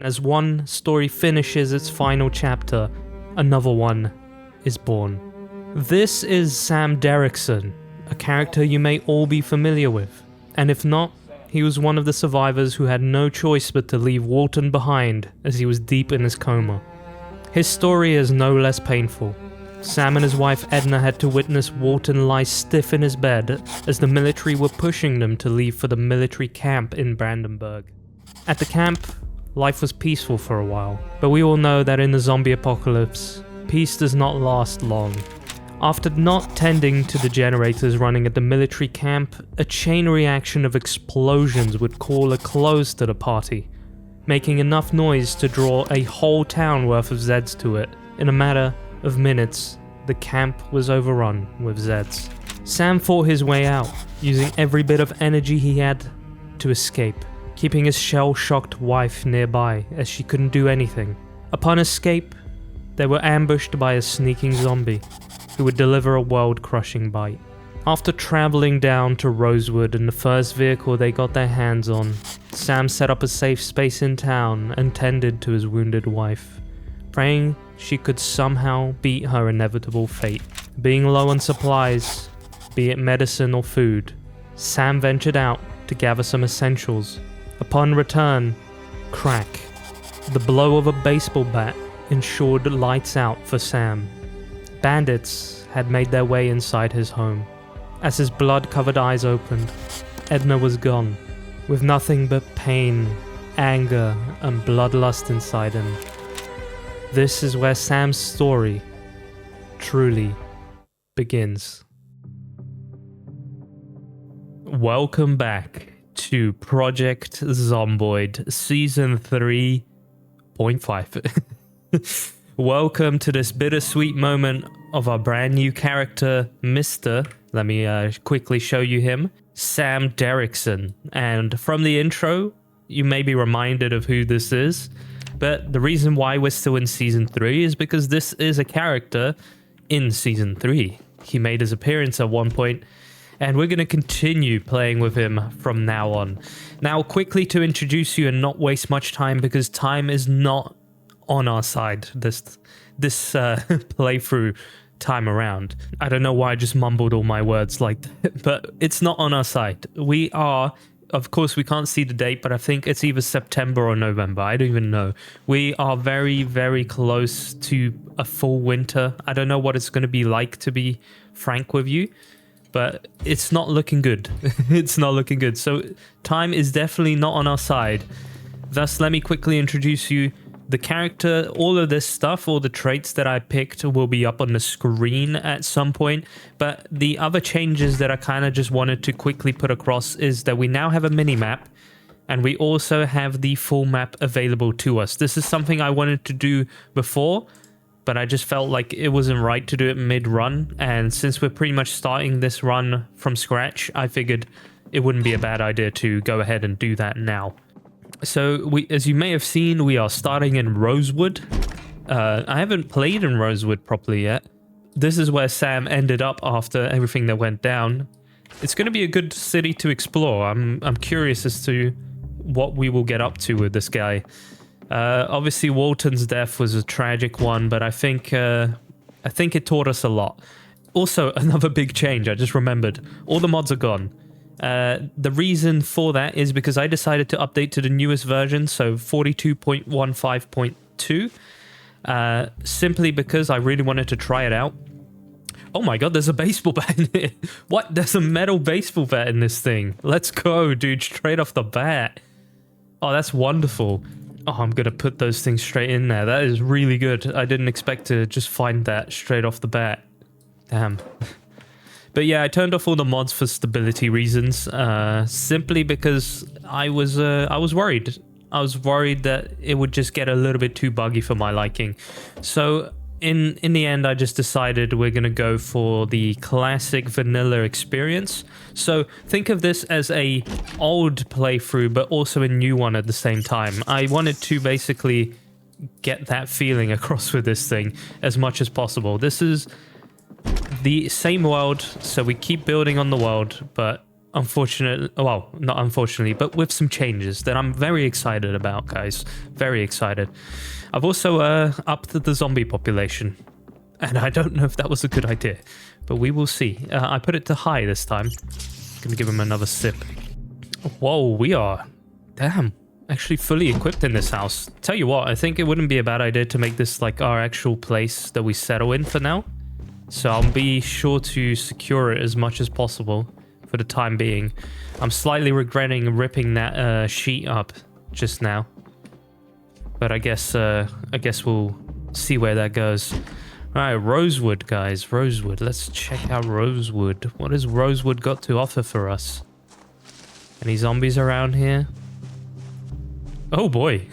As one story finishes its final chapter, another one is born. This is Sam Derrikson, a character you may all be familiar with, and if not, he was one of the survivors who had no choice but to leave Walton behind as he was deep in his coma. His story is no less painful. Sam and his wife Edna had to witness Walton lie stiff in his bed as the military were pushing them to leave for the military camp in Brandenburg. At the camp, life was peaceful for a while, but we all know that in the zombie apocalypse, peace does not last long. After not tending to the generators running at the military camp, a chain reaction of explosions would call a close to the party, making enough noise to draw a whole town worth of Zeds to it. In a matter of minutes, the camp was overrun with Zeds. Sam fought his way out, using every bit of energy he had to escape, keeping his shell-shocked wife nearby as she couldn't do anything. Upon escape, they were ambushed by a sneaking zombie who would deliver a world-crushing bite. After traveling down to Rosewood in the first vehicle they got their hands on, Sam set up a safe space in town and tended to his wounded wife, praying she could somehow beat her inevitable fate. Being low on supplies, be it medicine or food, Sam ventured out to gather some essentials. Upon return, crack. The blow of a baseball bat ensured lights out for Sam. Bandits had made their way inside his home. As his blood-covered eyes opened, Edna was gone, with nothing but pain, anger, and bloodlust inside him. This is where Sam's story truly begins. Welcome back to Project Zomboid Season 3.5. Welcome to this bittersweet moment of our brand new character, Mr. Let me quickly show you him, Sam Derrikson. And from the intro, you may be reminded of who this is, but the reason why we're still in Season 3 is because this is a character in Season 3. He made his appearance at one point, and we're going to continue playing with him from now on. Now, quickly to introduce you and not waste much time, because time is not on our side this playthrough time around. I don't know why I just mumbled all my words like that, but it's not on our side. We are, of course, we can't see the date, but I think it's either September or November. I don't even know. We are very, very close to a full winter. I don't know what it's going to be like, to be frank with you, but it's not looking good. It's not looking good. So time is definitely not on our side. Thus, let me quickly introduce you the character. All of this stuff, all the traits that I picked will be up on the screen at some point. But the other changes that I kind of just wanted to quickly put across is that we now have a mini-map, and we also have the full map available to us. This is something I wanted to do before, but I just felt like it wasn't right to do it mid-run. And since we're pretty much starting this run from scratch, I figured it wouldn't be a bad idea to go ahead and do that now. So, as you may have seen, we are starting in Rosewood. I haven't played in Rosewood properly yet. This is where Sam ended up after everything that went down. It's going to be a good city to explore. I'm curious as to what we will get up to with this guy. Obviously, Walton's death was a tragic one, but I think it taught us a lot. Also, another big change, I just remembered. All the mods are gone. The reason for that is because I decided to update to the newest version, so 42.15.2, simply because I really wanted to try it out. Oh my god, there's a baseball bat in it. What? There's a metal baseball bat in this thing. Let's go, dude, straight off the bat. Oh, that's wonderful. Oh, I'm gonna put those things straight in there. That is really good. I didn't expect to just find that straight off the bat. Damn. But yeah, I turned off all the mods for stability reasons, simply because I was worried. I was worried that it would just get a little bit too buggy for my liking. So in the end, I just decided we're going to go for the classic vanilla experience. So think of this as a old playthrough, but also a new one at the same time. I wanted to basically get that feeling across with this thing as much as possible. This is the same world, so we keep building on the world, but unfortunately, well, not unfortunately, but with some changes that I'm very excited about, guys. Very excited. I've also upped the zombie population, and I don't know if that was a good idea, but we will see. I put it to high this time. Gonna give him another sip. Whoa, we are, damn, actually fully equipped in this house. Tell you what, I think it wouldn't be a bad idea to make this like our actual place that we settle in for now. So I'll be sure to secure it as much as possible for the time being. I'm slightly regretting ripping that sheet up just now, but I guess we'll see where that goes. All right, Rosewood, guys, Rosewood. Let's check out Rosewood. What has Rosewood got to offer for us? Any zombies around here? Oh boy.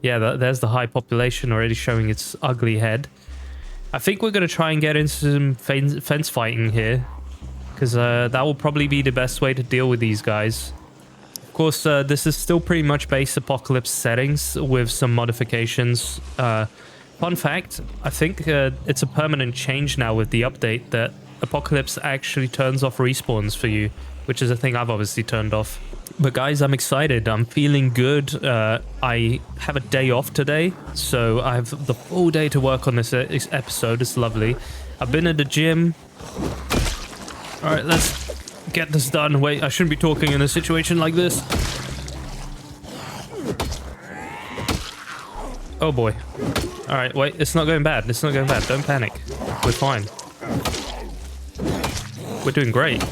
Yeah, there's the high population already showing its ugly head. I think we're going to try and get into some fence fighting here, because that will probably be the best way to deal with these guys. Of course, this is still pretty much base apocalypse settings with some modifications. Fun fact, I think it's a permanent change now with the update that Apocalypse actually turns off respawns for you, which is a thing I've obviously turned off. But guys, I'm excited. I'm feeling good. I have a day off today, so I have the full day to work on this episode. It's lovely. I've been at the gym. All right, let's get this done. Wait, I shouldn't be talking in a situation like this. Oh boy. All right, wait, it's not going bad. It's not going bad. Don't panic. We're fine. We're doing great.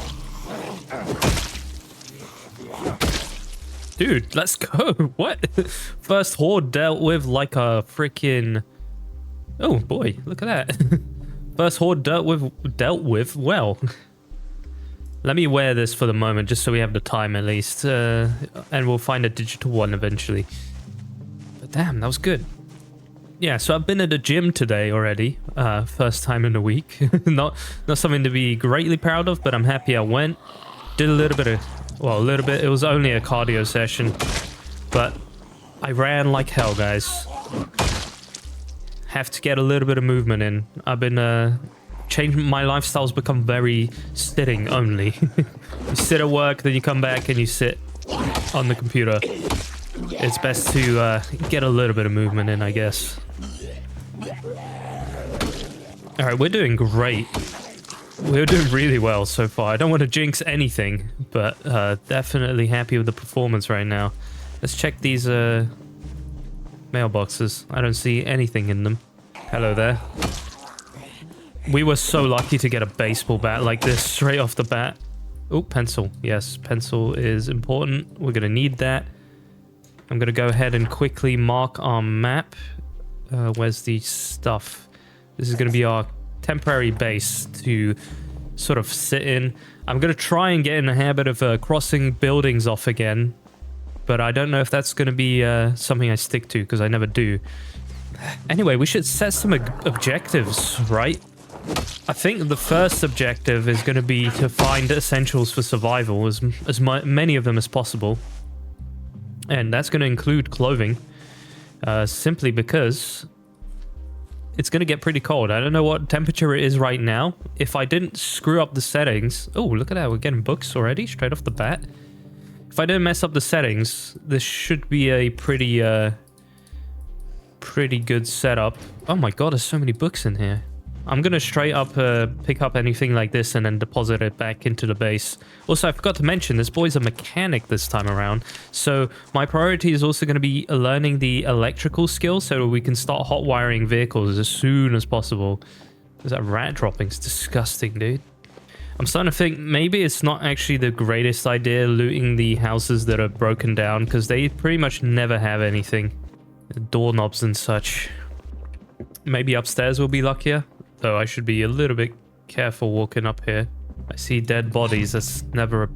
Dude, let's go. What? First horde dealt with like a freaking... Oh boy, look at that. First horde dealt with well. Let me wear this for the moment, just so we have the time at least. And we'll find a digital one eventually. But damn, that was good. Yeah, so I've been at the gym today already. First time in a week. Not something to be greatly proud of, but I'm happy I went. Did a little bit of... Well, a little bit. It was only a cardio session. But I ran like hell, guys. Have to get a little bit of movement in. I've been... changing my lifestyle's become very sitting only. You sit at work, then you come back and you sit on the computer. It's best to get a little bit of movement in, I guess. Alright, we're doing great. We're doing really well so far. I don't want to jinx anything, but definitely happy with the performance right now. Let's check these mailboxes. I don't see anything in them. Hello there. We were so lucky to get a baseball bat like this straight off the bat. Oh, pencil. Yes, pencil is important. We're going to need that. I'm going to go ahead and quickly mark our map. Where's the stuff? This is going to be our temporary base to sort of sit in. I'm going to try and get in a habit of crossing buildings off again, but I don't know if that's going to be something I stick to, because I never do. Anyway, we should set some objectives, right? I think the first objective is going to be to find essentials for survival, as many of them as possible. And that's going to include clothing, simply because it's going to get pretty cold. I don't know what temperature it is right now. If I didn't screw up the settings... Oh, look at that. We're getting books already, straight off the bat. If I didn't mess up the settings, this should be a pretty good setup. Oh my god, there's so many books in here. I'm going to straight up pick up anything like this and then deposit it back into the base. Also, I forgot to mention, this boy's a mechanic this time around. So my priority is also going to be learning the electrical skills so we can start hot wiring vehicles as soon as possible. There's that rat dropping. It's disgusting, dude. I'm starting to think maybe it's not actually the greatest idea looting the houses that are broken down, because they pretty much never have anything. Doorknobs and such. Maybe upstairs we'll be luckier. Though I should be a little bit careful walking up here. I see dead bodies. That's never a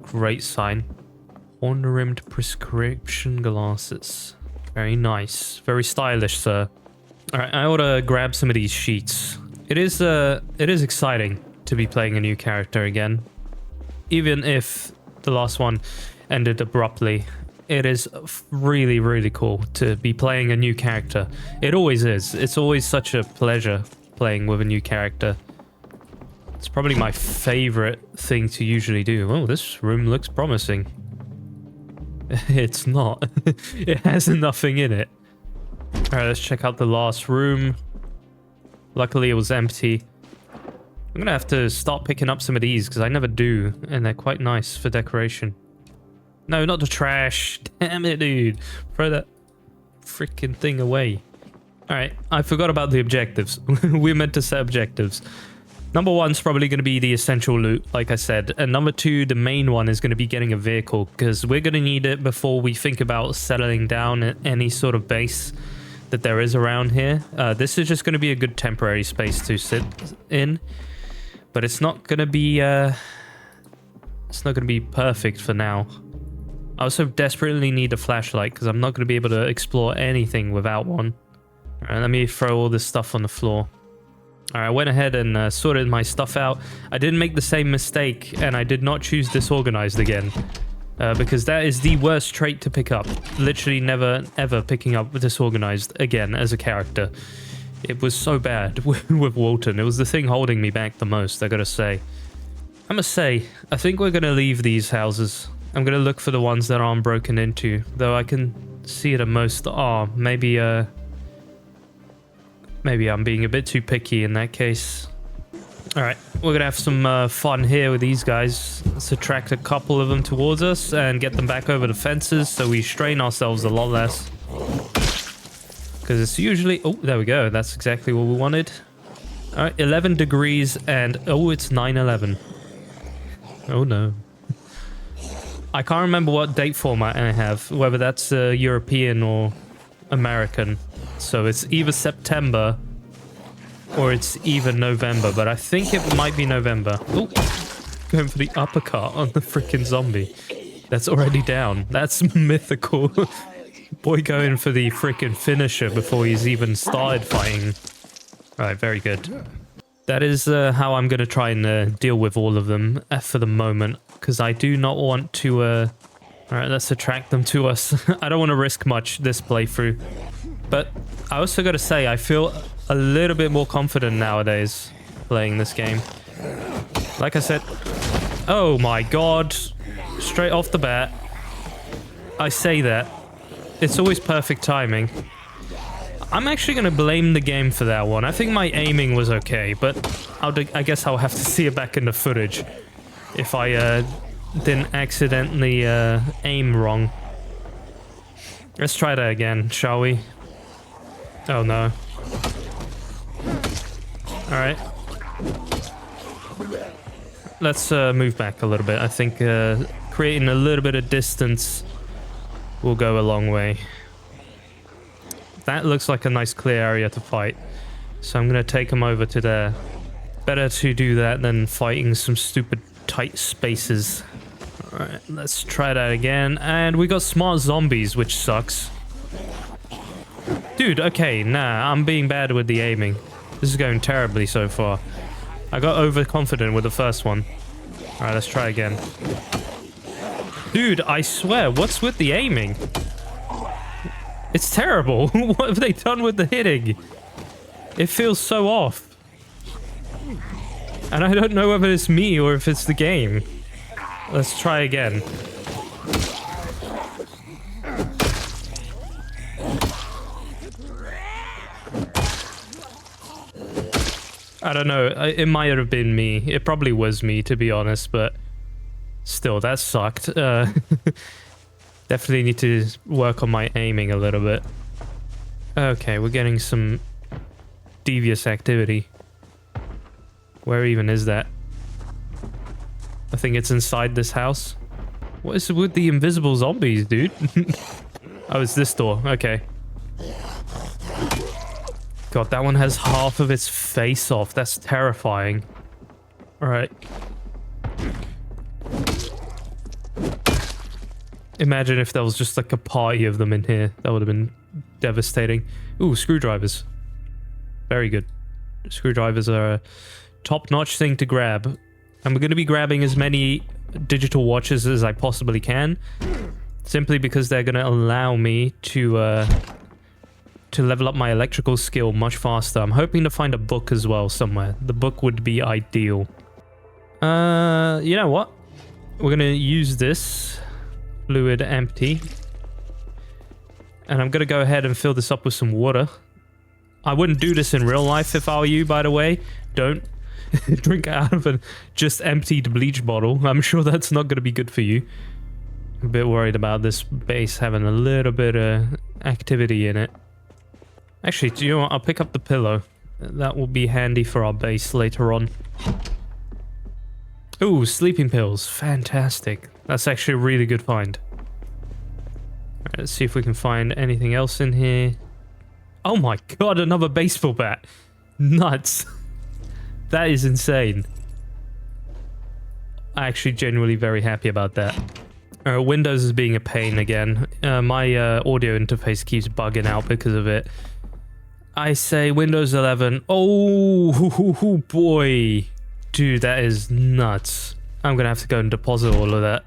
great sign. Horn-rimmed prescription glasses. Very nice. Very stylish, sir. Alright, I ought to grab some of these sheets. It is exciting to be playing a new character again. Even if the last one ended abruptly. It is really, really cool to be playing a new character. It always is. It's always such a pleasure playing with a new character. It's probably my favorite thing to usually do. Oh, this room looks promising. It's not. It has nothing in it. Alright, let's check out the last room. Luckily, it was empty. I'm gonna have to start picking up some of these because I never do, and they're quite nice for decoration. No, not the trash. Damn it, dude. Throw that freaking thing away. Alright, I forgot about the objectives. We're meant to set objectives. Number one's probably going to be the essential loot, like I said. And number two, the main one, is going to be getting a vehicle, because we're going to need it before we think about settling down at any sort of base that there is around here. This is just going to be a good temporary space to sit in, but it's not going to be perfect for now. I also desperately need a flashlight because I'm not going to be able to explore anything without one. All right, let me throw all this stuff on the floor. All right, I went ahead and sorted my stuff out. I didn't make the same mistake, and I did not choose disorganized again. Because that is the worst trait to pick up. Literally never, ever picking up disorganized again as a character. It was so bad with Walton. It was the thing holding me back the most, I gotta say. I must say, I think we're gonna leave these houses. I'm gonna look for the ones that aren't broken into. Though I can see that most are. Maybe I'm being a bit too picky in that case. Alright, we're gonna have some fun here with these guys. Let's attract a couple of them towards us and get them back over the fences so we strain ourselves a lot less. Because it's usually... Oh, there we go. That's exactly what we wanted. Alright, 11 degrees and... Oh, it's 9/11. Oh no. I can't remember what date format I have, whether that's European or American. So it's either September or it's even November, but I think it might be November. Oh, going for the uppercut on the freaking zombie. That's already down. That's mythical. Boy going for the freaking finisher before he's even started fighting. Right, very good. That is how I'm going to try and deal with all of them for the moment, because I do not want to... Alright, let's attract them to us. I don't want to risk much this playthrough. But I also got to say, I feel a little bit more confident nowadays playing this game. Like I said... Oh my god. Straight off the bat. I say that. It's always perfect timing. I'm actually going to blame the game for that one. I think my aiming was okay, but I guess I'll have to see it back in the footage if I didn't accidentally aim wrong. Let's try that again, shall we? Oh no. Alright. Let's move back a little bit. I think creating a little bit of distance will go a long way. That looks like a nice clear area to fight. So I'm going to take them over to there. Better to do that than fighting some stupid tight spaces. Alright, let's try that again. And we got smart zombies, which sucks. Dude, okay, nah, I'm being bad with the aiming. This is going terribly so far. I got overconfident with the first one. Alright, let's try again. Dude, I swear, what's with the aiming? It's terrible. What have they done with the hitting? It feels so off. And I don't know whether it's me or if it's the game. Let's try again. I don't know. It might have been me. It probably was me, to be honest, but still, that sucked. Definitely need to work on my aiming a little bit. Okay, we're getting some devious activity. Where even is that? I think it's inside this house. What is with the invisible zombies, dude? Oh, it's this door. Okay. God, that one has half of its face off. That's terrifying. Alright. Imagine if there was just like a party of them in here. That would have been devastating. Ooh, screwdrivers. Very good. Screwdrivers are a top-notch thing to grab. I'm going to be grabbing as many digital watches as I possibly can. Simply because they're going to allow me to level up my electrical skill much faster. I'm hoping to find a book as well somewhere. The book would be ideal. You know what? We're gonna use this fluid empty. And I'm gonna go ahead and fill this up with some water. I wouldn't do this in real life if I were you, by the way. Don't drink out of a just emptied bleach bottle. I'm sure that's not gonna be good for you. I'm a bit worried about this base having a little bit of activity in it. Actually, do you know what? I'll pick up the pillow. That will be handy for our base later on. Ooh, sleeping pills. Fantastic. That's actually a really good find. Alright, let's see if we can find anything else in here. Oh my god, another baseball bat. Nuts. That is insane. I'm actually genuinely very happy about that. Windows is being a pain again. My audio interface keeps bugging out because of it. I say Windows 11. Oh boy. Dude, that is nuts. I'm gonna have to go and deposit all of that.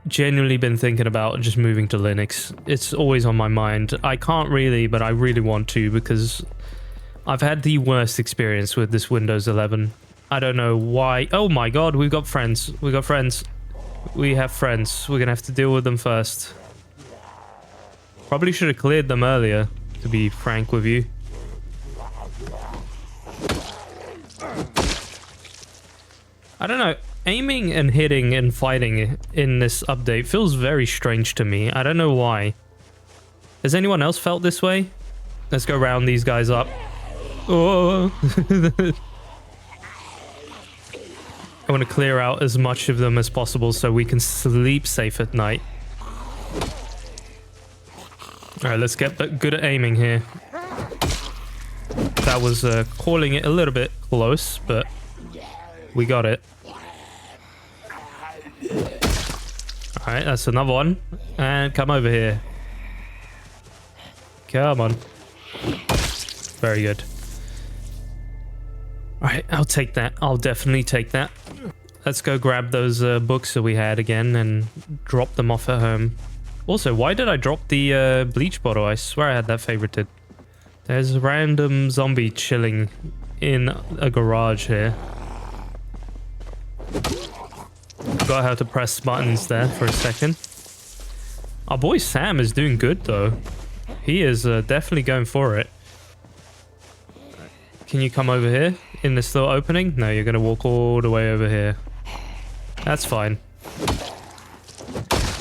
Genuinely been thinking about just moving to Linux. It's always on my mind. I can't really, but I really want to because I've had the worst experience with this Windows 11. I don't know why. Oh my god, we've got friends. We got friends. We have friends. We're gonna have to deal with them first. Probably should have cleared them earlier, to be frank with you. I don't know. Aiming and hitting and fighting in this update feels very strange to me. I don't know why. Has anyone else felt this way? Let's go round these guys up. Oh. I want to clear out as much of them as possible so we can sleep safe at night. Alright, let's get good at aiming here. That was calling it a little bit close, but we got it. Alright, that's another one. And come over here. Come on. Very good. Alright, I'll take that. I'll definitely take that. Let's go grab those books that we had again and drop them off at home. Also, why did I drop the bleach bottle? I swear I had that favorited. There's a random zombie chilling in a garage here. Forgot how to press buttons there for a second. Our boy Sam is doing good though. He is definitely going for it. Can you come over here in this little opening? No, you're gonna walk all the way over here. That's fine.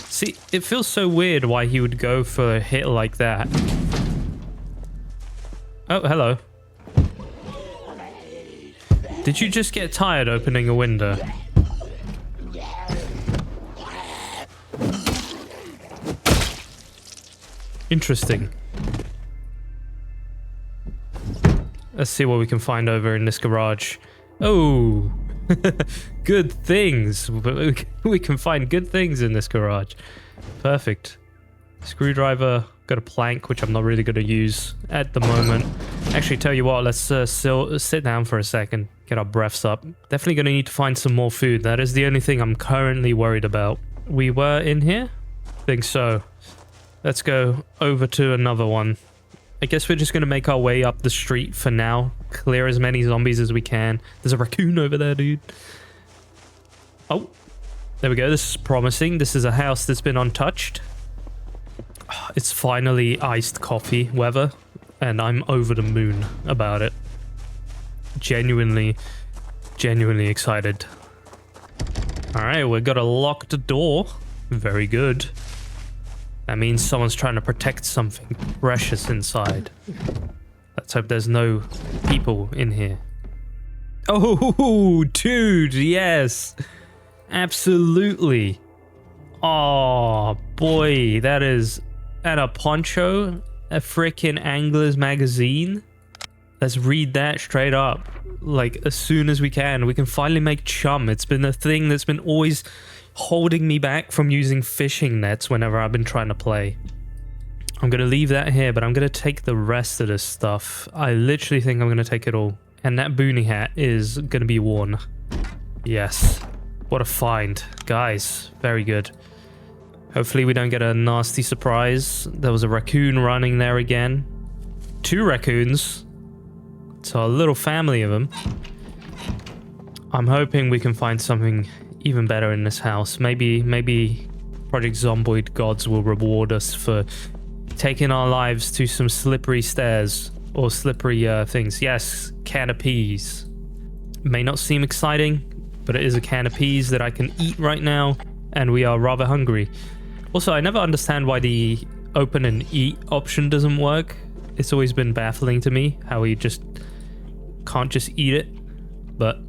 See, it feels so weird why he would go for a hit like that. Oh, hello. Did you just get tired opening a window? Interesting. Let's see what we can find over in this garage. Oh, good things. We can find good things in this garage. Perfect. Screwdriver. Got a plank, which I'm not really going to use at the moment. Actually, tell you what, let's sit down for a second. Get our breaths up. Definitely going to need to find some more food. That is the only thing I'm currently worried about. We were in here? Think so. Let's go over to another one. I guess we're just going to make our way up the street for now. Clear as many zombies as we can. There's a raccoon over there, dude. Oh, there we go. This is promising. This is a house that's been untouched. It's finally iced coffee weather, and I'm over the moon about it. Genuinely excited. Alright, we've got a locked door. Very good. That means someone's trying to protect something precious inside. Let's hope there's no people in here. Oh, dude, yes. Absolutely. Oh, boy, that is... And a poncho? A freaking Angler's magazine? Let's read that straight up. Like, as soon as we can finally make chum. It's been a thing that's been always holding me back from using fishing nets whenever I've been trying to play. I'm going to leave that here, but I'm going to take the rest of this stuff. I literally think I'm going to take it all. And that boonie hat is going to be worn. Yes. What a find. Guys, very good. Hopefully we don't get a nasty surprise. There was a raccoon running there again. 2 raccoons. So a little family of them. I'm hoping we can find something even better in this house. Maybe Project Zomboid gods will reward us for taking our lives to some slippery stairs or slippery things. Yes, can of peas. May not seem exciting, but it is a can of peas that I can eat right now, and we are rather hungry. Also, I never understand why the open and eat option doesn't work. It's always been baffling to me how we just can't just eat it. But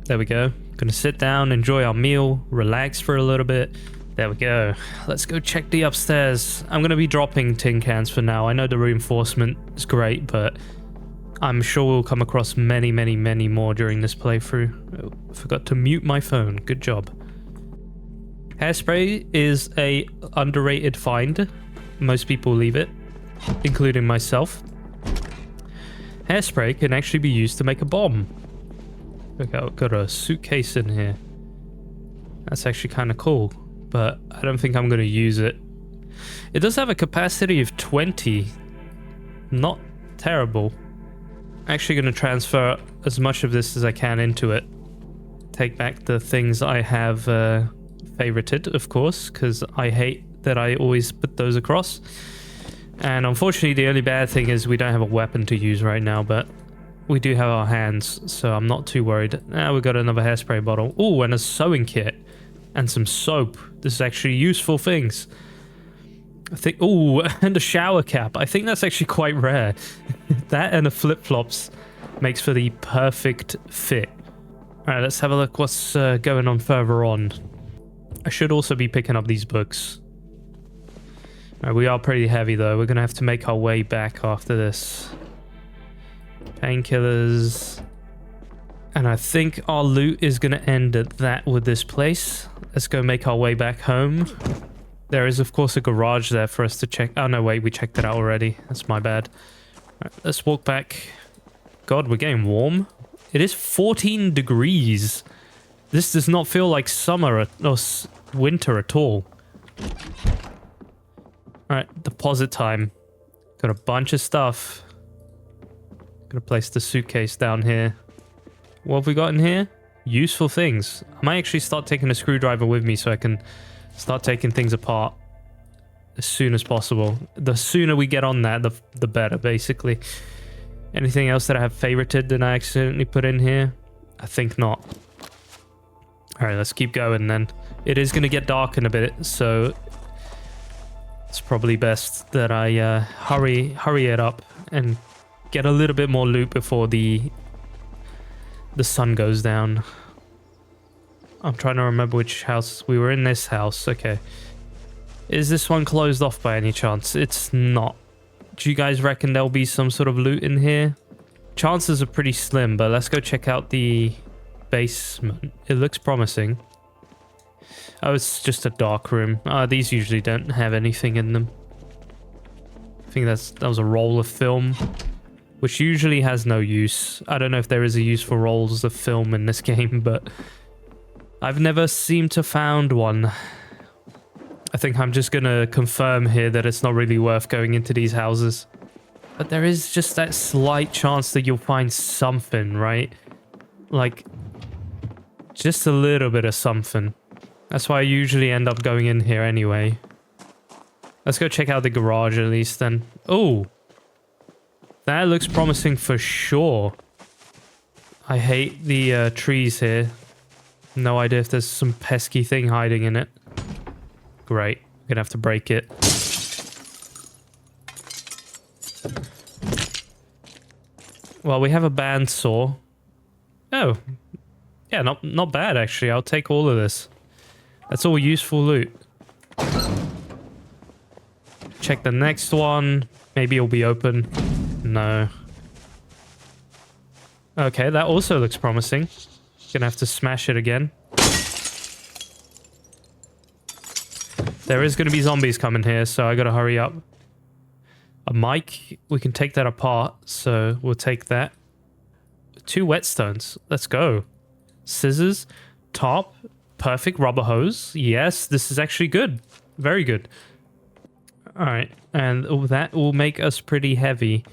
there we go. Gonna sit down, enjoy our meal, relax for a little bit. There we go. Let's go check the upstairs. I'm gonna be dropping tin cans for now. I know the reinforcement is great, but I'm sure we'll come across many more during this playthrough. Oh, forgot to mute my phone. Good job. Hairspray is a underrated find. Most people leave it, including myself. Hairspray can actually be used to make a bomb. Look, I've got a suitcase in here. That's actually kind of cool, but I don't think I'm going to use it. It does have a capacity of 20. Not terrible. Actually going to transfer as much of this as I can into it. Take back the things I have favorited, of course, because I hate that I always put those across. And unfortunately, the only bad thing is we don't have a weapon to use right now, but we do have our hands, so I'm not too worried. Now we've got another hairspray bottle. Oh, and a sewing kit. And some soap. This is actually useful things. I think... Oh, and a shower cap. I think that's actually quite rare. That and the flip-flops makes for the perfect fit. Alright, let's have a look what's going on further on. I should also be picking up these books. Alright, we are pretty heavy though. We're going to have to make our way back after this. Painkillers. And I think our loot is going to end at that with this place. Let's go make our way back home. There is, of course, a garage there for us to check. Oh, no, wait. We checked it out already. That's my bad. All right, let's walk back. God, we're getting warm. It is 14 degrees. This does not feel like summer or winter at all. All right, deposit time. Got a bunch of stuff. Gonna place the suitcase down here. What have we got in here? Useful things. I might actually start taking a screwdriver with me so I can start taking things apart as soon as possible. The sooner we get on that, the better, basically. Anything else that I have favorited that I accidentally put in here? I think not. Alright, let's keep going then. It is going to get dark in a bit, so it's probably best that I hurry it up and get a little bit more loot before the sun goes down. I'm trying to remember which house. We were in this house. Okay. Is this one closed off by any chance? It's not. Do you guys reckon there'll be some sort of loot in here? Chances are pretty slim, but let's go check out the basement. It looks promising. Oh, it's just a dark room. These usually don't have anything in them. I think that was a roll of film, which usually has no use. I don't know if there is a use for rolls of film in this game, but I've never seemed to found one. I think I'm just gonna confirm here that it's not really worth going into these houses. But there is just that slight chance that you'll find something, right? Like, just a little bit of something. That's why I usually end up going in here anyway. Let's go check out the garage at least then. Oh! That looks promising for sure. I hate the trees here. No idea if there's some pesky thing hiding in it. Great. I'm gonna have to break it. Well, we have a bandsaw. Oh. Yeah, not bad actually. I'll take all of this. That's all useful loot. Check the next one. Maybe it'll be open. No. Okay, that also looks promising. Gonna have to smash it again. There is gonna be zombies coming here, so I gotta hurry up. A mic, we can take that apart, so we'll take that. 2 whetstones. Let's go. Scissors, top, perfect rubber hose. Yes, this is actually good. Very good. Alright, and that will make us pretty heavy.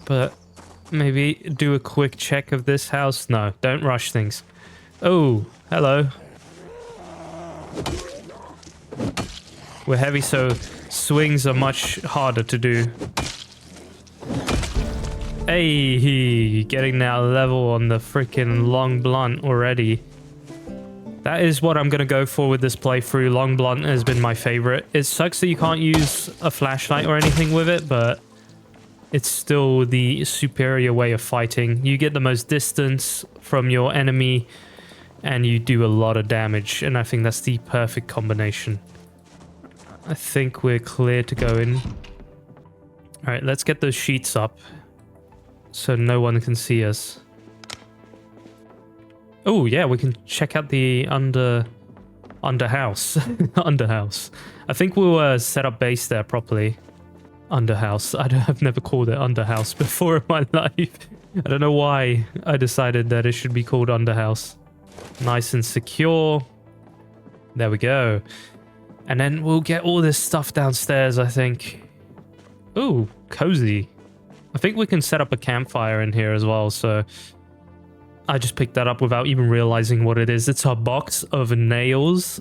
But maybe do a quick check of this house. No, don't rush things. Oh, hello. We're heavy, so swings are much harder to do. Hey, getting that level on the freaking long blunt already. That is what I'm going to go for with this playthrough. Long blunt has been my favorite. It sucks that you can't use a flashlight or anything with it, but it's still the superior way of fighting. You get the most distance from your enemy, and you do a lot of damage, and I think that's the perfect combination. I think we're clear to go in. Alright, let's get those sheets up so no one can see us. Oh yeah, we can check out the underhouse. Underhouse. I think we'll set up base there properly. Underhouse. I've never called it underhouse before in my life. I don't know why I decided that it should be called underhouse. Nice and secure. There we go. And then we'll get all this stuff downstairs, I think. Ooh, cozy. I think we can set up a campfire in here as well, so... I just picked that up without even realizing what it is. It's a box of nails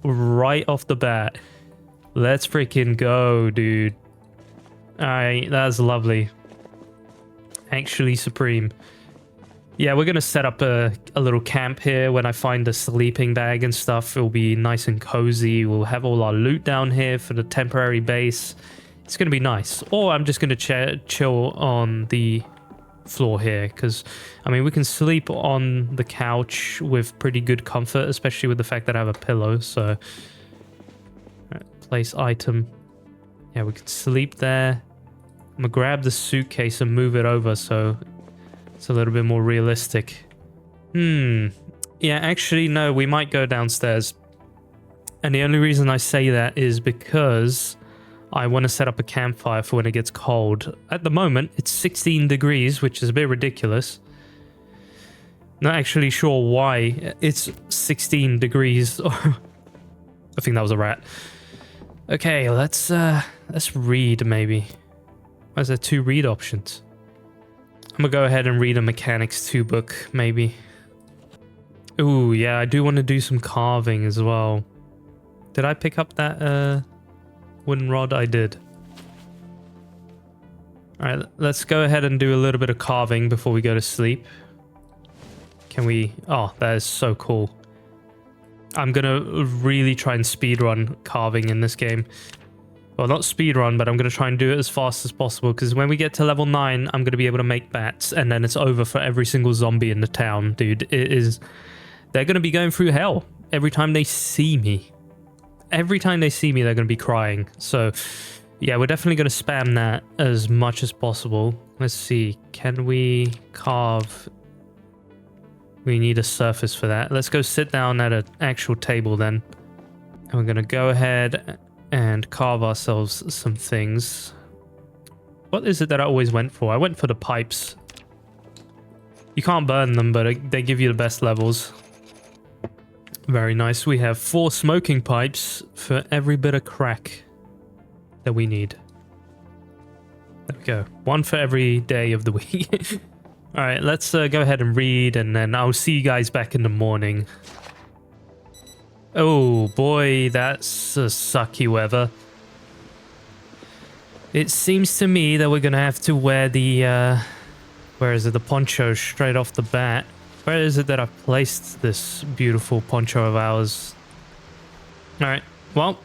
right off the bat. Let's freaking go, dude. Alright, that's lovely. Actually supreme. Yeah, we're going to set up a little camp here. When I find a sleeping bag and stuff, it'll be nice and cozy. We'll have all our loot down here for the temporary base. It's going to be nice. Or I'm just going to chill on the floor here, because, I mean, we can sleep on the couch with pretty good comfort, especially with the fact that I have a pillow, so... Right, place item. Yeah, we can sleep there. I'm going to grab the suitcase and move it over, so... it's a little bit more realistic. Yeah, actually, no, we might go downstairs. And the only reason I say that is because I want to set up a campfire for when it gets cold. At the moment, it's 16 degrees, which is a bit ridiculous. Not actually sure why it's 16 degrees. I think that was a rat. Okay, let's read, maybe. Why is there 2 read options? I'm gonna go ahead and read a Mechanics 2 book, maybe. Ooh, yeah, I do want to do some carving as well. Did I pick up that wooden rod? I did. Alright, let's go ahead and do a little bit of carving before we go to sleep. Can we... oh, that is so cool. I'm gonna really try and speedrun carving in this game. Well, not speedrun, but I'm going to try and do it as fast as possible, because when we get to level 9, I'm going to be able to make bats, and then it's over for every single zombie in the town, dude. It is... they're going to be going through hell every time they see me. Every time they see me, they're going to be crying. So, yeah, we're definitely going to spam that as much as possible. Let's see. Can we carve... we need a surface for that. Let's go sit down at an actual table then. And we're going to go ahead and carve ourselves some things. What is it that I always went for? I went for the pipes. You can't burn them, but they give you the best levels. Very nice. We have 4 smoking pipes for every bit of crack that we need. There we go. 1 for every day of the week. Alright, let's go ahead and read, and then I'll see you guys back in the morning. Oh boy, that's a sucky weather. It seems to me that we're gonna have to wear the, where is it, the poncho straight off the bat. Where is it that I've placed this beautiful poncho of ours? Alright, well,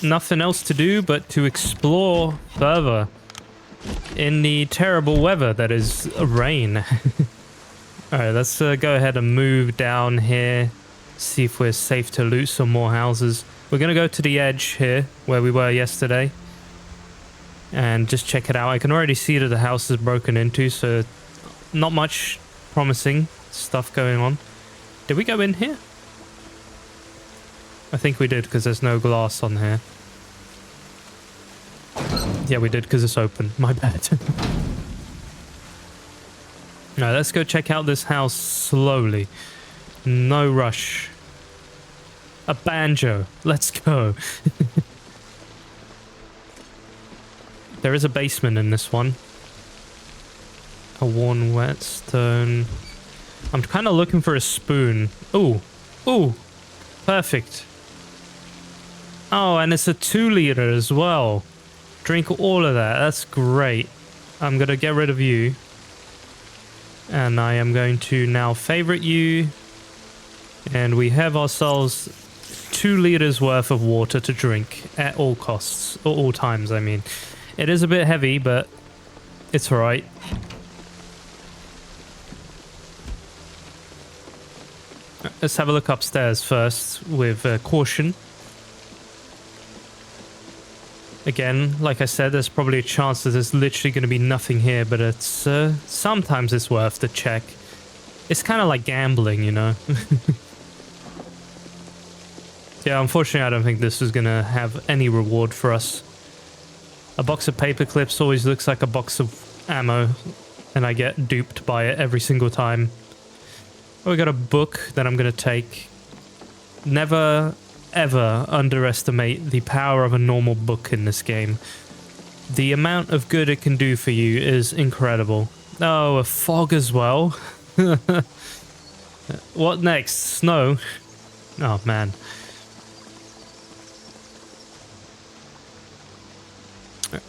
nothing else to do but to explore further in the terrible weather that is rain. Alright, let's go ahead and move down here. See if we're safe to loot some more houses. We're going to go to the edge here, where we were yesterday. And just check it out. I can already see that the house is broken into, so not much promising stuff going on. Did we go in here? I think we did, because there's no glass on here. Yeah, we did, because it's open. My bad. Now, let's go check out this house slowly. No rush. A banjo. Let's go. There is a basement in this one. A worn whetstone. I'm kind of looking for a spoon. Ooh. Ooh. Perfect. Oh, and it's a 2-liter as well. Drink all of that. That's great. I'm going to get rid of you. And I am going to now favorite you. And we have ourselves 2 liters worth of water to drink at all costs. Or all times, I mean. It is a bit heavy, but it's alright. Let's have a look upstairs first with caution. Again, like I said, there's probably a chance that there's literally going to be nothing here, but it's sometimes it's worth the check. It's kind of like gambling, you know? Yeah, unfortunately, I don't think this is going to have any reward for us. A box of paper clips always looks like a box of ammo, and I get duped by it every single time. Oh, we got a book that I'm going to take. Never, ever underestimate the power of a normal book in this game. The amount of good it can do for you is incredible. Oh, a fog as well. What next? Snow? Oh, man.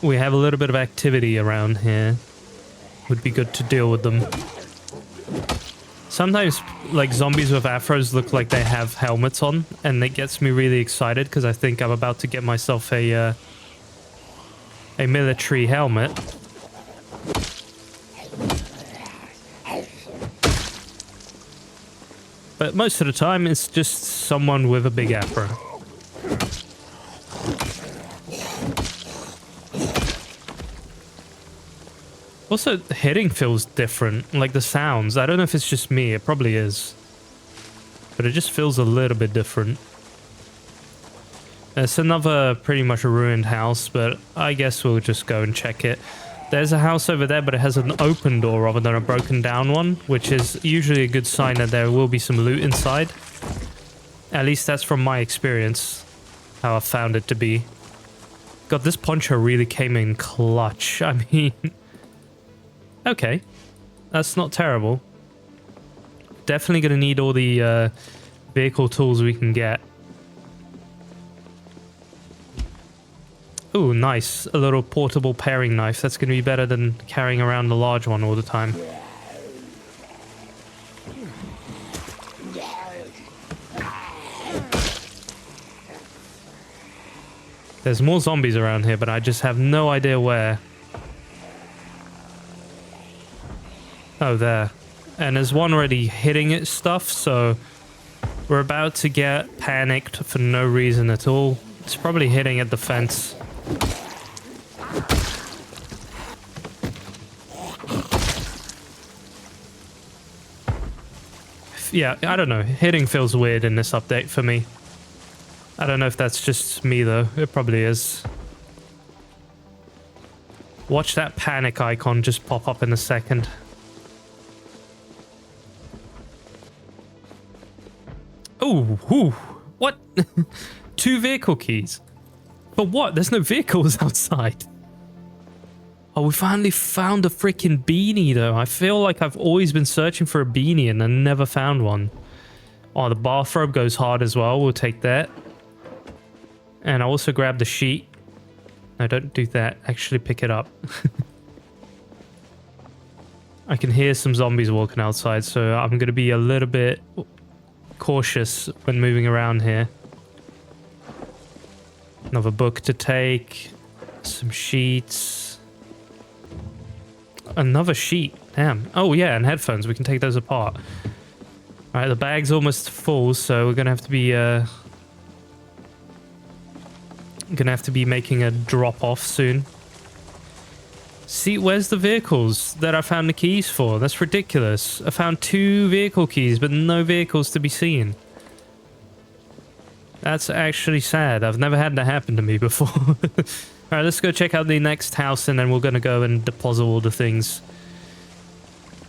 We have a little bit of activity around here. Would be good to deal with them. Sometimes, like, zombies with afros look like they have helmets on, and it gets me really excited because I think I'm about to get myself a military helmet. But most of the time, it's just someone with a big afro. Also, hitting feels different, like the sounds. I don't know if it's just me, it probably is. But it just feels a little bit different. It's another pretty much a ruined house, but I guess we'll just go and check it. There's a house over there, but it has an open door rather than a broken down one, which is usually a good sign that there will be some loot inside. At least that's from my experience, how I found it to be. God, this poncho really came in clutch. I mean... Okay, that's not terrible. Definitely going to need all the vehicle tools we can get. Ooh, nice. A little portable paring knife. That's going to be better than carrying around the large one all the time. There's more zombies around here, but I just have no idea where. Oh, there. And there's one already hitting its stuff, so we're about to get panicked for no reason at all. It's probably hitting at the fence. Yeah, I don't know. Hitting feels weird in this update for me. I don't know if that's just me, though. It probably is. Watch that panic icon just pop up in a second. Oh, ooh, what? 2 vehicle keys. For what? There's no vehicles outside. Oh, we finally found a freaking beanie, though. I feel like I've always been searching for a beanie and I never found one. Oh, the bathrobe goes hard as well. We'll take that. And I also grabbed the sheet. No, don't do that. Actually pick it up. I can hear some zombies walking outside, so I'm going to be a little bit cautious when moving around here. Another book to take. Some sheets. Another sheet. Damn. Oh, yeah, and headphones. We can take those apart. Alright, the bag's almost full, so we're going to have to be... gonna have to be making a drop-off soon. See, where's the vehicles that I found the keys for? That's ridiculous. I found 2 vehicle keys, but no vehicles to be seen. That's actually sad. I've never had that happen to me before. Alright, let's go check out the next house, and then we're gonna go and deposit all the things.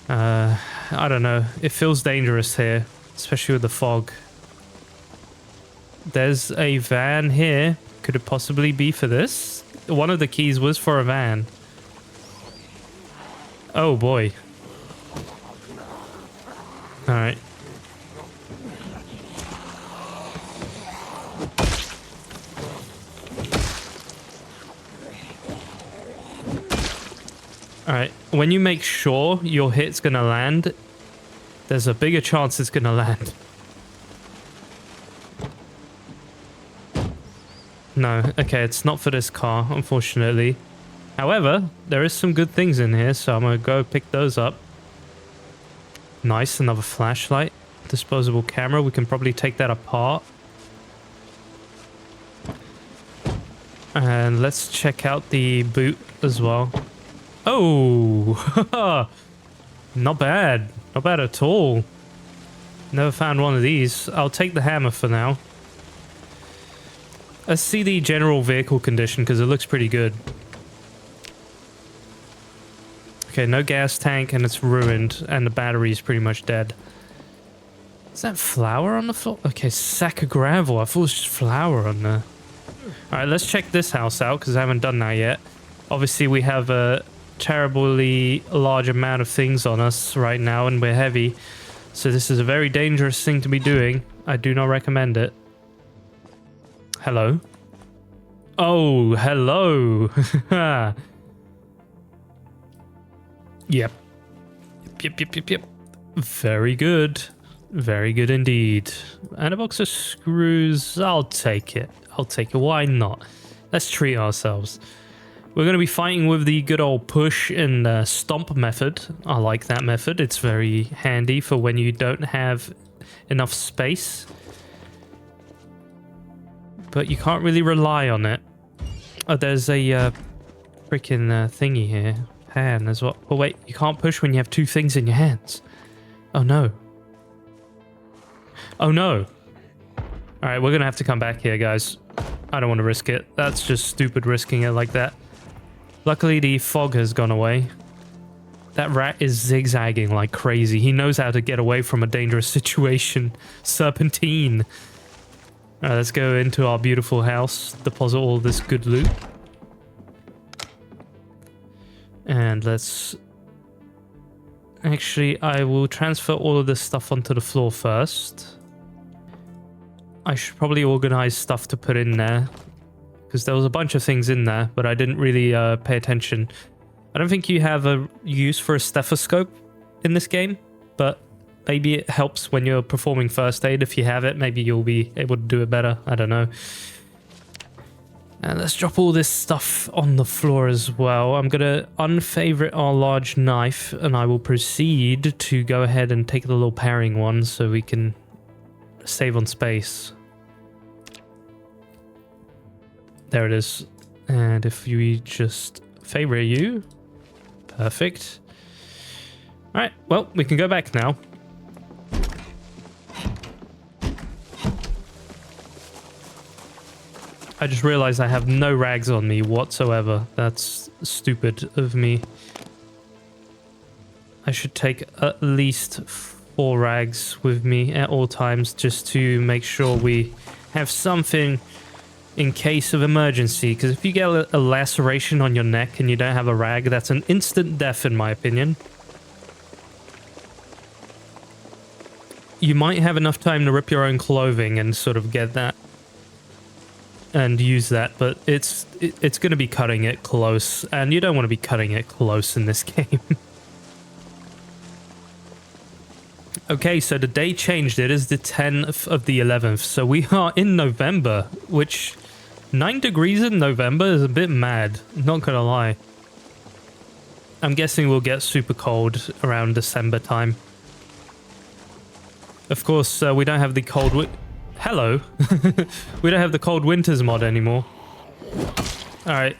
I don't know. It feels dangerous here, especially with the fog. There's a van here. Could it possibly be for this? One of the keys was for a van. Oh boy. Alright. Alright, when you make sure your hit's gonna land, there's a bigger chance it's gonna land. No, okay, it's not for this car, unfortunately. However, there is some good things in here, so I'm gonna go pick those up. Nice, another flashlight. Disposable camera, we can probably take that apart. And let's check out the boot as well. Oh! Not bad. Not bad at all. Never found one of these. I'll take the hammer for now. Let's see the general vehicle condition, because it looks pretty good. Okay, no gas tank, and it's ruined, and the battery is pretty much dead. Is that flour on the floor? Okay, sack of gravel. I thought it was just flour on there. Alright, let's check this house out, because I haven't done that yet. Obviously, we have a terribly large amount of things on us right now, and we're heavy. So this is a very dangerous thing to be doing. I do not recommend it. Hello? Oh, hello! Yep. Yep. Very good. Very good indeed. And a box of screws. I'll take it. I'll take it. Why not? Let's treat ourselves. We're going to be fighting with the good old push and stomp method. I like that method. It's very handy for when you don't have enough space. But you can't really rely on it. Oh, there's a freaking thingy here. Pan as well. Oh wait, you can't push when you have two things in your hands. Oh no. Oh no. Alright, we're gonna have to come back here, guys. I don't want to risk it. That's just stupid risking it like that. Luckily the fog has gone away. That rat is zigzagging like crazy. He knows how to get away from a dangerous situation. Serpentine. Alright, let's go into our beautiful house. Deposit all this good loot. And let's... Actually, I will transfer all of this stuff onto the floor first. I should probably organize stuff to put in there. Because there was a bunch of things in there, but I didn't really pay attention. I don't think you have a use for a stethoscope in this game, but maybe it helps when you're performing first aid. If you have it, maybe you'll be able to do it better. I don't know. And let's drop all this stuff on the floor as well. I'm going to unfavorite our large knife, and I will proceed to go ahead and take the little paring one so we can save on space. There it is. And if we just favorite you, perfect. All right, well, we can go back now. I just realized I have no rags on me whatsoever. That's stupid of me. I should take at least 4 rags with me at all times just to make sure we have something in case of emergency. Because if you get a laceration on your neck and you don't have a rag, that's an instant death in my opinion. You might have enough time to rip your own clothing and sort of get that and use that, but it's going to be cutting it close, and you don't want to be cutting it close in this game. Okay, so the day changed. It is the 10th of the 11th, so we are in November, which 9 degrees in November is a bit mad, not gonna lie. I'm guessing we'll get super cold around December time. Of course, we don't have the cold... Hello. We don't have the cold winters mod anymore. Alright.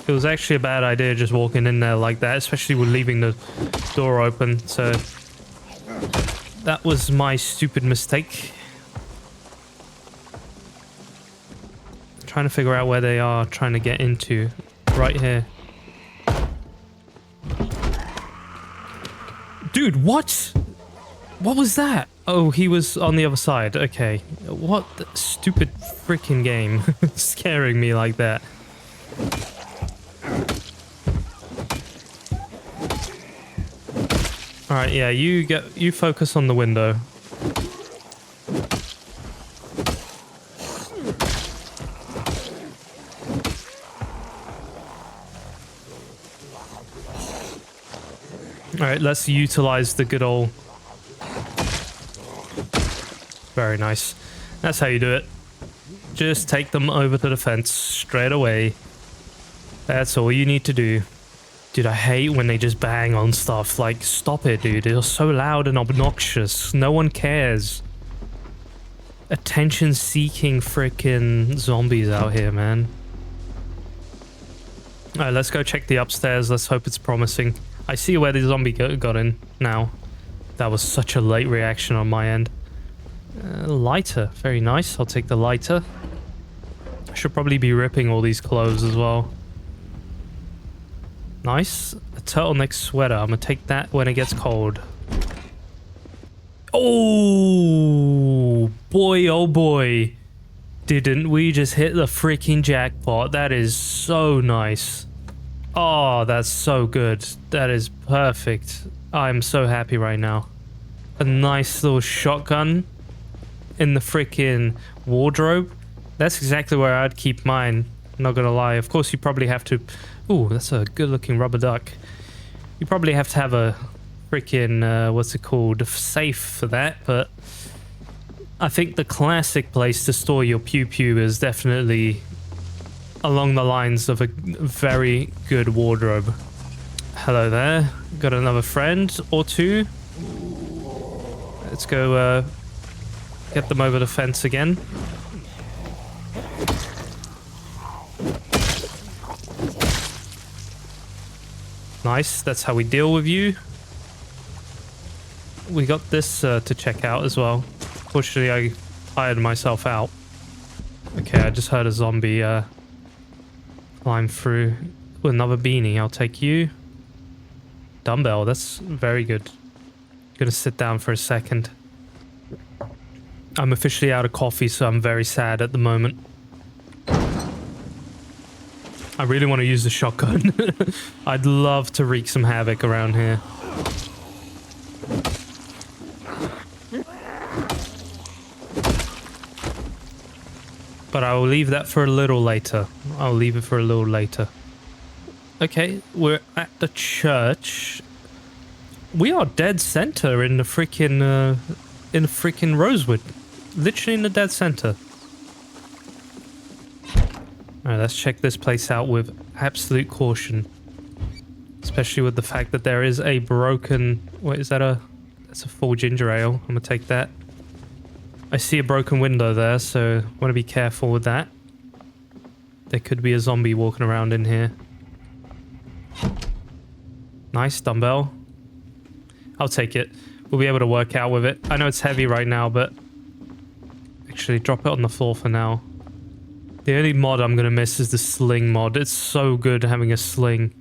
It was actually a bad idea just walking in there like that, especially with leaving the door open, so... That was my stupid mistake. Trying to figure out where they are trying to get into. Right here. Dude, what? What was that? Oh, he was on the other side. Okay. What the stupid freaking game. Scaring me like that. Alright, yeah, you focus on the window. Alright, let's utilize the good old... Very nice. That's how you do it. Just take them over to the fence straight away. That's all you need to do. Dude, I hate when they just bang on stuff. Like, stop it, dude. They're so loud and obnoxious. No one cares. Attention-seeking freaking zombies out here, man. Alright, let's go check the upstairs. Let's hope it's promising. I see where the zombie got in now. That was such a late reaction on my end. Lighter. Very nice. I'll take the lighter. I should probably be ripping all these clothes as well. Nice. A turtleneck sweater. I'm gonna take that when it gets cold. Oh boy, oh boy. Didn't we just hit the freaking jackpot? That is so nice. Oh, that's so good. That is perfect. I'm so happy right now. A nice little shotgun in the freaking wardrobe. That's exactly where I'd keep mine. Not gonna lie. Of course, you probably have to... Ooh, that's a good looking rubber duck. You probably have to have a freaking, what's it called? A safe for that, but... I think the classic place to store your pew-pew is definitely along the lines of a very good wardrobe. Hello there. Got another friend or two. Let's go get them over the fence again. Nice, that's how we deal with you. We got this to check out as well. Fortunately, I tired myself out. Okay, I just heard a zombie climb through. Ooh, another beanie, I'll take you. Dumbbell, that's very good. Gonna sit down for a second. I'm officially out of coffee, so I'm very sad at the moment. I really want to use the shotgun. I'd love to wreak some havoc around here. But I will leave that for a little later. I'll leave it for a little later. Okay, we're at the church. We are dead center in the freaking Rosewood. Literally in the dead center. Alright, let's check this place out with absolute caution. Especially with the fact that there is a broken... What is that? That's a full ginger ale. I'm gonna take that. I see a broken window there, so I want to be careful with that. There could be a zombie walking around in here. Nice dumbbell. I'll take it. We'll be able to work out with it. I know it's heavy right now, but... Actually, drop it on the floor for now. The only mod I'm going to miss is the sling mod. It's so good having a sling.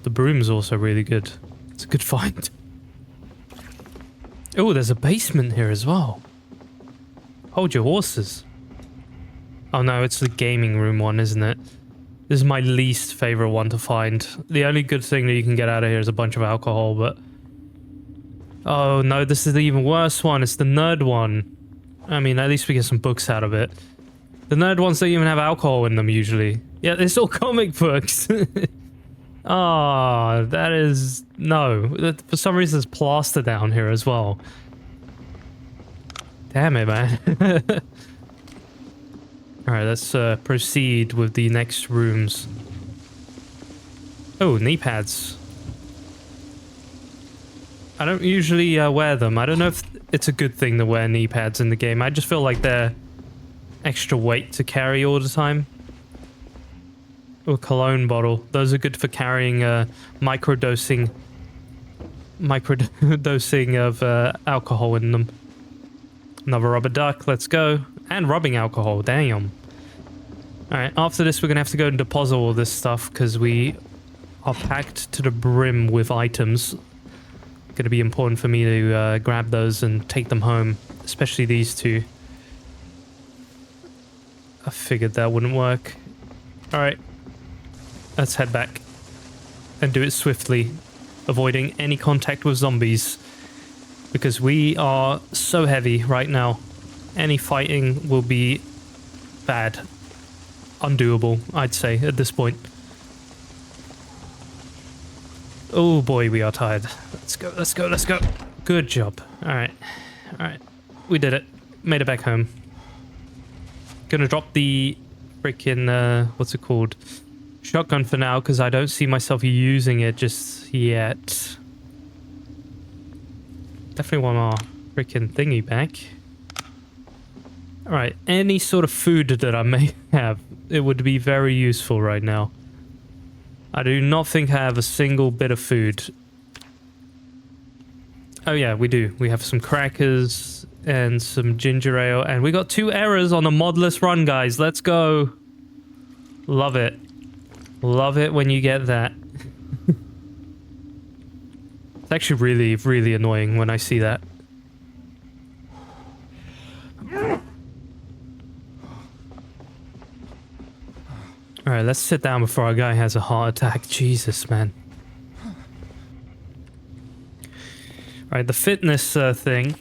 The broom's also really good. It's a good find. Oh, there's a basement here as well. Hold your horses. Oh no, it's the gaming room one, isn't it? This is my least favorite one to find. The only good thing that you can get out of here is a bunch of alcohol, but... Oh no, this is the even worse one. It's the nerd one. I mean, at least we get some books out of it. The nerd ones don't even have alcohol in them, usually. Yeah, it's all comic books. Ah, that is... No. For some reason, there's plaster down here as well. Damn it, man. Alright, let's proceed with the next rooms. Oh, knee pads. I don't usually wear them. I don't know if it's a good thing to wear knee pads in the game. I just feel like they're extra weight to carry all the time. Oh, cologne bottle. Those are good for carrying microdosing of alcohol in them. Another rubber duck. Let's go. And rubbing alcohol. Damn. Alright, after this we're going to have to go and deposit all this stuff because we are packed to the brim with items. Going to be important for me to grab those and take them home. Especially these two. I figured that wouldn't work. Alright. Let's head back. And do it swiftly. avoiding any contact with zombies. Because we are so heavy right now. Any fighting will be bad. Undoable, I'd say, at this point. Oh boy, we are tired. Let's go, let's go, let's go. Good job. Alright. Alright. We did it. Made it back home. Gonna drop the freaking, what's it called? Shotgun for now, because I don't see myself using it just yet. Definitely want our freaking thingy back. Alright, any sort of food that I may have, it would be very useful right now. I do not think I have a single bit of food. Oh yeah, we do. We have some crackers and some ginger ale, and we got 2 errors on a modless run, guys. Let's go. Love it. Love it when you get that. It's actually really, really annoying when I see that. Alright, let's sit down before our guy has a heart attack. Jesus, man. Alright, the fitness thing.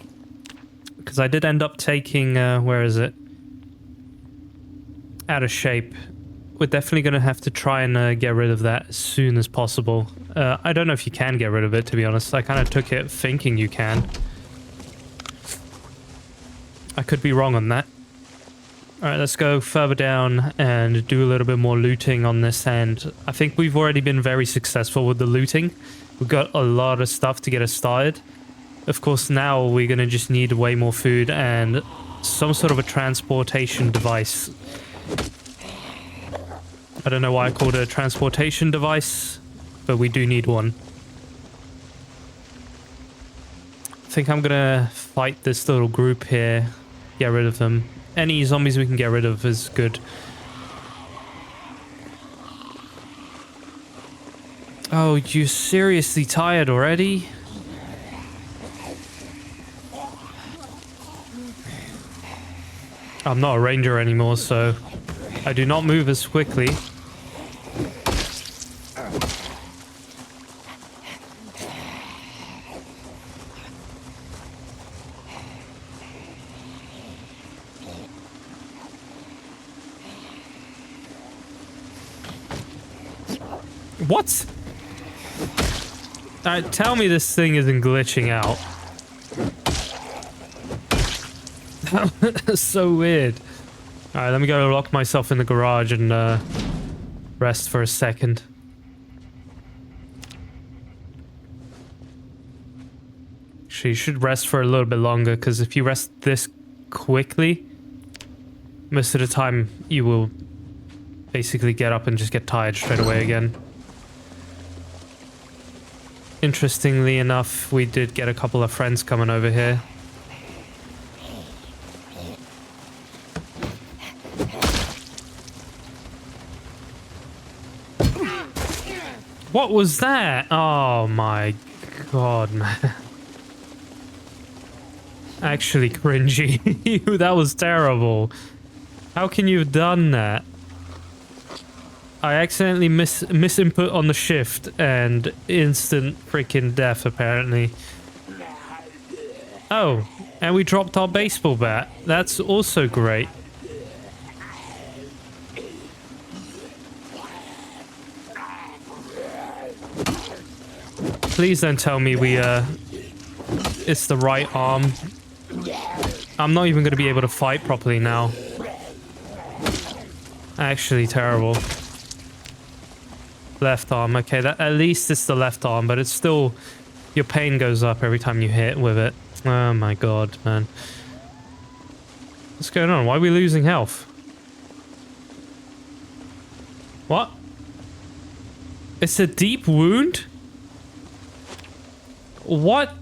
Because I did end up taking, where is it? Out of shape. We're definitely going to have to try and get rid of that as soon as possible. I don't know if you can get rid of it, to be honest. I kind of took it thinking you can. I could be wrong on that. Alright, let's go further down and do a little bit more looting on this end. I think we've already been very successful with the looting. We've got a lot of stuff to get us started. Of course, now we're going to just need way more food and some sort of a transportation device. I don't know why I called it a transportation device, but we do need one. I think I'm gonna fight this little group here, get rid of them. Any zombies we can get rid of is good. Oh, you seriously tired already? I'm not a ranger anymore, so I do not move as quickly. What? Tell me this thing isn't glitching out. That's so weird. Alright, let me go lock myself in the garage and rest for a second. Actually, you should rest for a little bit longer, because if you rest this quickly, most of the time you will basically get up and just get tired straight away again. Interestingly enough, we did get a couple of friends coming over here. What was that? Oh my god, man. Actually cringy. That was terrible. How can you have done that? I accidentally misinput on the shift and instant freaking death, apparently. Oh, and we dropped our baseball bat. That's also great. Please don't tell me it's the right arm. I'm not even going to be able to fight properly now. Actually terrible. Left arm, okay, that at least it's the left arm, but it's still, your pain goes up every time you hit with it. Oh my god, man. What's going on? Why are we losing health? What? It's a deep wound? What?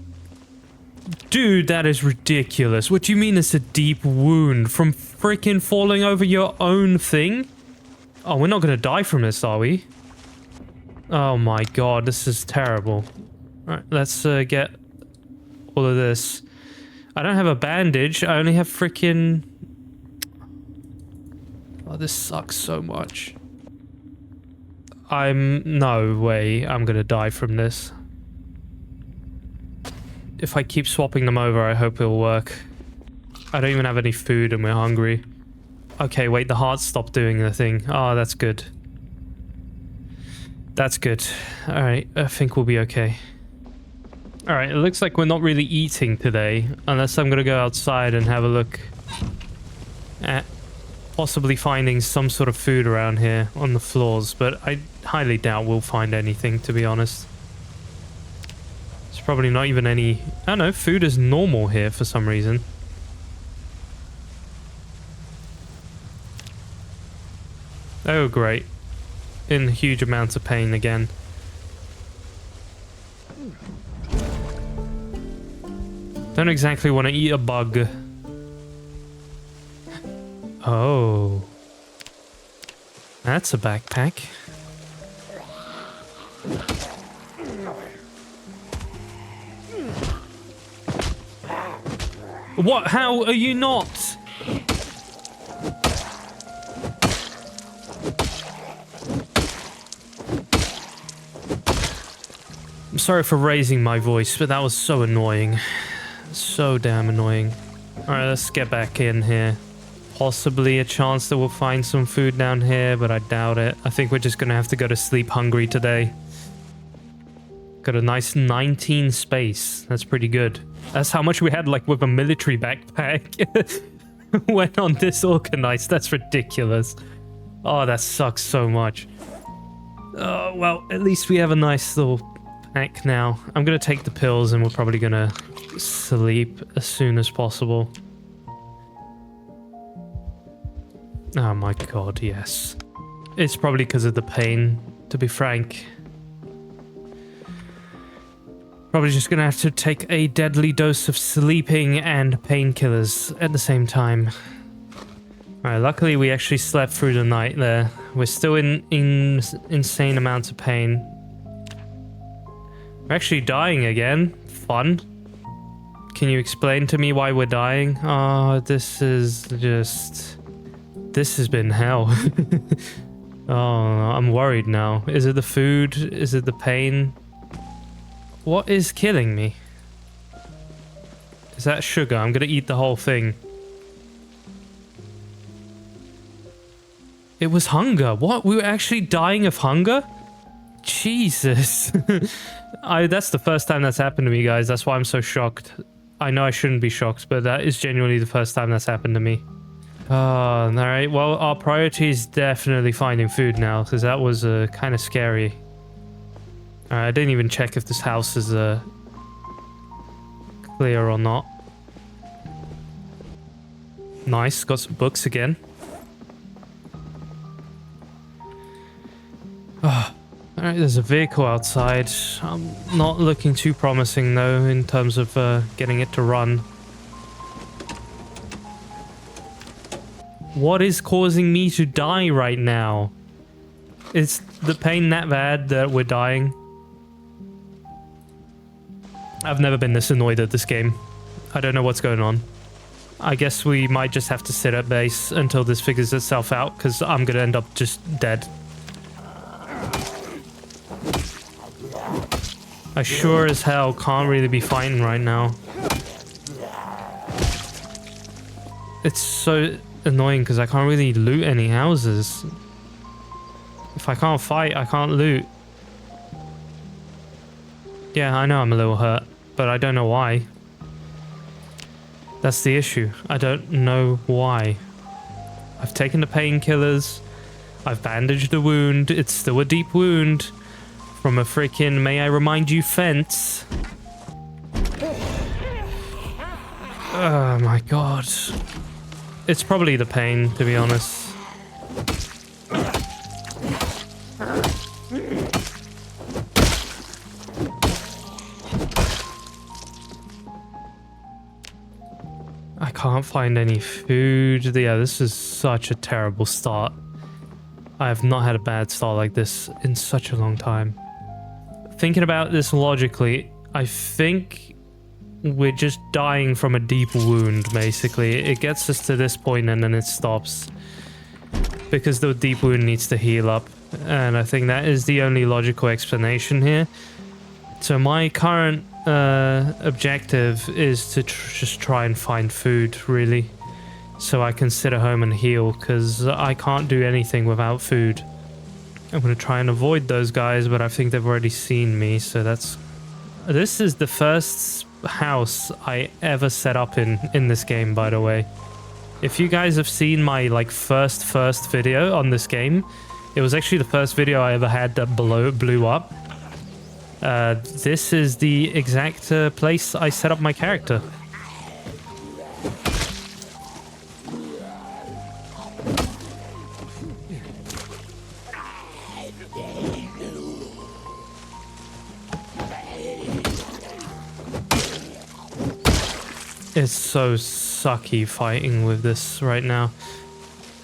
Dude, that is ridiculous. What do you mean it's a deep wound? From freaking falling over your own thing? Oh, we're not gonna die from this, are we? Oh my god, this is terrible. Alright, let's get all of this. I don't have a bandage, I only have freaking... Oh, this sucks so much. No way I'm gonna die from this. if I keep swapping them over, I hope it'll work. I don't even have any food and we're hungry. Okay, wait, the heart stopped doing the thing. Oh, that's good. That's good. Alright, I think we'll be okay. Alright, it looks like we're not really eating today, unless I'm gonna go outside and have a look at possibly finding some sort of food around here on the floors, but I highly doubt we'll find anything, to be honest. It's probably not even any... I don't know, food is normal here for some reason. Oh, great. In huge amounts of pain again. Don't exactly want to eat a bug. Oh. That's a backpack. What? How are you not? I'm sorry for raising my voice, but that was so annoying. So damn annoying. Alright, let's get back in here. Possibly a chance that we'll find some food down here, but I doubt it. I think we're just gonna have to go to sleep hungry today. Got a nice 19 space. That's pretty good. That's how much we had, like, with a military backpack. When on disorganized. That's ridiculous. Oh, that sucks so much. Oh, well, at least we have a nice little pack now. I'm gonna take the pills and we're probably gonna sleep as soon as possible. Oh my god, yes. It's probably because of the pain, to be frank. Probably just gonna have to take a deadly dose of sleeping and painkillers at the same time. Alright, luckily we actually slept through the night there. We're still in insane amounts of pain. We're actually dying again. Fun. Can you explain to me why we're dying? Oh, this is just... This has been hell. Oh, I'm worried now. Is it the food? Is it the pain? What is killing me? Is that sugar? I'm gonna eat the whole thing. It was hunger. What? We were actually dying of hunger? Jesus. That's the first time that's happened to me, guys. That's why I'm so shocked. I know I shouldn't be shocked, but that is genuinely the first time that's happened to me. Alright. Well, our priority is definitely finding food now, because that was kind of scary. Alright, I didn't even check if this house is clear or not. Nice, got some books again. Alright, there's a vehicle outside. I'm not looking too promising though in terms of getting it to run. What is causing me to die right now? Is the pain that bad that we're dying? I've never been this annoyed at this game. I don't know what's going on. I guess we might just have to sit at base until this figures itself out, because I'm gonna end up just dead. I sure as hell can't really be fighting right now. It's so annoying because I can't really loot any houses. If I can't fight, I can't loot. Yeah, I know I'm a little hurt, but I don't know why. That's the issue. I don't know why. I've taken the painkillers. I've bandaged the wound. It's still a deep wound. From a freaking, may I remind you, fence. Oh my god. It's probably the pain, to be honest. I can't find any food. Yeah, this is such a terrible start. I have not had a bad start like this in such a long time. Thinking about this logically, I think we're just dying from a deep wound, basically. It gets us to this point and then it stops. Because the deep wound needs to heal up. And I think that is the only logical explanation here. So my current objective is to just try and find food, really. So I can sit at home and heal, because I can't do anything without food. I'm going to try and avoid those guys, but I think they've already seen me, so that's... This is the first house I ever set up in this game, by the way. If you guys have seen my, like, first video on this game, it was actually the first video I ever had that blew up. This is the exact place I set up my character. It's so sucky fighting with this right now.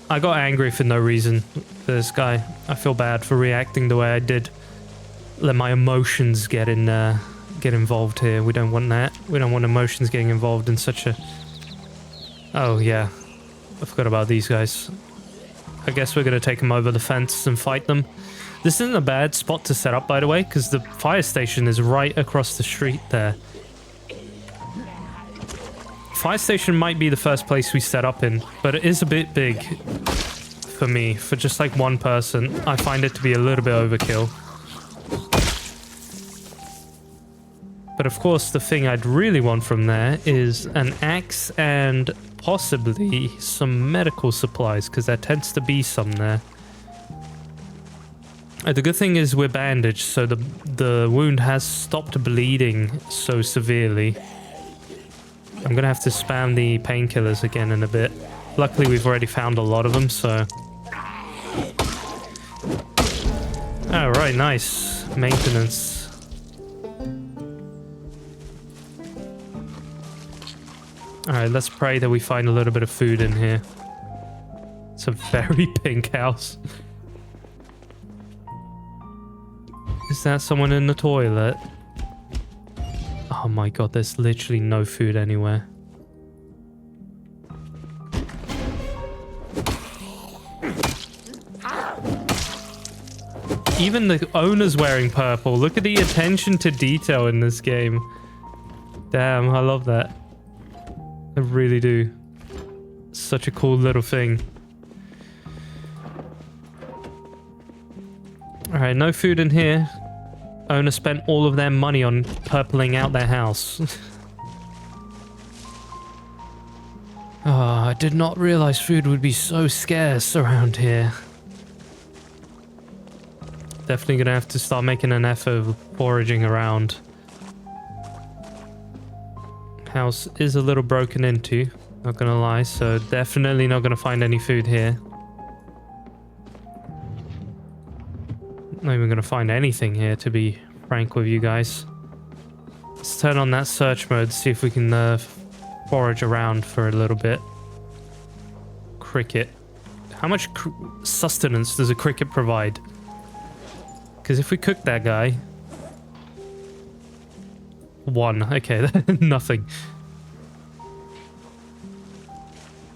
I got angry for no reason for this guy. I feel bad for reacting the way I did. Let my emotions get involved here. We don't want that. We don't want emotions getting involved in such a... Oh, yeah. I forgot about these guys. I guess we're going to take them over the fence and fight them. This isn't a bad spot to set up, by the way, because the fire station is right across the street there. Fire station might be the first place we set up in, but it is a bit big for me. For just like one person, I find it to be a little bit overkill. But of course, the thing I'd really want from there is an axe and possibly some medical supplies, because there tends to be some there. The good thing is we're bandaged, so the wound has stopped bleeding so severely. I'm gonna have to spam the painkillers again in a bit. Luckily, we've already found a lot of them, so... Alright, nice. Maintenance. Alright, let's pray that we find a little bit of food in here. It's a very pink house. Is that someone in the toilet? Oh my god, there's literally no food anywhere. Even the owner's wearing purple. Look at the attention to detail in this game. Damn, I love that. I really do. Such a cool little thing. Alright, no food in here. Owner spent all of their money on purpling out their house. Oh, I did not realize food would be so scarce around here. Definitely gonna have to start making an effort of foraging around. House is a little broken into, not gonna lie, so definitely not gonna find any food here. Not even gonna find anything here, to be frank with you guys. Let's turn on that search mode, see if we can forage around for a little bit. Cricket. How much sustenance does a cricket provide? Because if we cook that guy... 1. Okay, nothing.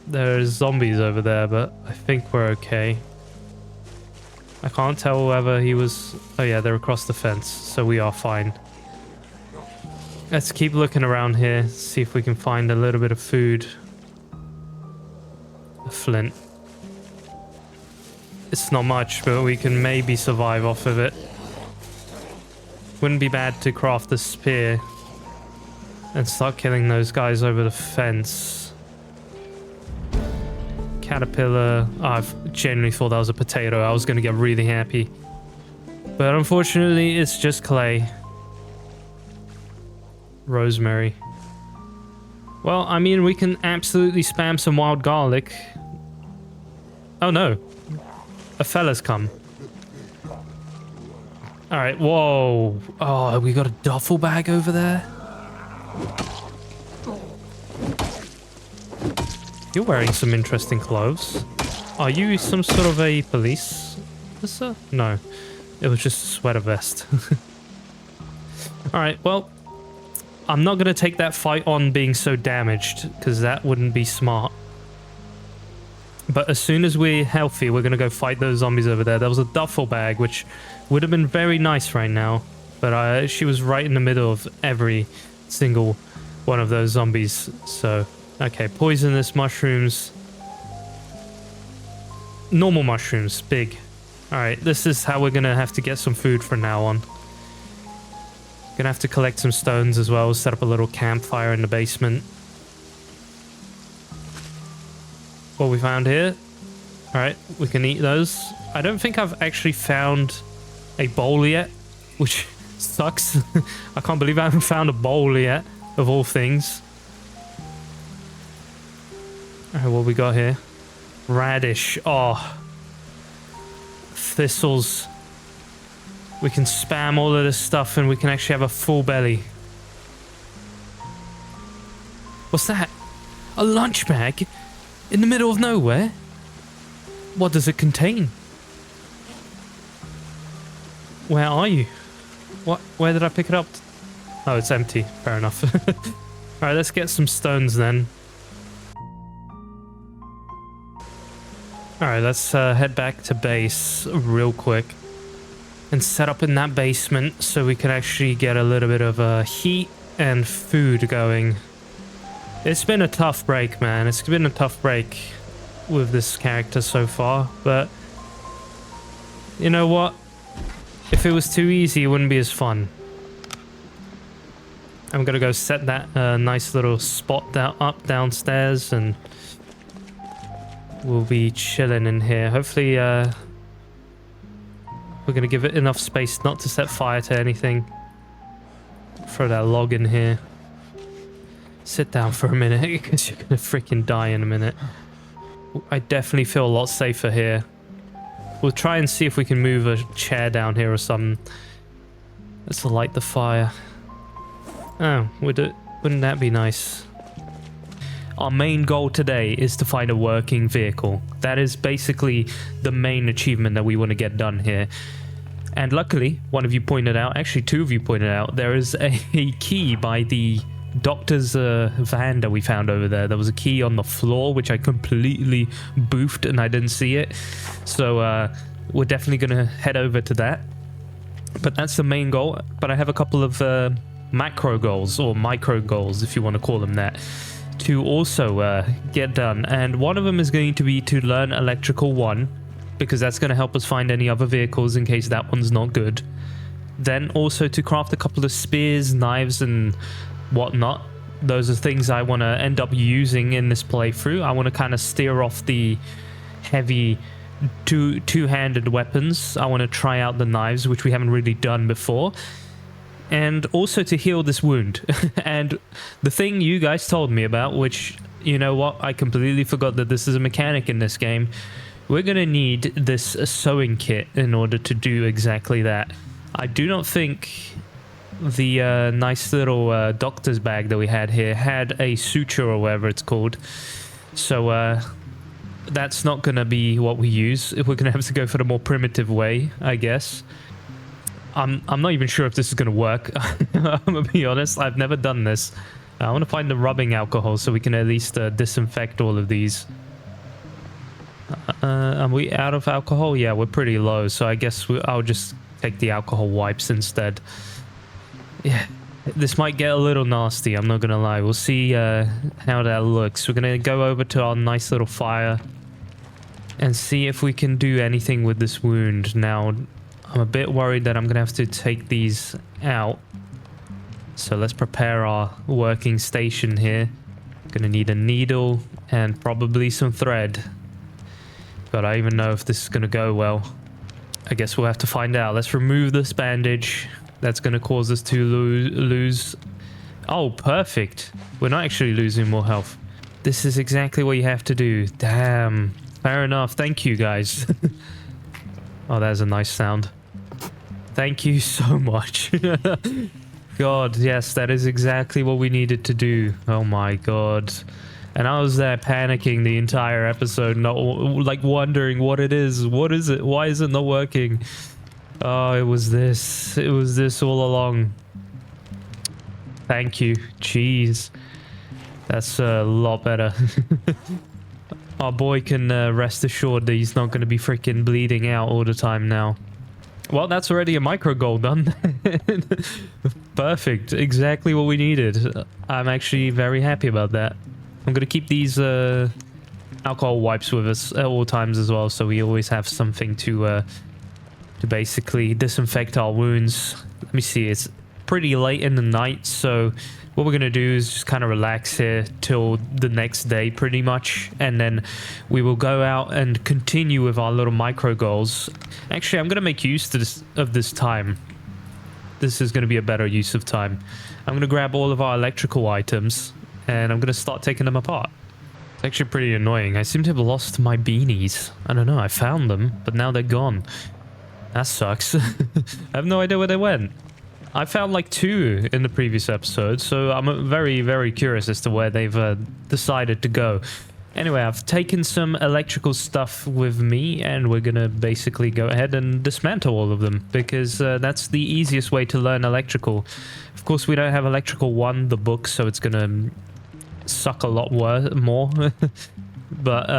There's zombies over there, but I think we're okay. I can't tell whether he was... Oh yeah, they're across the fence, so we are fine. Let's keep looking around here, see if we can find a little bit of food. A flint. It's not much, but we can maybe survive off of it. Wouldn't be bad to craft the spear and start killing those guys over the fence. Caterpillar. Oh, I've genuinely thought that was a potato. I was going to get really happy. But unfortunately, it's just clay. Rosemary. Well, I mean, we can absolutely spam some wild garlic. Oh no. A fella's come. Alright, whoa. Oh, we got a duffel bag over there? You're wearing some interesting clothes. Are you some sort of a police officer? No. It was just a sweater vest. Alright, well, I'm not going to take that fight on being so damaged, because that wouldn't be smart. But as soon as we're healthy, we're going to go fight those zombies over there. There was a duffel bag, which would have been very nice right now. But she was right in the middle of every single one of those zombies. So, okay, poisonous mushrooms. Normal mushrooms, big. Alright, this is how we're gonna have to get some food from now on. Gonna have to collect some stones as well, set up a little campfire in the basement. What we found here. Alright, we can eat those. I don't think I've actually found a bowl yet, which sucks. I can't believe I haven't found a bowl yet, of all things. Alright, what we got here? Radish. Oh. Thistles. We can spam all of this stuff and we can actually have a full belly. What's that? A lunch bag? In the middle of nowhere? What does it contain? Where are you? What? Where did I pick it up? Oh, it's empty. Fair enough. Alright, let's get some stones then. Alright, let's head back to base real quick. And set up in that basement so we can actually get a little bit of heat and food going. It's been a tough break, man. It's been a tough break with this character so far, but you know what? If it was too easy, it wouldn't be as fun. I'm gonna go set that nice little spot up downstairs, and we'll be chilling in here. Hopefully, we're gonna give it enough space not to set fire to anything. Throw that log in here. Sit down for a minute, because you're gonna freaking die in a minute. I definitely feel a lot safer here. We'll try and see if we can move a chair down here or something. Let's light the fire. Oh, wouldn't that be nice? Our main goal today is to find a working vehicle. That is basically the main achievement that we want to get done here. And luckily, one of you pointed out, actually two of you pointed out, there is a key by the doctor's van that we found over there. There was a key on the floor, which I completely boofed and I didn't see it. So we're definitely going to head over to that. But that's the main goal. But I have a couple of macro goals, or micro goals, if you want to call them that, to also get done. And one of them is going to be to learn Electrical 1, because that's going to help us find any other vehicles in case that one's not good. Then also to craft a couple of spears, knives, and whatnot. Those are things I want to end up using in this playthrough. I want to kind of steer off the heavy two-handed weapons. I want to try out the knives, which we haven't really done before. And also to heal this wound. And the thing you guys told me about, which, you know what, I completely forgot that this is a mechanic in this game. We're going to need this sewing kit in order to do exactly that. I do not think the nice little doctor's bag that we had here had a suture or whatever it's called. So that's not going to be what we use. We're going to have to go for the more primitive way, I guess. I'm not even sure if this is going to work. I'm going to be honest. I've never done this. I want to find the rubbing alcohol so we can at least disinfect all of these. Are we out of alcohol? Yeah, we're pretty low. So I guess I'll just take the alcohol wipes instead. Yeah, this might get a little nasty. I'm not going to lie. We'll see how that looks. We're going to go over to our nice little fire and see if we can do anything with this wound. Now, I'm a bit worried that I'm going to have to take these out. So let's prepare our working station here. Going to need a needle and probably some thread. But I don't even know if this is going to go well. I guess we'll have to find out. Let's remove this bandage. That's going to cause us to lose... Oh, perfect. We're not actually losing more health. This is exactly what you have to do. Damn. Fair enough. Thank you, guys. Oh, that's a nice sound. Thank you so much. God, yes, that is exactly what we needed to do. Oh my god. And I was there panicking the entire episode, not like wondering what it is. What is it? Why is it not working? Oh, it was this. It was this all along. Thank you. Jeez. That's a lot better. Our boy can rest assured that he's not going to be freaking bleeding out all the time now. Well, that's already a micro goal done. Perfect. Exactly what we needed. I'm actually very happy about that. I'm going to keep these alcohol wipes with us at all times as well, so we always have something to basically disinfect our wounds. Let me see. It's pretty late in the night, so what we're going to do is just kind of relax here till the next day pretty much, and then we will go out and continue with our little micro goals. Actually, I'm going to make use of this time. This is going to be a better use of time. I'm going to grab all of our electrical items and I'm going to start taking them apart. It's actually pretty annoying. I seem to have lost my beanies. I don't know, I found them, but now they're gone. That sucks. I have no idea where they went. I found like 2 in the previous episode, so I'm very, very curious as to where they've decided to go. Anyway, I've taken some electrical stuff with me, and we're gonna basically go ahead and dismantle all of them, because that's the easiest way to learn electrical. Of course, we don't have Electrical 1, the book, so it's gonna suck a lot more. But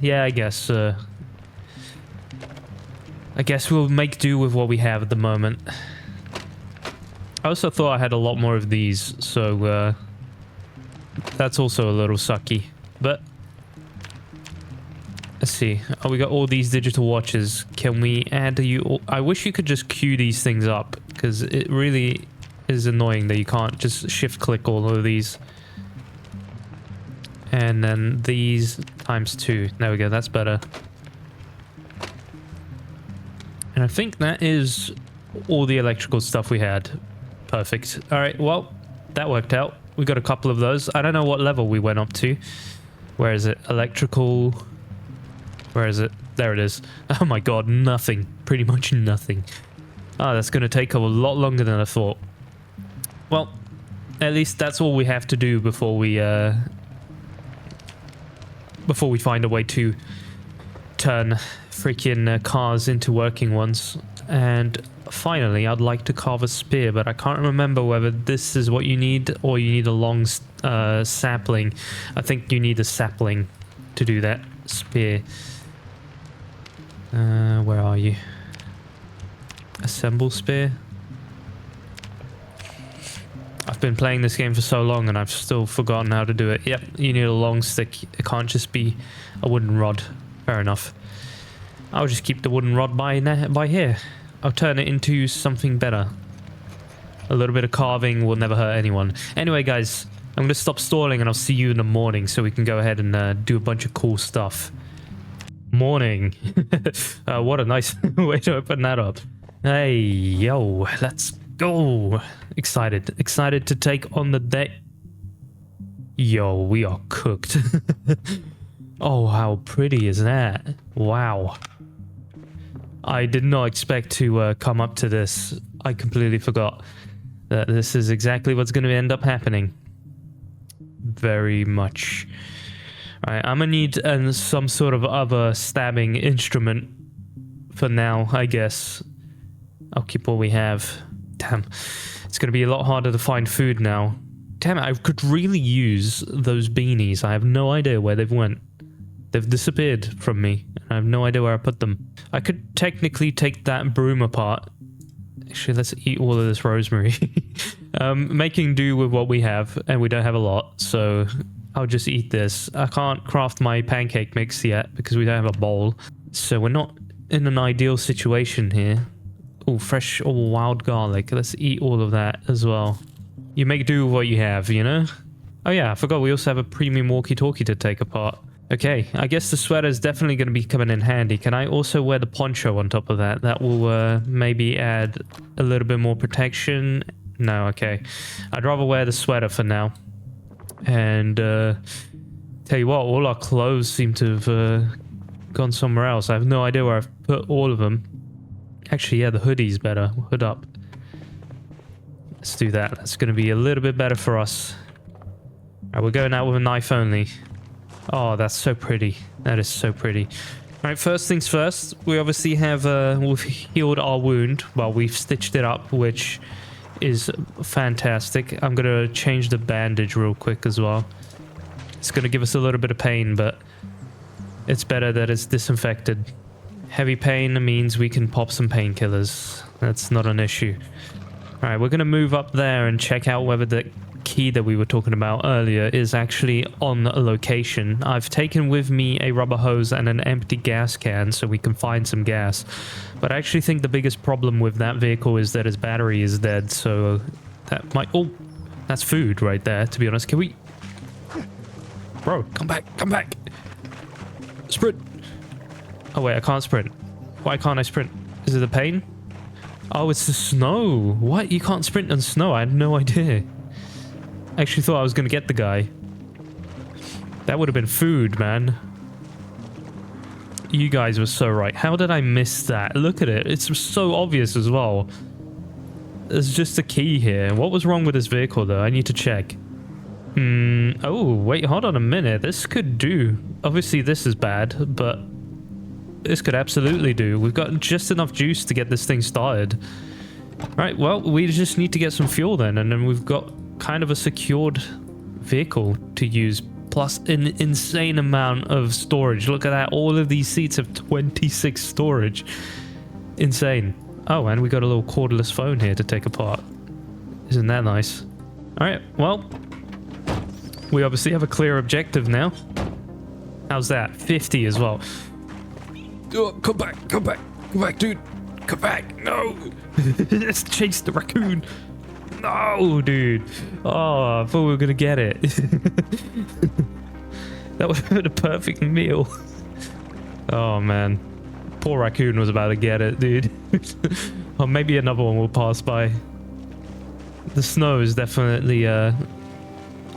yeah, I guess we'll make do with what we have at the moment. I also thought I had a lot more of these, so that's also a little sucky. But let's see. Oh, we got all these digital watches. Can we add you? I wish you could just queue these things up, because it really is annoying that you can't just shift click all of these. And then these times 2. There we go. That's better. And I think that is all the electrical stuff we had. Perfect. All right, well, that worked out. We got a couple of those. I don't know what level we went up to. Where is it? Electrical. Where is it? There it is. Oh my god, nothing. Pretty much nothing. Oh, that's going to take a lot longer than I thought. Well, at least that's all we have to do before we find a way to turn freaking cars into working ones. And finally, I'd like to carve a spear, but I can't remember whether this is what you need or you need a long sapling. I think you need a sapling to do that spear. Where are you? Assemble spear. I've been playing this game for so long and I've still forgotten how to do it. Yep, you need a long stick. It can't just be a wooden rod. Fair enough. I'll just keep the wooden rod by here. I'll turn it into something better. A little bit of carving will never hurt anyone. Anyway, guys, I'm going to stop stalling and I'll see you in the morning so we can go ahead and do a bunch of cool stuff. Morning. What a nice way to open that up. Hey, yo, let's go. Excited to take on the day. Yo, we are cooked. Oh, how pretty is that? Wow. I did not expect to come up to this. I completely forgot that this is exactly what's going to end up happening. Very much. Alright, I'm going to need some sort of other stabbing instrument for now, I guess. I'll keep what we have. Damn. It's going to be a lot harder to find food now. Damn it, I could really use those beanies. I have no idea where they've went. They've disappeared from me. I have no idea where I put them. I could technically take that broom apart. Actually, let's eat all of this rosemary. Making do with what we have, and we don't have a lot, so I'll just eat this. I can't craft my pancake mix yet because we don't have a bowl, so we're not in an ideal situation here. Oh, fresh or wild garlic. Let's eat all of that as well. You make do with what you have, you know? Oh yeah, I forgot we also have a premium walkie-talkie to take apart. Okay, I guess the sweater is definitely going to be coming in handy. Can I also wear the poncho on top of that? That will maybe add a little bit more protection. No, okay. I'd rather wear the sweater for now. And tell you what, all our clothes seem to have gone somewhere else. I have no idea where I've put all of them. Actually, yeah, the hoodie's better. Hood up. Let's do that. That's going to be a little bit better for us. Alright, we're going out with a knife only. Oh, that's so pretty. That is so pretty. Alright, first things first. We obviously have we've healed our wound. Well, we've stitched it up, which is fantastic. I'm going to change the bandage real quick as well. It's going to give us a little bit of pain, but it's better that it's disinfected. Heavy pain means we can pop some painkillers. That's not an issue. Alright, we're going to move up there and check out whether the key that we were talking about earlier is actually on a location. I've taken with me a rubber hose and an empty gas can so we can find some gas. But I actually think the biggest problem with that vehicle is that his battery is dead, so that might... Oh, that's food right there, to be honest. Can we... Bro, come back, come back! Sprint! Oh wait, I can't sprint. Why can't I sprint? Is it the pain? Oh, it's the snow. What? You can't sprint on snow? I had no idea. I actually thought I was going to get the guy. That would have been food, man. You guys were so right. How did I miss that? Look at it. It's so obvious as well. There's just a key here. What was wrong with this vehicle, though? I need to check. Oh, wait, hold on a minute. This could do. Obviously, this is bad, but this could absolutely do. We've got just enough juice to get this thing started. Right, well, we just need to get some fuel then, and then we've got kind of a secured vehicle to use, plus an insane amount of storage. Look at that. All of these seats have 26 storage. Insane. Oh, and we got a little cordless phone here to take apart. Isn't that nice? All right, well, we obviously have a clear objective now. How's that? 50 as well. Oh, come back, dude. Come back, no. Let's chase the raccoon. No, dude. Oh, I thought we were gonna get it. That would have been a perfect meal. Oh, man. Poor raccoon was about to get it, dude. Or maybe another one will pass by. The snow is definitely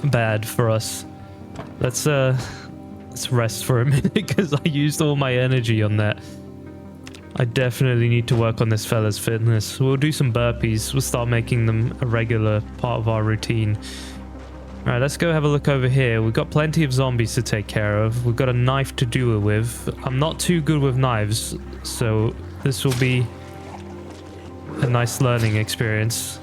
bad for us. Let's rest for a minute because I used all my energy on that. I definitely need to work on this fella's fitness. We'll do some burpees. We'll start making them a regular part of our routine. Alright, let's go have a look over here. We've got plenty of zombies to take care of. We've got a knife to do it with. I'm not too good with knives, so this will be a nice learning experience.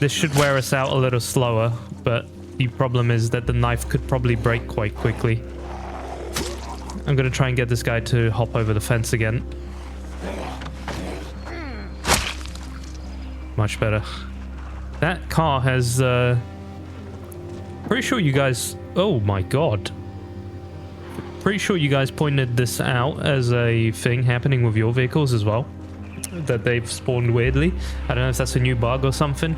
This should wear us out a little slower, but the problem is that the knife could probably break quite quickly. I'm going to try and get this guy to hop over the fence again. Much better. That car has... pretty sure you guys... Oh my god. Pretty sure you guys pointed this out as a thing happening with your vehicles as well. That they've spawned weirdly. I don't know if that's a new bug or something.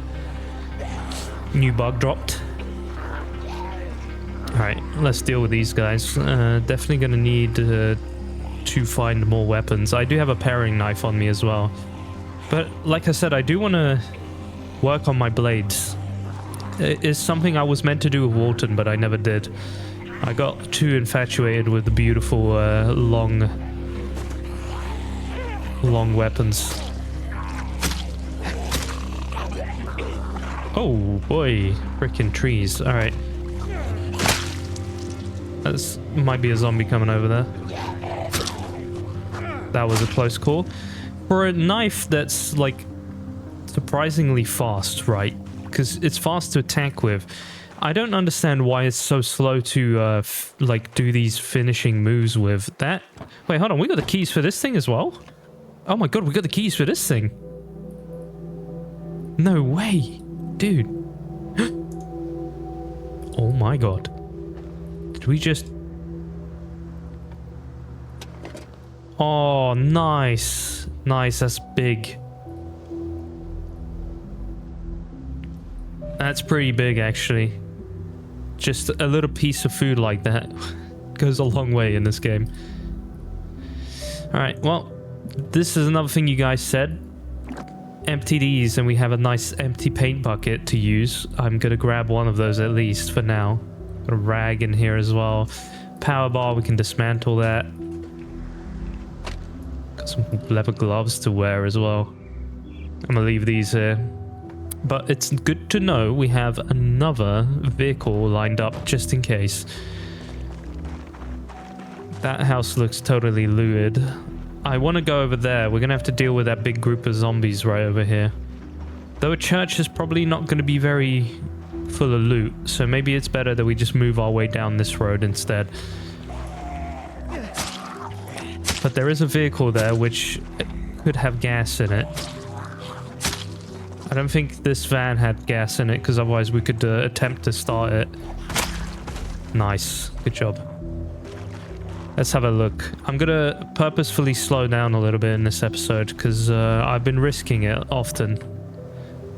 New bug dropped. Alright, let's deal with these guys. Definitely gonna need to find more weapons. I do have a paring knife on me as well. But like I said, I do want to work on my blades. It is something I was meant to do with Walton, but I never did. I got too infatuated with the beautiful long weapons. Oh boy, freaking trees. Alright. That might be a zombie coming over there. That was a close call. For a knife that's like surprisingly fast, right? Because it's fast to attack with. I don't understand why it's so slow to like do these finishing moves with that. Wait, hold on. We got the keys for this thing as well? Oh my god, we got the keys for this thing. No way, dude. Oh my god. Did we just... Oh, nice. Nice, that's big. That's pretty big, actually. Just a little piece of food like that goes a long way in this game. Alright, well, this is another thing you guys said. Empty these and we have a nice empty paint bucket to use. I'm gonna grab one of those at least for now. Got a rag in here as well. Power bar, we can dismantle that. Got some leather gloves to wear as well. I'm gonna leave these here. But it's good to know we have another vehicle lined up just in case. That house looks totally looted. I want to go over there. We're going to have to deal with that big group of zombies right over here. Though a church is probably not going to be very full of loot, so maybe it's better that we just move our way down this road instead. But there is a vehicle there which could have gas in it. I don't think this van had gas in it, because otherwise we could attempt to start it. Nice. Good job. Let's have a look. I'm gonna purposefully slow down a little bit in this episode, because I've been risking it often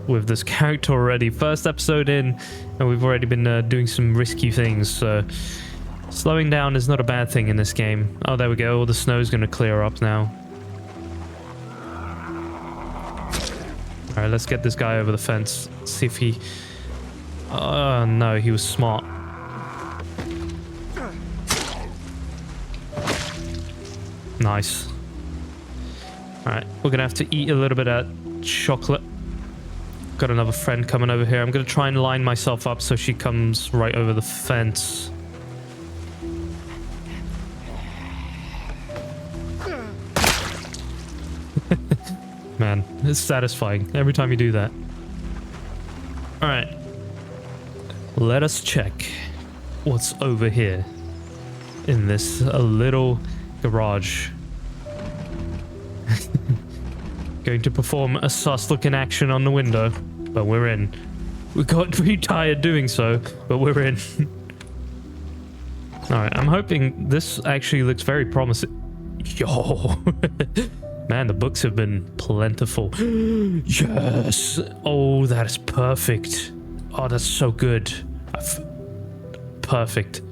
with this character already. First episode in, and we've already been doing some risky things, so slowing down is not a bad thing in this game. Oh, there we go. All the snow's gonna clear up now. Alright, let's get this guy over the fence. See if he... Oh, no, he was smart. Nice. Alright, we're gonna have to eat a little bit of chocolate. Got another friend coming over here. I'm gonna try and line myself up so she comes right over the fence. Man, it's satisfying every time you do that. Alright. Let us check what's over here in this little garage. Going to perform a sus-looking action on the window, but we're in. We got pretty tired doing so, but we're in. Alright, I'm hoping this actually looks very promising. Yo! Man, the books have been plentiful. Yes! Oh, that is perfect. Oh, that's so good. Perfect.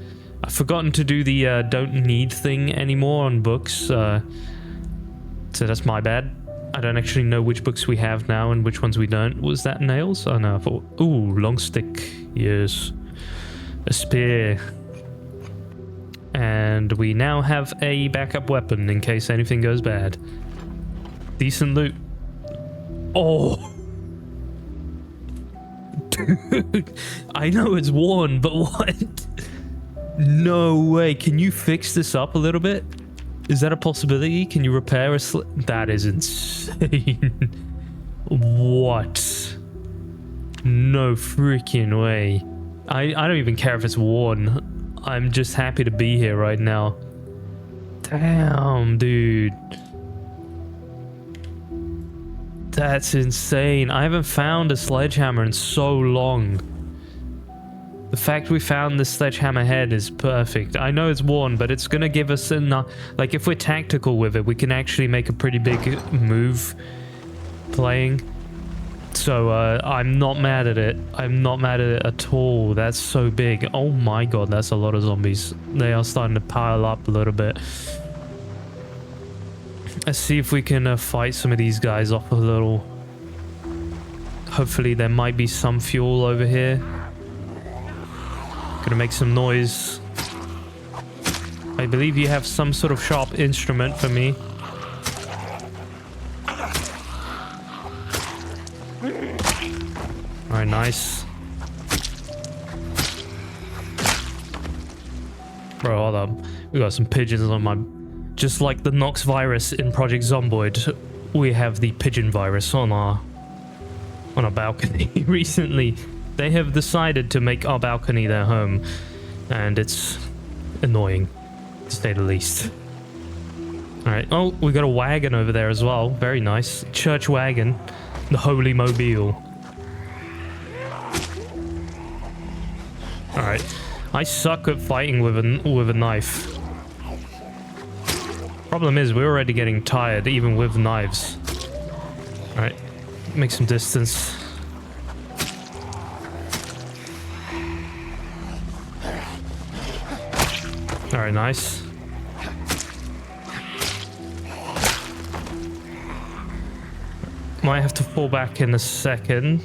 I've forgotten to do the don't need thing anymore on books. So that's my bad. I don't actually know which books we have now and which ones we don't. Was that nails? Oh no, I thought... Ooh, long stick. Yes. A spear. And we now have a backup weapon in case anything goes bad. Decent loot. Oh! Dude, I know it's worn, but what? No way. Can you fix this up a little bit? Is that a possibility? Can you repair a That is insane. What? No freaking way. I don't even care if it's worn. I'm just happy to be here right now. Damn, dude. That's insane. I haven't found a sledgehammer in so long. The fact we found this sledgehammer head is perfect. I know it's worn, but it's gonna give us enough... Like, if we're tactical with it, we can actually make a pretty big move playing. So, I'm not mad at it. I'm not mad at it at all. That's so big. Oh my god, that's a lot of zombies. They are starting to pile up a little bit. Let's see if we can fight some of these guys off a little. Hopefully there might be some fuel over here. Gonna make some noise. I believe you have some sort of sharp instrument for me. Alright, nice. Bro, hold up. We got some pigeons on my... Just like the Nox virus in Project Zomboid, we have the pigeon virus on our balcony recently. They have decided to make our balcony their home, and it's annoying, to say the least. Alright, oh, we got a wagon over there as well. Very nice. Church wagon. The Holy Mobile. Alright. I suck at fighting with a knife. Problem is, we're already getting tired, even with knives. Alright, make some distance. Alright, nice. Might have to fall back in a second.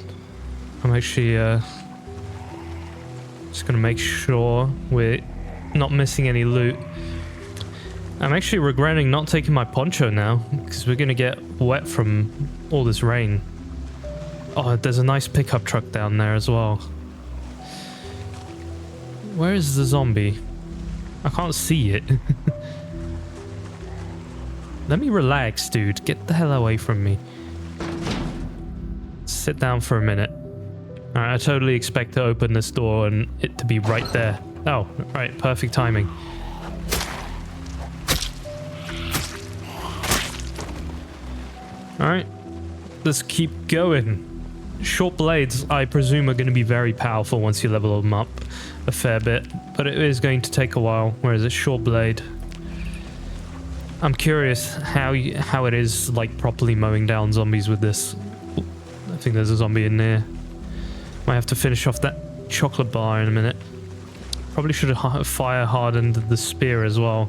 I'm actually just gonna make sure we're not missing any loot. I'm actually regretting not taking my poncho now, because we're gonna get wet from all this rain. Oh, there's a nice pickup truck down there as well. Where is the zombie? I can't see it. Let me relax, dude. Get the hell away from me. Sit down for a minute. Alright, I totally expect to open this door and it to be right there. Oh, right, perfect timing. Alright, let's keep going. Short blades, I presume, are going to be very powerful once you level them up a fair bit, but it is going to take a while, whereas a short blade... I'm curious how it is, like, properly mowing down zombies with this. I think there's a zombie in there. Might have to finish off that chocolate bar in a minute. Probably should have fire hardened the spear as well.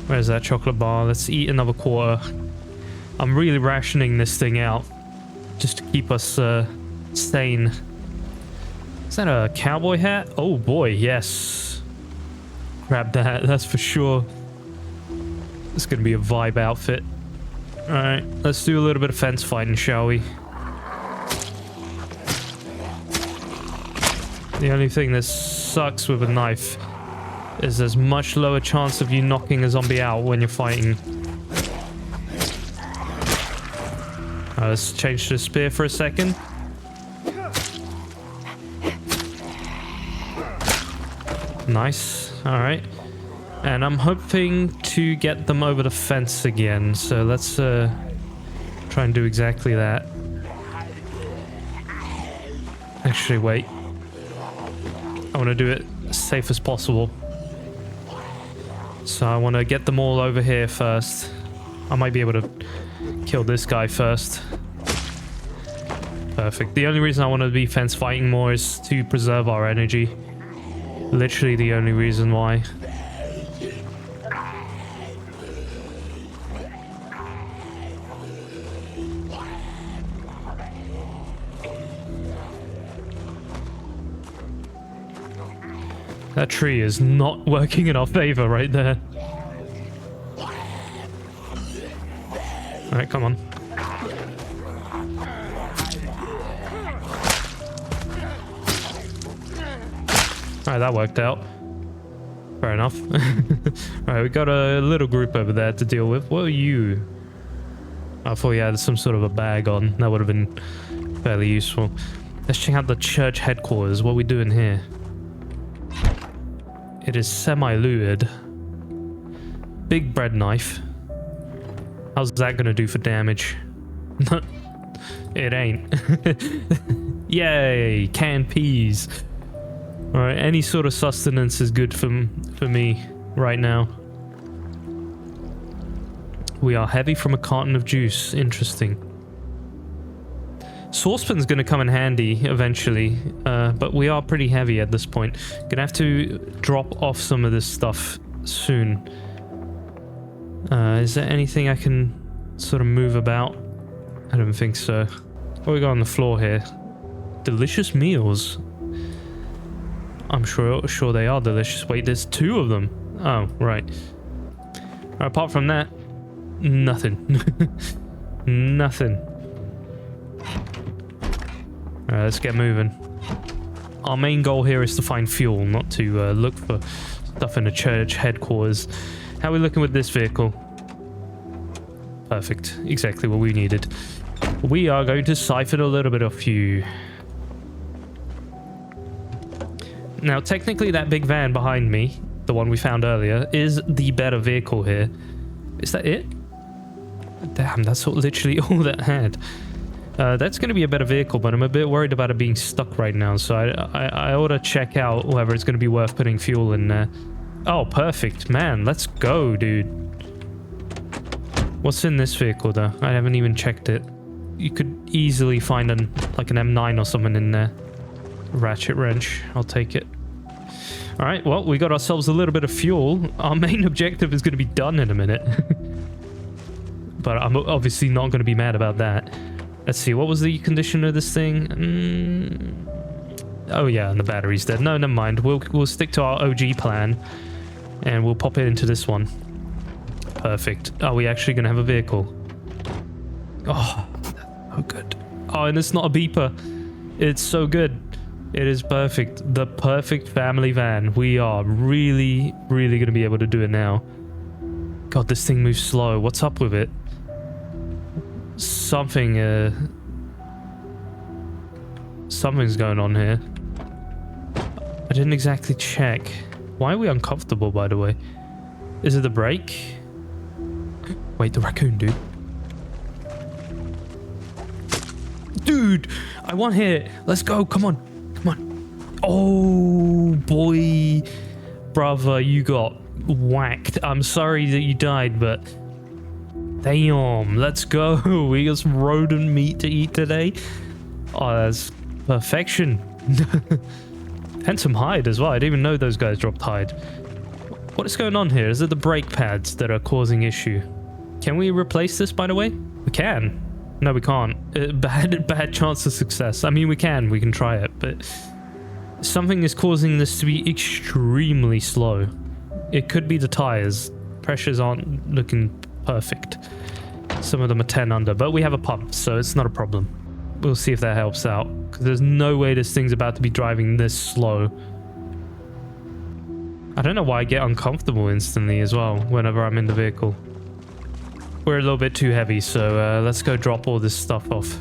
Where's that chocolate bar? Let's eat another quarter. I'm really rationing this thing out just to keep us sane. Is that a cowboy hat? Oh boy, yes. Grab that, that's for sure. It's gonna be a vibe outfit. Alright, let's do a little bit of fence fighting, shall we? The only thing that sucks with a knife is there's much lower chance of you knocking a zombie out when you're fighting. Let's change to a spear for a second. Nice. Alright. And I'm hoping to get them over the fence again. So let's try and do exactly that. Actually, wait. I want to do it as safe as possible. So I want to get them all over here first. I might be able to kill this guy first. Perfect. The only reason I want to be fence fighting more is to preserve our energy. Literally the only reason why. That tree is not working in our favor right there. Alright, come on. Alright, that worked out. Fair enough. Alright, we got a little group over there to deal with. What are you? I thought you had some sort of a bag on. That would have been fairly useful. Let's check out the church headquarters. What are we doing here? It is semi-looted. Big bread knife. How's that gonna do for damage? It ain't. Yay! Canned peas. Alright, any sort of sustenance is good for me right now. We are heavy from a carton of juice. Interesting. Saucepan's gonna come in handy eventually, but we are pretty heavy at this point. Gonna have to drop off some of this stuff soon. Is there anything I can sort of move about? I don't think so. What we got on the floor here? Delicious meals. I'm sure they are delicious. Wait, there's two of them. Oh, right. Apart from that, nothing. Nothing. Alright, let's get moving. Our main goal here is to find fuel, not to look for stuff in the church headquarters. How are we looking with this vehicle? Perfect. Exactly what we needed. We are going to siphon a little bit of fuel. Now, technically that big van behind me, the one we found earlier, is the better vehicle here. Is that it? Damn, that's literally all that had. That's going to be a better vehicle, but I'm a bit worried about it being stuck right now, so I ought to check out whether it's going to be worth putting fuel in there. Oh, perfect. Man, let's go, dude. What's in this vehicle, though? I haven't even checked it. You could easily find like an M9 or something in there. Ratchet wrench. I'll take it. Alright, well, we got ourselves a little bit of fuel. Our main objective is going to be done in a minute. But I'm obviously not going to be mad about that. Let's see, what was the condition of this thing? Oh yeah, and the battery's dead. No, never mind. We'll stick to our OG plan. And we'll pop it into this one. Perfect. Are we actually going to have a vehicle? Oh, good. Oh, and it's not a beeper. It's so good. It is perfect. The perfect family van. We are really, really going to be able to do it now. God, this thing moves slow. What's up with it? Something's going on here. I didn't exactly check. Why are we uncomfortable, by the way? Is it the brake? Wait, the raccoon, dude. Dude, I want hit. Let's go. Come on. Come on. Oh, boy. Brother, you got whacked. I'm sorry that you died, but damn, let's go. We got some rodent meat to eat today. Oh, that's perfection. And some hide as well. I didn't even know those guys dropped hide. What is going on here? Is it the brake pads that are causing issue? Can we replace this, by the way? We can. No, we can't. Bad chance of success. I mean, we can try it, but something is causing this to be extremely slow. It could be the tires. Pressures aren't looking perfect. Some of them are 10 under, but we have a pump, so it's not a problem. We'll see if that helps out, because there's no way this thing's about to be driving this slow. I don't know why I get uncomfortable instantly as well whenever I'm in the vehicle. We're a little bit too heavy, so let's go drop all this stuff off.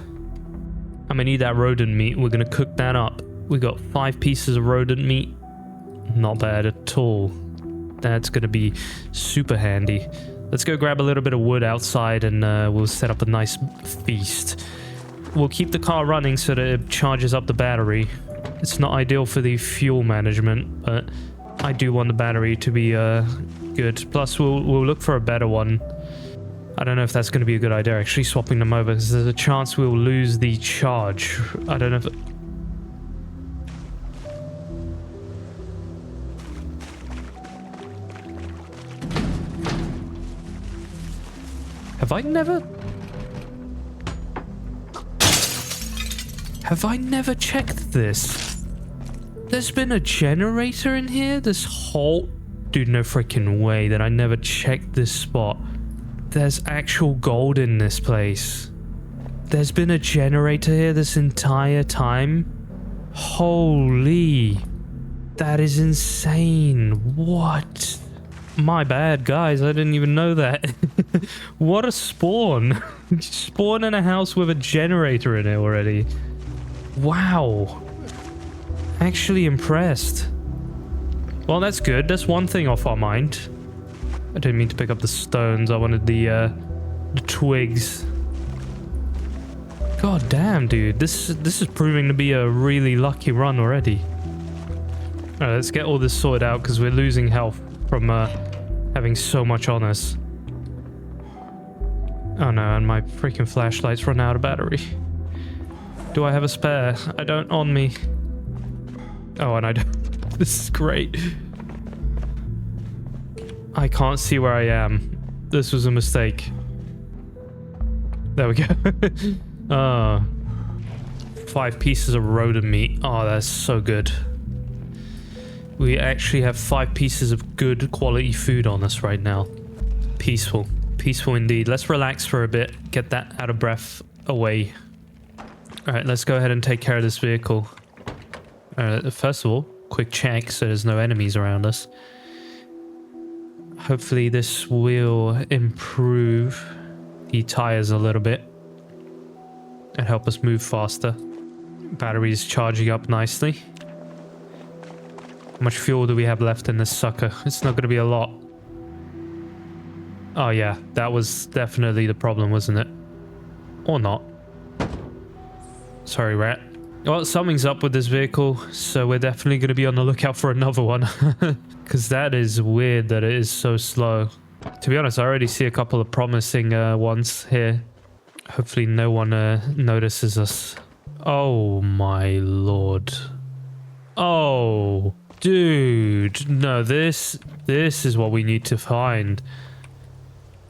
I'm gonna need that rodent meat. We're gonna cook that up. We got 5 pieces of rodent meat. Not bad at all. That's gonna be super handy. Let's go grab a little bit of wood outside and we'll set up a nice feast. We'll keep the car running so that it charges up the battery. It's not ideal for the fuel management, but I do want the battery to be good. Plus, we'll look for a better one. I don't know if that's going to be a good idea, actually, swapping them over, because there's a chance we'll lose the charge. I don't know if... Have I never checked this? There's been a generator in here this whole... Dude, no freaking way that I never checked this spot. There's actual gold in this place. There's been a generator here this entire time? Holy... That is insane. What? My bad, guys. I didn't even know that. What a spawn. Spawn in a house with a generator in it already. Wow. Actually impressed. Well, that's good. That's one thing off our mind. I didn't mean to pick up the stones. I wanted the twigs. God damn, dude. This is proving to be a really lucky run already. Alright, let's get all this sorted out because we're losing health from having so much on us. Oh no, and my freaking flashlight's run out of battery. Do I have a spare? I don't on me. Oh, and I don't. This is great. I can't see where I am. This was a mistake. There we go. 5 pieces of rodent meat. Oh, that's so good. We actually have 5 pieces of good quality food on us right now. Peaceful. Peaceful indeed. Let's relax for a bit. Get that out of breath away. Alright, let's go ahead and take care of this vehicle. First of all, quick check so there's no enemies around us. Hopefully this will improve the tires a little bit and help us move faster. Battery's charging up nicely. How much fuel do we have left in this sucker? It's not going to be a lot. Oh yeah, that was definitely the problem, wasn't it? Or not. Sorry, rat. Well, something's up with this vehicle, so we're definitely going to be on the lookout for another one. Because that is weird that it is so slow. To be honest, I already see a couple of promising ones here. Hopefully no one notices us. Oh my lord. Oh, dude. No, this is what we need to find.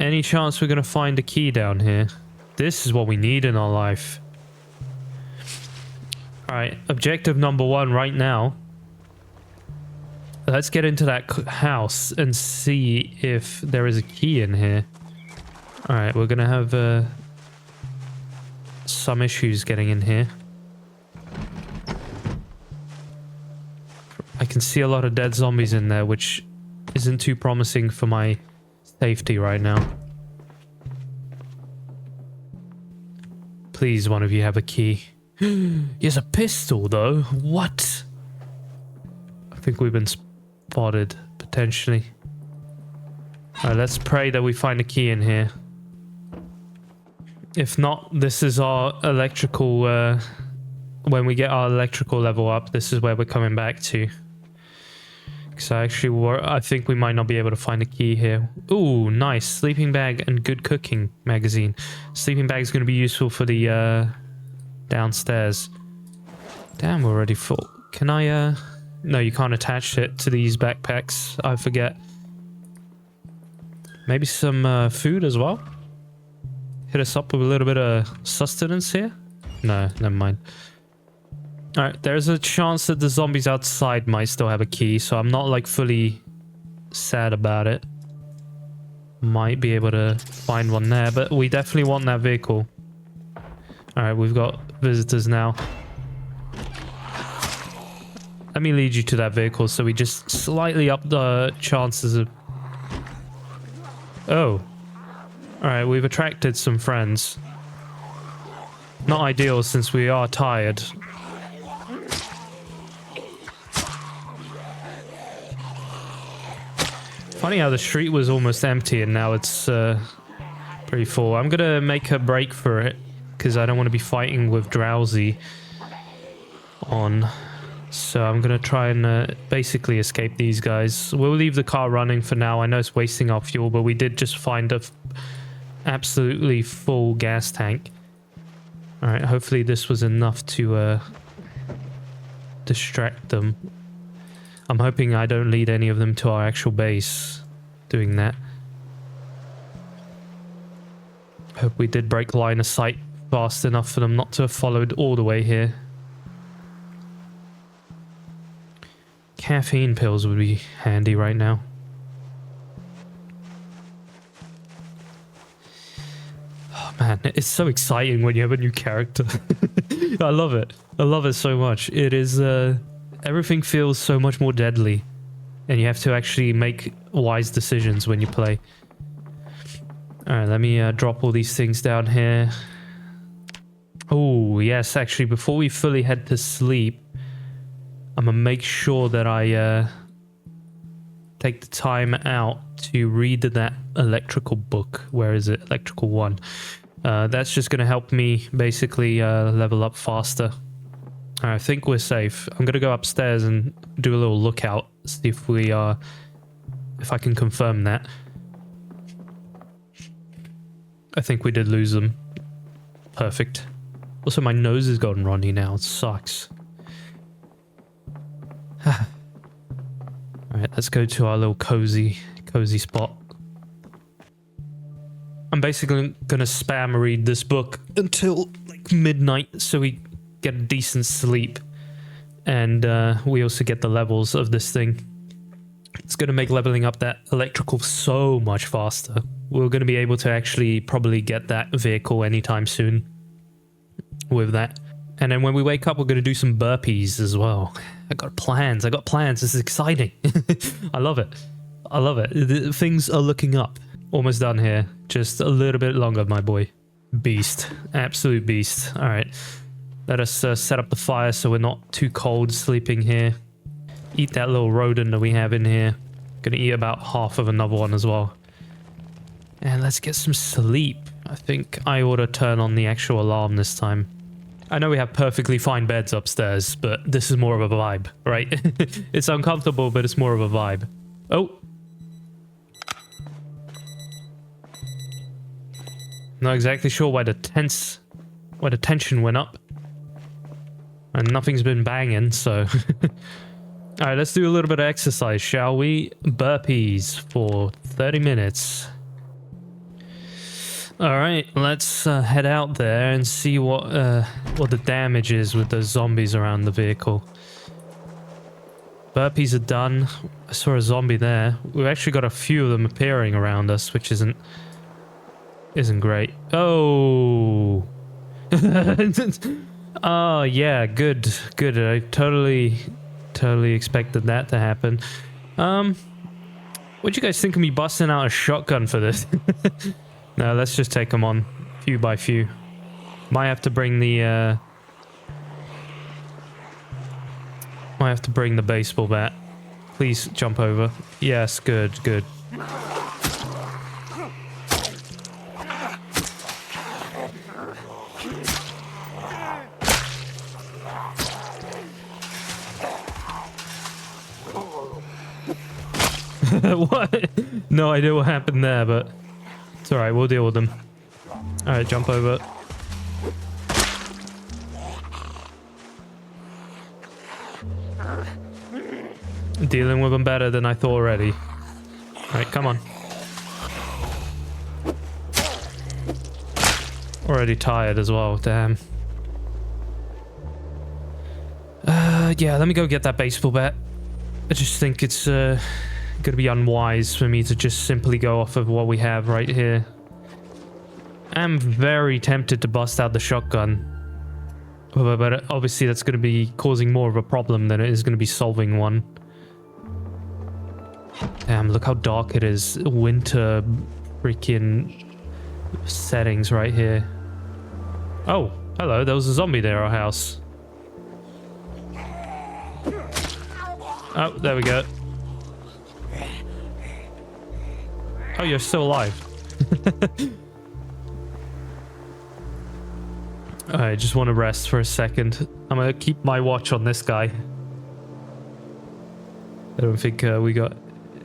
Any chance we're going to find a key down here? This is what we need in our life. Alright, objective number 1 right now. Let's get into that house and see if there is a key in here. Alright, we're gonna have some issues getting in here. I can see a lot of dead zombies in there, which isn't too promising for my safety right now. Please, one of you have a key. He has a pistol, though. What? I think we've been spotted, potentially. Alright, let's pray that we find a key in here. If not, this is our electrical, when we get our electrical level up, this is where we're coming back to. Because I think we might not be able to find a key here. Ooh, nice. Sleeping bag and good cooking magazine. Sleeping bag is going to be useful for the downstairs. Damn, we're already full. Can I, no, you can't attach it to these backpacks. I forget. Maybe some food as well? Hit us up with a little bit of sustenance here? No, never mind. Alright, there's a chance that the zombies outside might still have a key, so I'm not like fully sad about it. Might be able to find one there, but we definitely want that vehicle. Alright, we've got visitors now. Let me lead you to that vehicle so we just slightly up the chances of... Oh. Alright, we've attracted some friends. Not ideal since we are tired. Funny how the street was almost empty and now it's pretty full. I'm gonna make a break for it because I don't want to be fighting with Drowsy on. So I'm gonna try and basically escape these guys. We'll leave the car running for now. I know it's wasting our fuel, but we did just find a absolutely full gas tank. Alright, hopefully this was enough to distract them. I'm hoping I don't lead any of them to our actual base doing that. Hope we did break line of sight fast enough for them not to have followed all the way here. Caffeine pills would be handy right now. Oh man, it's so exciting when you have a new character. I love it. I love it so much. It is, everything feels so much more deadly. And you have to actually make wise decisions when you play. Alright, let me drop all these things down here. Oh, yes, actually, before we fully head to sleep, I'm gonna make sure that I take the time out to read that electrical book. Where is it? Electrical 1. That's just gonna help me basically level up faster. I think we're safe. I'm gonna go upstairs and do a little lookout, see if we are, if I can confirm that. I think we did lose them. Perfect. Also, my nose has gotten runny now. It sucks. Alright, let's go to our little cozy spot. I'm basically gonna spam read this book until like midnight so we get a decent sleep. And we also get the levels of this thing. It's gonna make leveling up that electrical so much faster. We're gonna be able to actually probably get that vehicle anytime soon with that. And then when we wake up, we're going to do some burpees as well. I got plans. This is exciting. I love it. I love it. Things are looking up. Almost done here. Just a little bit longer, my boy. Beast. Absolute beast. All right. Let us set up the fire so we're not too cold sleeping here. Eat that little rodent that we have in here. Gonna eat about half of another one as well. And let's get some sleep. I think I ought to turn on the actual alarm this time. I know we have perfectly fine beds upstairs, but this is more of a vibe, right? It's uncomfortable, but it's more of a vibe. Oh. Not exactly sure why the tension went up. And nothing's been banging, so... Alright, let's do a little bit of exercise, shall we? Burpees for 30 minutes. Alright, let's head out there and see what the damage is with those zombies around the vehicle. Burpees are done. I saw a zombie there. We've actually got a few of them appearing around us, which isn't great. Oh! Oh, yeah, good. I totally expected that to happen. What'd you guys think of me busting out a shotgun for this? No, let's just take them on, few by few. Might have to bring the baseball bat. Please jump over. Yes, good. What? No idea what happened there, but it's alright, we'll deal with them. Alright, jump over. Dealing with them better than I thought already. Alright, come on. Already tired as well, damn. Yeah, let me go get that baseball bat. I just think it's gonna be unwise for me to just simply go off of what we have right here. I'm very tempted to bust out the shotgun. But obviously that's gonna be causing more of a problem than it is gonna be solving one. Damn, look how dark it is. Winter freaking settings right here. Oh, hello, there was a zombie near our house. Oh, there we go. Oh, you're still alive. I just want to rest for a second. I'm gonna keep my watch on this guy. I don't think we got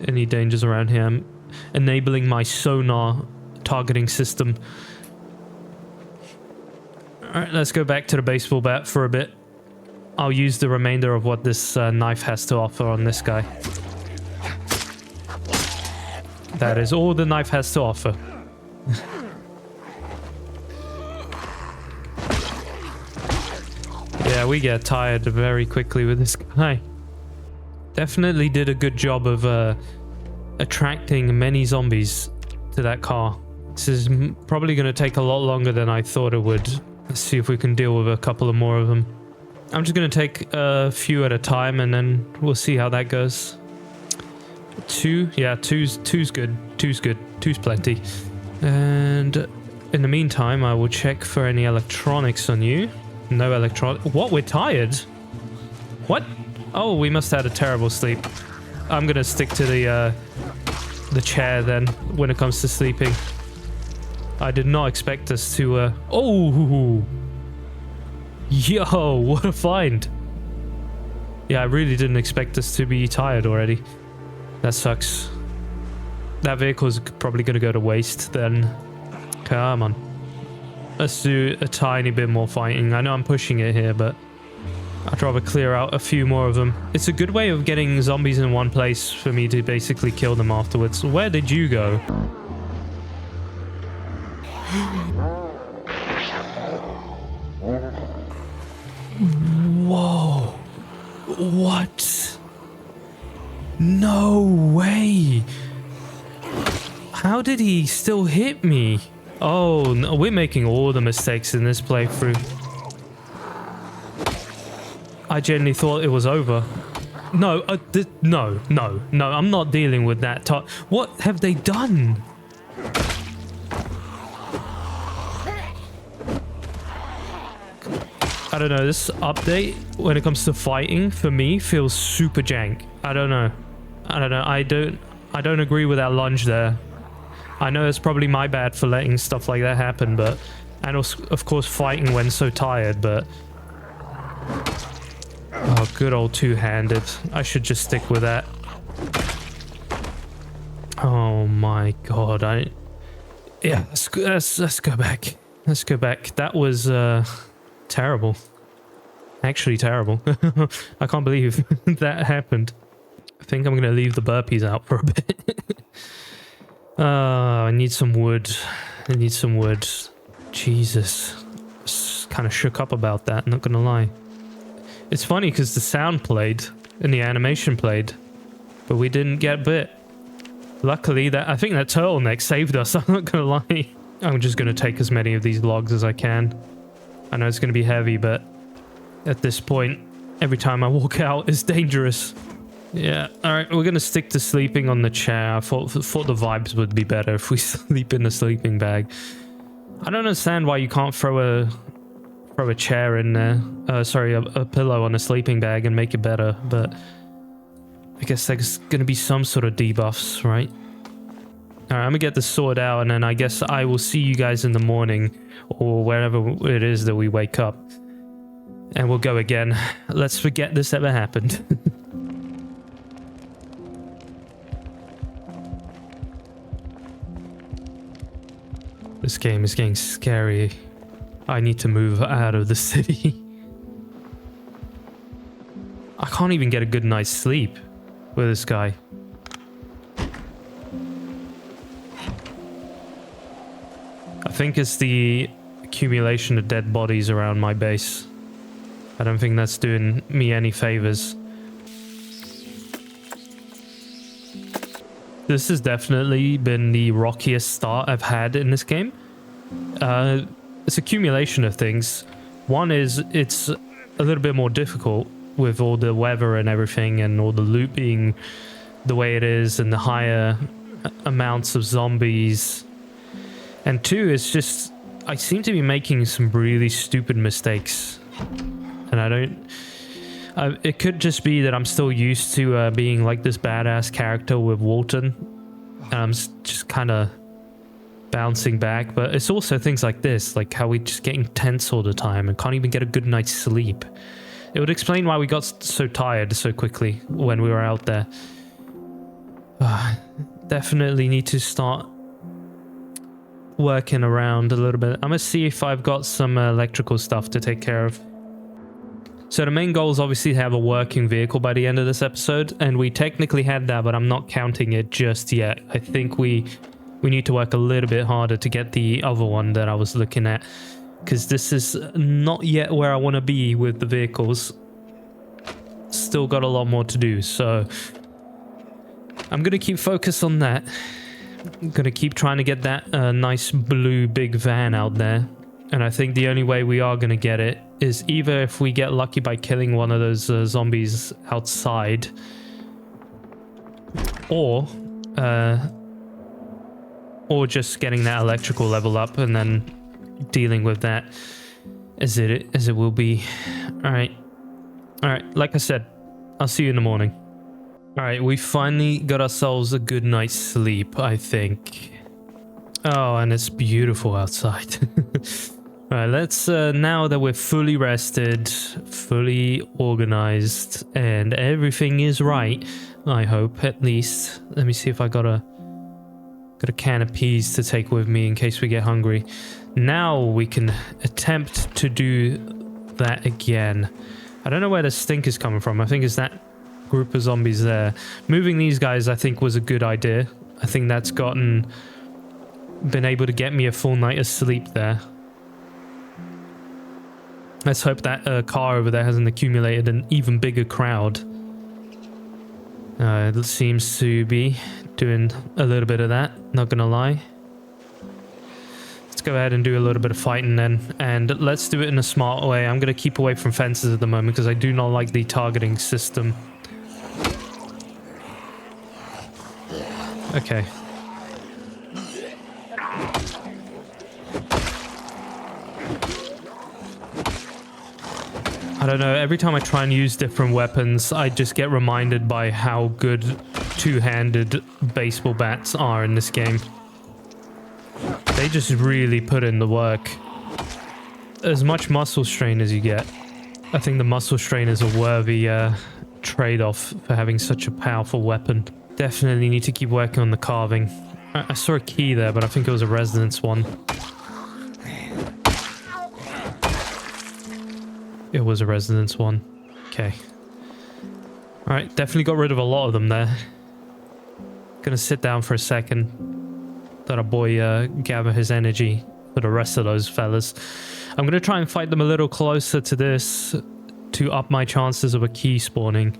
any dangers around here. I'm enabling my sonar targeting system. Alright, let's go back to the baseball bat for a bit. I'll use the remainder of what this knife has to offer on this guy. That is all the knife has to offer. Yeah, we get tired very quickly with this guy. Definitely did a good job of attracting many zombies to that car. This is probably going to take a lot longer than I thought it would. Let's see if we can deal with a couple of more of them. I'm just going to take a few at a time and then we'll see how that goes. Two? Yeah, two's good. Two's good. Two's plenty. And in the meantime, I will check for any electronics on you. No electronic. What? We're tired? What? Oh, we must have had a terrible sleep. I'm going to stick to the chair then when it comes to sleeping. I did not expect us to... Oh! Yo, what a find. Yeah, I really didn't expect us to be tired already. That sucks. That vehicle's probably going to go to waste then. Come on. Let's do a tiny bit more fighting. I know I'm pushing it here, but I'd rather clear out a few more of them. It's a good way of getting zombies in one place for me to basically kill them afterwards. Where did you go? Whoa. What? No way. How did he still hit me? Oh, no, we're making all the mistakes in this playthrough. I genuinely thought it was over. No, no, I'm not dealing with that. What have they done? I don't know, this update, when it comes to fighting, for me, feels super jank. I don't know. I don't agree with that lunge there. I know it's probably my bad for letting stuff like that happen, but... And also, of course, fighting when so tired, but... Oh, good old two-handed. I should just stick with that. Oh my god, Yeah, let's go back. Let's go back. That was, terrible. Actually terrible. I can't believe that happened. I think I'm gonna leave the burpees out for a bit. I need some wood. I need some wood. Jesus. Kind of shook up about that, not gonna lie. It's funny because the sound played and the animation played, but we didn't get bit. Luckily, I think that turtleneck saved us, I'm not gonna lie. I'm just gonna take as many of these logs as I can. I know it's gonna be heavy, but at this point, every time I walk out is dangerous. Yeah, alright, we're gonna stick to sleeping on the chair. I thought the vibes would be better if we sleep in the sleeping bag. I don't understand why you can't throw a chair in there. Sorry, a pillow on a sleeping bag and make it better, but I guess there's gonna be some sort of debuffs, right? Alright, I'm gonna get this sorted out, and then I guess I will see you guys in the morning, or wherever it is that we wake up. And we'll go again. Let's forget this ever happened. This game is getting scary. I need to move out of the city. I can't even get a good night's sleep with this guy. I think it's the accumulation of dead bodies around my base. I don't think that's doing me any favors. This has definitely been the rockiest start I've had in this game. It's accumulation of things. One is it's a little bit more difficult with all the weather and everything, and all the loot being the way it is, and the higher amounts of zombies. And two, it's just I seem to be making some really stupid mistakes, and I don't. It could just be that I'm still used to being like this badass character with Walton, and I'm just kind of bouncing back. But it's also things like this, like how we're just getting tense all the time and can't even get a good night's sleep. It would explain why we got so tired so quickly when we were out there. Definitely need to start working around a little bit. I'm gonna see if I've got some electrical stuff to take care of. So the main goal is obviously to have a working vehicle by the end of this episode, and we technically had that, but I'm not counting it just yet. I think we need to work a little bit harder to get the other one that I was looking at, because this is not yet where I want to be with the vehicles. Still got a lot more to do, so I'm gonna keep focused on that. I'm gonna keep trying to get that nice blue big van out there, and I think the only way we are gonna get it is either if we get lucky by killing one of those zombies outside, or just getting that electrical level up and then dealing with that as it will be. All right, like I said, I'll see you in the morning. All right, we finally got ourselves a good night's sleep, I think. Oh, and it's beautiful outside. All right, let's, now that we're fully rested, fully organized, and everything is right, I hope, at least. Let me see if I got a can of peas to take with me in case we get hungry. Now we can attempt to do that again. I don't know where the stink is coming from. I think it's that group of zombies there. Moving these guys, I think, was a good idea. I think that's been able to get me a full night of sleep there. Let's hope that car over there hasn't accumulated an even bigger crowd. It seems to be doing a little bit of that, not gonna lie. Let's go ahead and do a little bit of fighting then, and let's do it in a smart way. I'm gonna keep away from fences at the moment because I do not like the targeting system. Okay. I don't know, every time I try and use different weapons, I just get reminded by how good two-handed baseball bats are in this game. They just really put in the work. As much muscle strain as you get, I think the muscle strain is a worthy trade-off for having such a powerful weapon. Definitely need to keep working on the carving. I saw a key there, but I think it was a resonance one. It was a resonance one. Okay. Alright, definitely got rid of a lot of them there. Gonna sit down for a second. Let our boy gather his energy for the rest of those fellas. I'm gonna try and fight them a little closer to this to up my chances of a key spawning.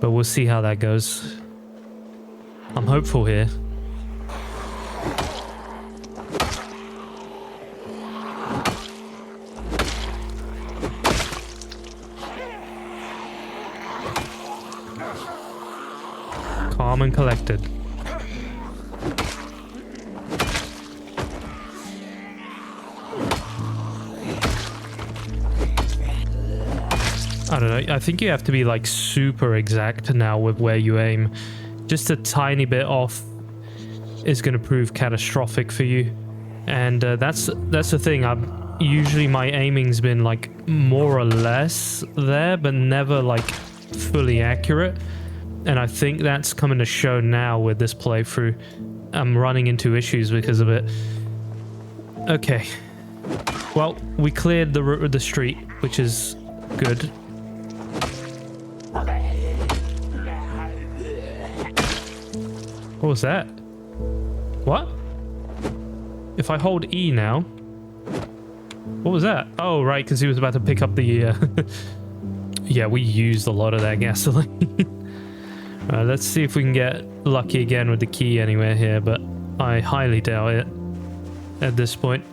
But we'll see how that goes. I'm hopeful here. Calm and collected. I don't know, I think you have to be like super exact now with where you aim. Just a tiny bit off is going to prove catastrophic for you. And that's the thing. Usually my aiming's been like more or less there, but never like fully accurate. And I think that's coming to show now with this playthrough. I'm running into issues because of it. Okay. Well, we cleared the street, which is good. What was that? What? If I hold E now... What was that? Oh, right, because he was about to pick up the... Yeah, we used a lot of that gasoline. Let's see if we can get lucky again with the key anywhere here, but I highly doubt it at this point.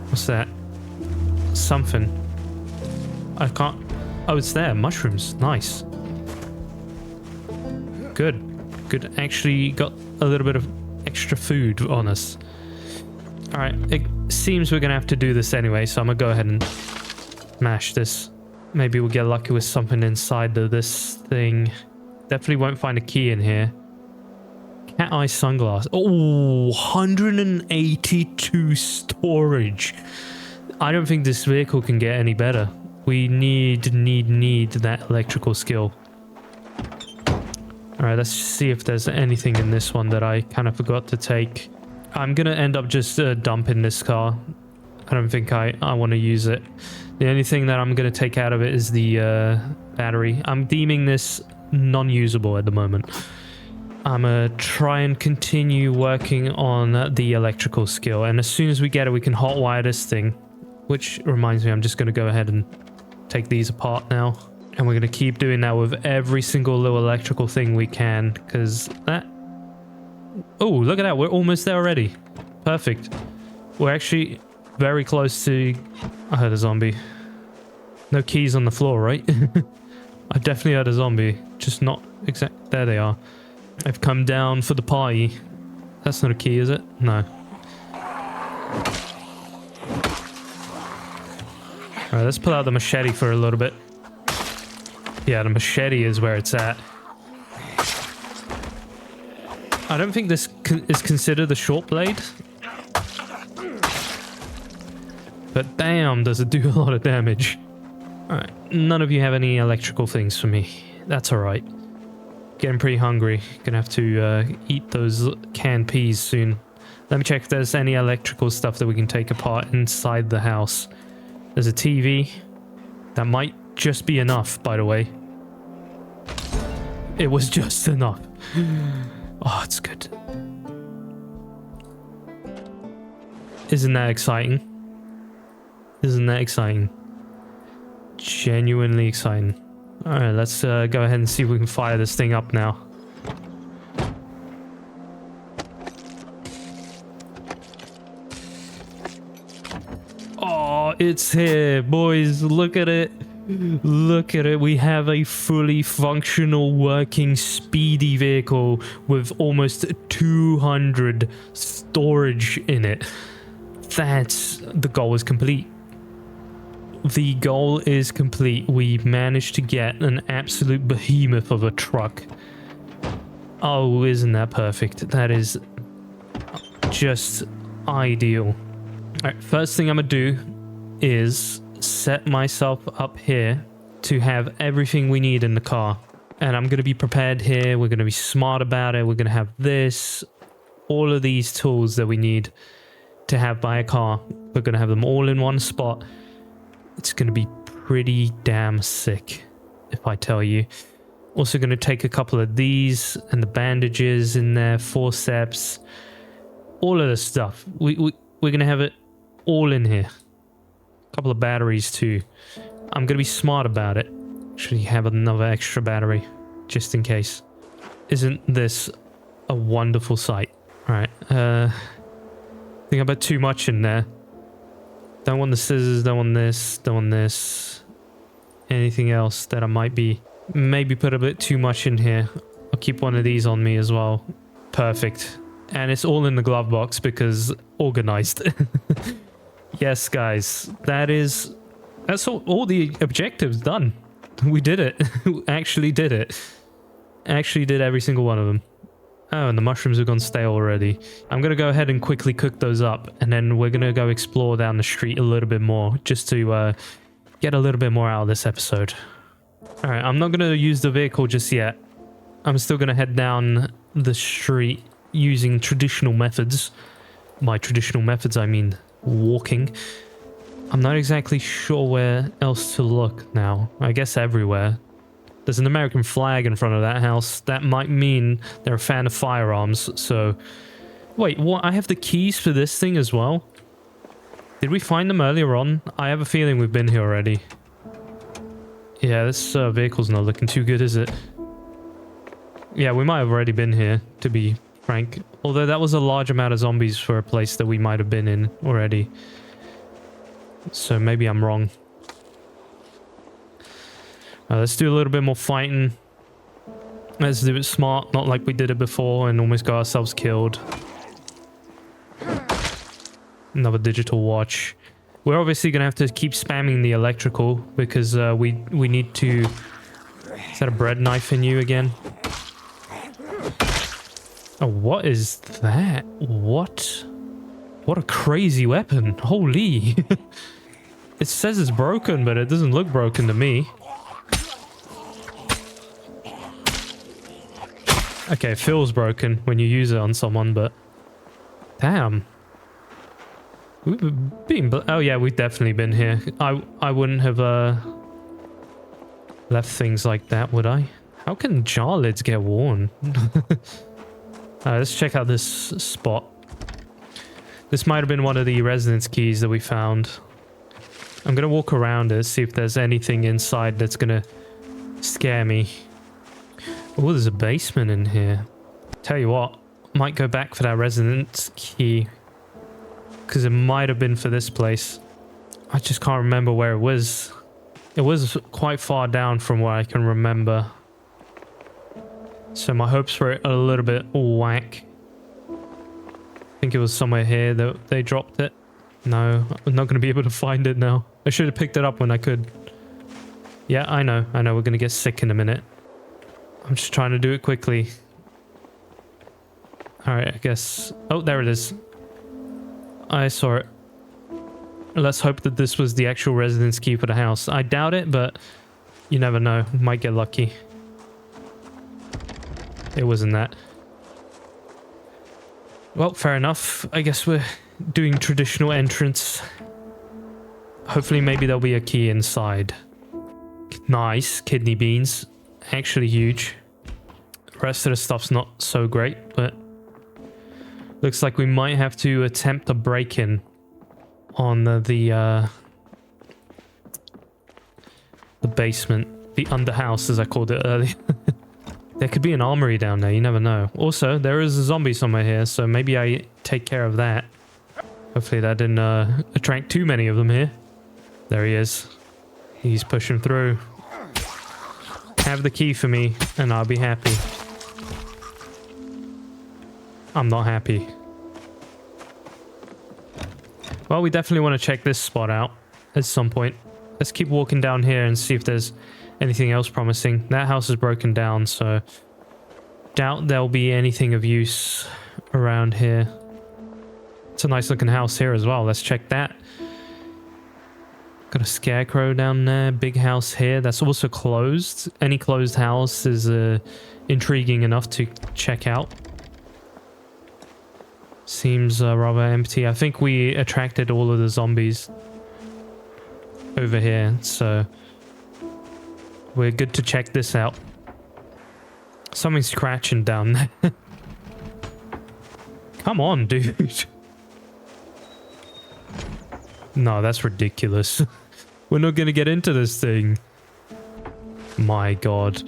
What's that? Something. I can't... Oh, it's there. Mushrooms. Nice. Good. Good. Actually got a little bit of extra food on us. Alright, it seems we're gonna have to do this anyway, so I'm gonna go ahead and mash this. Maybe we'll get lucky with something inside this thing. Definitely won't find a key in here. Cat eye sunglass. Oh, 182 storage. I don't think this vehicle can get any better. We need that electrical skill. Alright, let's see if there's anything in this one that I kind of forgot to take. I'm gonna end up just dumping this car. I don't think I want to use it. The only thing that I'm gonna take out of it is the battery. I'm deeming this non-usable at the moment. I'm gonna try and continue working on the electrical skill, and as soon as we get it, we can hotwire this thing. Which reminds me, I'm just gonna go ahead and take these apart now. And we're gonna keep doing that with every single little electrical thing we can, because that... Oh, look at that. We're almost there already. Perfect. We're actually very close to... I heard a zombie. No keys on the floor, right? I definitely heard a zombie. Just not exact... There they are. I've come down for the party. That's not a key, is it? No. Alright, let's pull out the machete for a little bit. Yeah, the machete is where it's at. I don't think this is considered a short blade. But damn, does it do a lot of damage. Alright, none of you have any electrical things for me. That's alright. Getting pretty hungry. Gonna have to eat those canned peas soon. Let me check if there's any electrical stuff that we can take apart inside the house. There's a TV. That might just be enough, by the way. It was just enough. Oh, it's good. Isn't that exciting? Isn't that exciting? Genuinely exciting. Alright, let's go ahead and see if we can fire this thing up now. Oh, it's here, boys. Look at it. Look at it. We have a fully functional, working, speedy vehicle with almost 200 storage in it. The goal is complete. The goal is complete. We managed to get an absolute behemoth of a truck. Oh, isn't that perfect? That is just ideal. Alright, first thing I'm gonna do is set myself up here to have everything we need in the car. And I'm gonna be prepared here. We're gonna be smart about it. We're gonna have this, all of these tools that we need to have by a car. We're gonna have them all in one spot. It's gonna be pretty damn sick, if I tell you. Also gonna take a couple of these and the bandages in there, forceps, all of this stuff. We're gonna have it all in here. A couple of batteries too. I'm gonna be smart about it. Actually have another extra battery, just in case. Isn't this a wonderful sight? Alright, I think I put too much in there. Don't want the scissors, don't want this, don't want this. Anything else that I might be... Maybe put a bit too much in here. I'll keep one of these on me as well. Perfect. And it's all in the glove box because organized. Yes, guys. That's all the objectives done. We did it. We actually did it. Actually did every single one of them. Oh, and the mushrooms have gone stale already. I'm going to go ahead and quickly cook those up, and then we're going to go explore down the street a little bit more, just to get a little bit more out of this episode. Alright, I'm not going to use the vehicle just yet. I'm still going to head down the street using traditional methods. By traditional methods, I mean walking. I'm not exactly sure where else to look now. I guess everywhere. There's an American flag in front of that house. That might mean they're a fan of firearms, so... Wait, what? I have the keys for this thing as well? Did we find them earlier on? I have a feeling we've been here already. Yeah, this vehicle's not looking too good, is it? Yeah, we might have already been here, to be frank. Although that was a large amount of zombies for a place that we might have been in already. So maybe I'm wrong. Let's do a little bit more fighting. Let's do it smart, not like we did it before and almost got ourselves killed. Another digital watch. We're obviously going to have to keep spamming the electrical because we need to... Is that a bread knife in you again? Oh, what is that? What? What a crazy weapon. Holy. It says it's broken, but it doesn't look broken to me. Okay, it feels broken when you use it on someone, but... Damn. We've been... Oh yeah, we've definitely been here. I wouldn't have left things like that, would I? How can jar lids get worn? Let's check out this spot. This might have been one of the residence keys that we found. I'm going to walk around it, see if there's anything inside that's going to scare me. Oh, there's a basement in here. Tell you what, might go back for that residence key. Because it might have been for this place. I just can't remember where it was. It was quite far down from where I can remember. So my hopes were a little bit whack. I think it was somewhere here that they dropped it. No, I'm not going to be able to find it now. I should have picked it up when I could. Yeah, I know. We're going to get sick in a minute. I'm just trying to do it quickly. Alright, I guess... Oh, there it is. I saw it. Let's hope that this was the actual residence key for the house. I doubt it, but you never know. Might get lucky. It wasn't that. Well, fair enough. I guess we're doing traditional entrance. Hopefully maybe there'll be a key inside. Nice. Kidney beans. Actually huge. The rest of the stuff's not so great, but looks like we might have to attempt a break-in on the basement, the underhouse as I called it earlier. There could be an armory down there, you never know. Also, there is a zombie somewhere here, so maybe I take care of that. Hopefully that didn't attract too many of them here. There he is. He's pushing through. Have the key for me, and I'll be happy. I'm not happy. Well, we definitely want to check this spot out at some point. Let's keep walking down here and see if there's anything else promising. That house is broken down, so doubt there'll be anything of use around here. It's a nice looking house here as well. Let's check that. Got a scarecrow down there. Big house here. That's also closed. Any closed house is intriguing enough to check out. Seems rather empty. I think we attracted all of the zombies over here, so we're good to check this out. Something's scratching down there. Come on, dude. No, that's ridiculous. We're not gonna get into this thing. My god.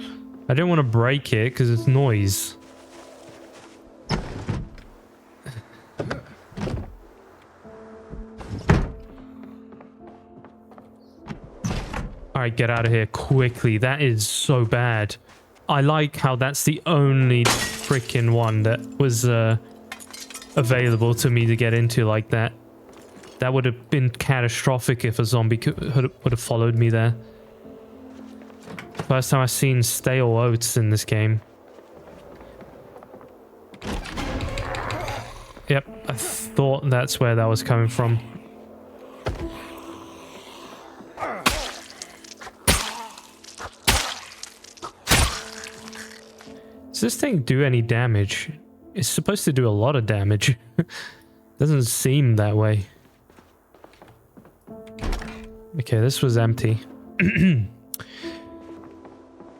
I don't want to break it because it's noise. Alright, get out of here quickly. That is so bad. I like how that's the only freaking one that was available to me to get into like that. That would have been catastrophic if a zombie would have followed me there. First time I've seen stale oats in this game. Yep, I thought that's where that was coming from. Does this thing do any damage? It's supposed to do a lot of damage. Doesn't seem that way. Okay, this was empty.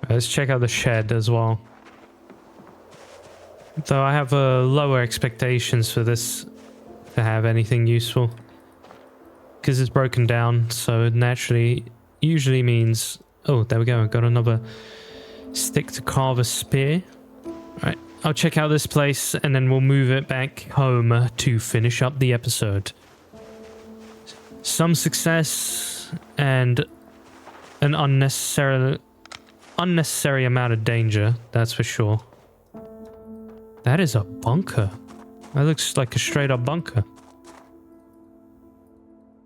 Let's check out the shed as well. Though I have lower expectations for this to have anything useful. Because it's broken down, so naturally, usually means... Oh, there we go, I got another stick to carve a spear. Alright, I'll check out this place and then we'll move it back home to finish up the episode. Some success and an unnecessary amount of danger, that's for sure. That is a bunker. That looks like a straight up bunker.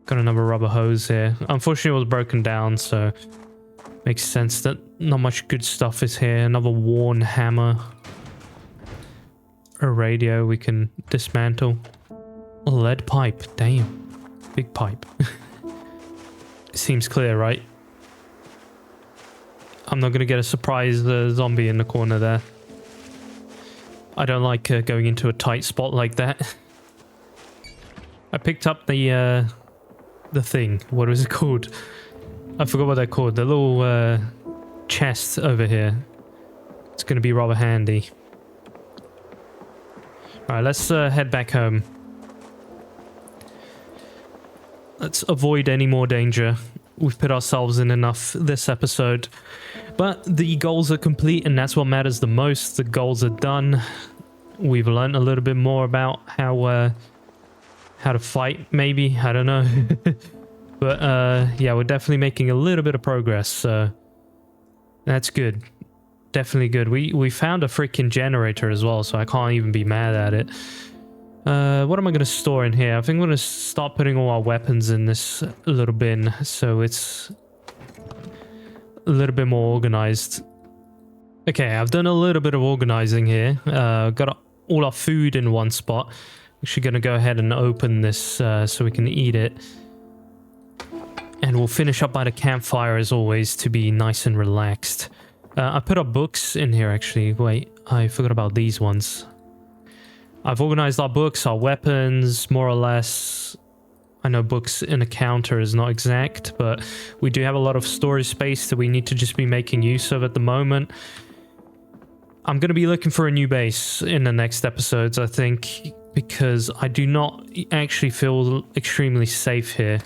Got another rubber hose here. Unfortunately it was broken down, so makes sense that not much good stuff is here. Another worn hammer. A radio we can dismantle. A lead pipe, damn. Big pipe. Seems clear, right? I'm not gonna get a surprise zombie in the corner there. I don't like going into a tight spot like that. I picked up the thing. What was it called? I forgot what they're called. The little chest over here. It's gonna be rather handy. Alright, let's head back home. Let's avoid any more danger. We've put ourselves in enough this episode. But the goals are complete and that's what matters the most. The goals are done. We've learned a little bit more about how to fight, maybe. I don't know. But yeah, we're definitely making a little bit of progress. So that's good. Definitely good. We found a freaking generator as well, so I can't even be mad at it. What am I going to store in here? I think I'm going to start putting all our weapons in this little bin, so it's a little bit more organized. Okay, I've done a little bit of organizing here. Got all our food in one spot. Actually going to go ahead and open this so we can eat it. And we'll finish up by the campfire as always to be nice and relaxed. I put our books in here actually. Wait, I forgot about these ones. I've organized our books, our weapons, more or less. I know books in a counter is not exact, but we do have a lot of storage space that we need to just be making use of at the moment. I'm going to be looking for a new base in the next episodes, I think, because I do not actually feel extremely safe here.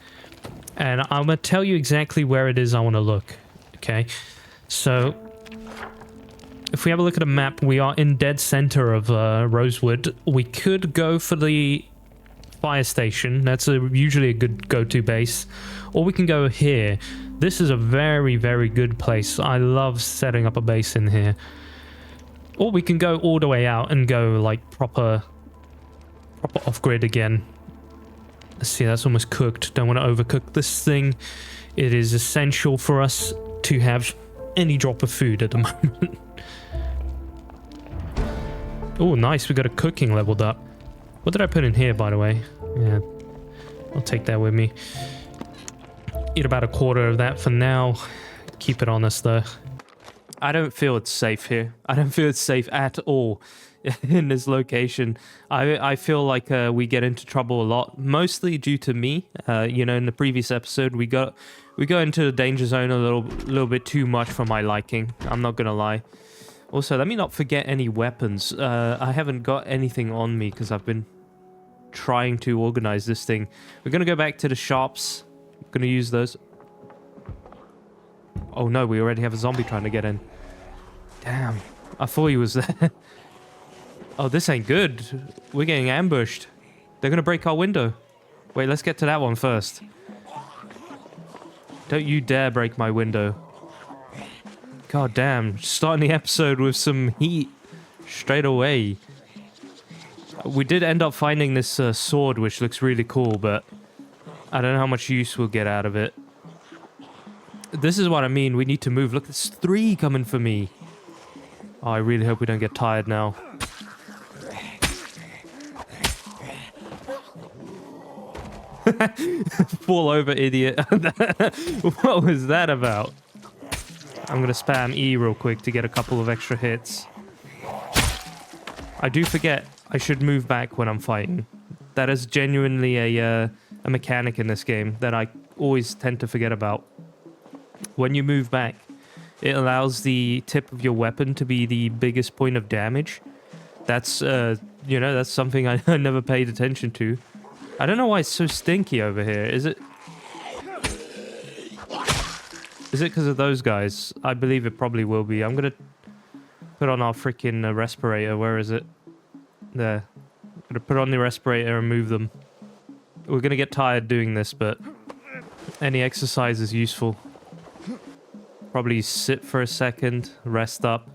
And I'm going to tell you exactly where it is I want to look, okay? So, if we have a look at a map, we are in dead center of Rosewood. We could go for the fire station. That's usually a good go-to base. Or we can go here. This is a very, very good place. I love setting up a base in here. Or we can go all the way out and go like proper off-grid again. Let's see, that's almost cooked. Don't want to overcook this thing. It is essential for us to have any drop of food at the moment. Oh, nice. We got a cooking leveled up. What did I put in here, by the way? Yeah, I'll take that with me. Eat about a quarter of that for now. Keep it on us, though. I don't feel it's safe here. I don't feel it's safe at all in this location. I feel like we get into trouble a lot, mostly due to me. You know, in the previous episode, we go into the danger zone a little bit too much for my liking. I'm not gonna lie. Also, let me not forget any weapons. I haven't got anything on me because I've been trying to organize this thing. We're going to go back to the shops. I'm going to use those. Oh no, we already have a zombie trying to get in. Damn, I thought he was there. Oh, this ain't good. We're getting ambushed. They're going to break our window. Wait, let's get to that one first. Don't you dare break my window. God damn, starting the episode with some heat straight away. We did end up finding this sword, which looks really cool, but I don't know how much use we'll get out of it. This is what I mean, we need to move. Look, there's 3 coming for me. Oh, I really hope we don't get tired now. Fall over, idiot. What was that about? I'm gonna spam E real quick to get a couple of extra hits. I do forget I should move back when I'm fighting. That is genuinely a mechanic in this game that I always tend to forget about. When you move back, it allows the tip of your weapon to be the biggest point of damage. That's, you know, that's something I never paid attention to. I don't know why it's so stinky over here. Is it because of those guys? I believe it probably will be. I'm gonna put on our freaking respirator. Where is it? There. I'm gonna put on the respirator and move them. We're gonna get tired doing this, but any exercise is useful. Probably sit for a second, rest up.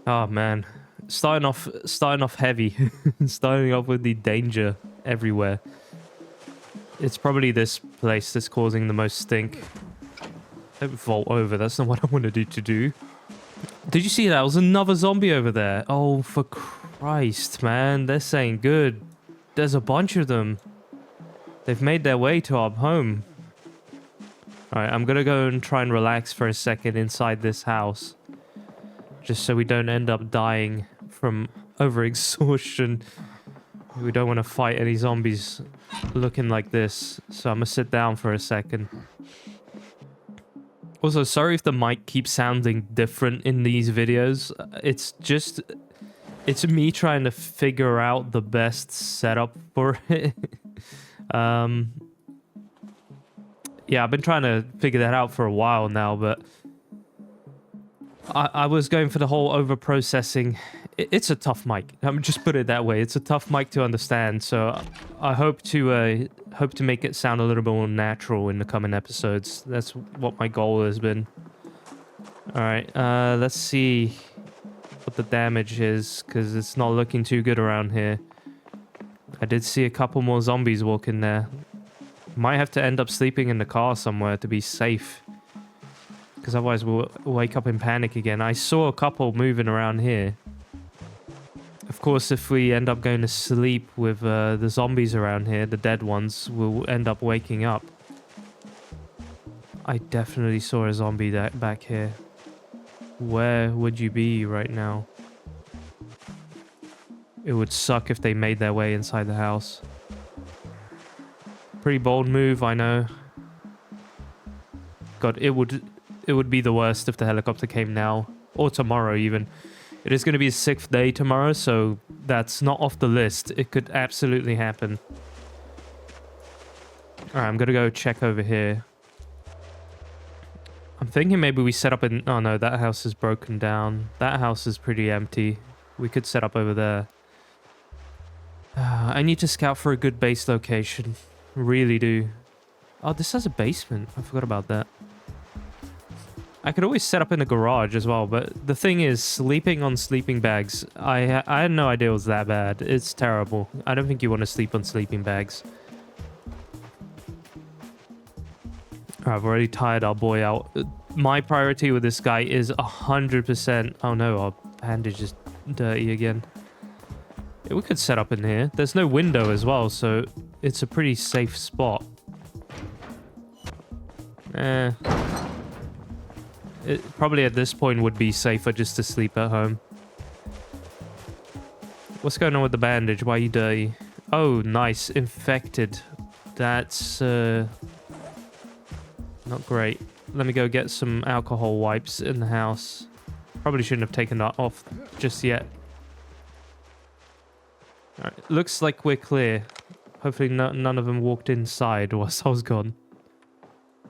Oh man, starting off heavy. Starting off with the danger everywhere. It's probably this place that's causing the most stink. Don't vault over, that's not what I wanted you to do. Did you see that? There was another zombie over there. Oh, for Christ, man. They're saying good. There's a bunch of them. They've made their way to our home. Alright, I'm gonna go and try and relax for a second inside this house. Just so we don't end up dying from overexhaustion. We don't want to fight any zombies looking like this. So I'm gonna sit down for a second. Also, sorry if the mic keeps sounding different in these videos. It's me trying to figure out the best setup for it. Yeah, I've been trying to figure that out for a while now, but I was going for the whole over-processing. It's a tough mic. I'm just put it that way. It's a tough mic to understand, so I hope to make it sound a little bit more natural in the coming episodes. That's what my goal has been. Alright, let's see what the damage is, because it's not looking too good around here. I did see a couple more zombies walk in there. Might have to end up sleeping in the car somewhere to be safe, because otherwise we'll wake up in panic again. I saw a couple moving around here. Of course, if we end up going to sleep with the zombies around here, the dead ones, we'll end up waking up. I definitely saw a zombie back here. Where would you be right now? It would suck if they made their way inside the house. Pretty bold move, I know. God, it would be the worst if the helicopter came now. Or tomorrow, even. It is going to be a 6th day tomorrow, so that's not off the list. It could absolutely happen. Alright, I'm going to go check over here. I'm thinking maybe we set up in... Oh no, that house is broken down. That house is pretty empty. We could set up over there. I need to scout for a good base location. Really do. Oh, this has a basement. I forgot about that. I could always set up in a garage as well, but the thing is, sleeping on sleeping bags, I had no idea it was that bad. It's terrible. I don't think you want to sleep on sleeping bags. I've already tired our boy out. My priority with this guy is 100%... Oh no, our bandage is dirty again. Yeah, we could set up in here. There's no window as well, so it's a pretty safe spot. It probably at this point would be safer just to sleep at home. What's going on with the bandage? Why are you dirty? Oh, nice. Infected. That's not great. Let me go get some alcohol wipes in the house. Probably shouldn't have taken that off just yet. Alright, looks like we're clear. Hopefully none of them walked inside whilst I was gone. I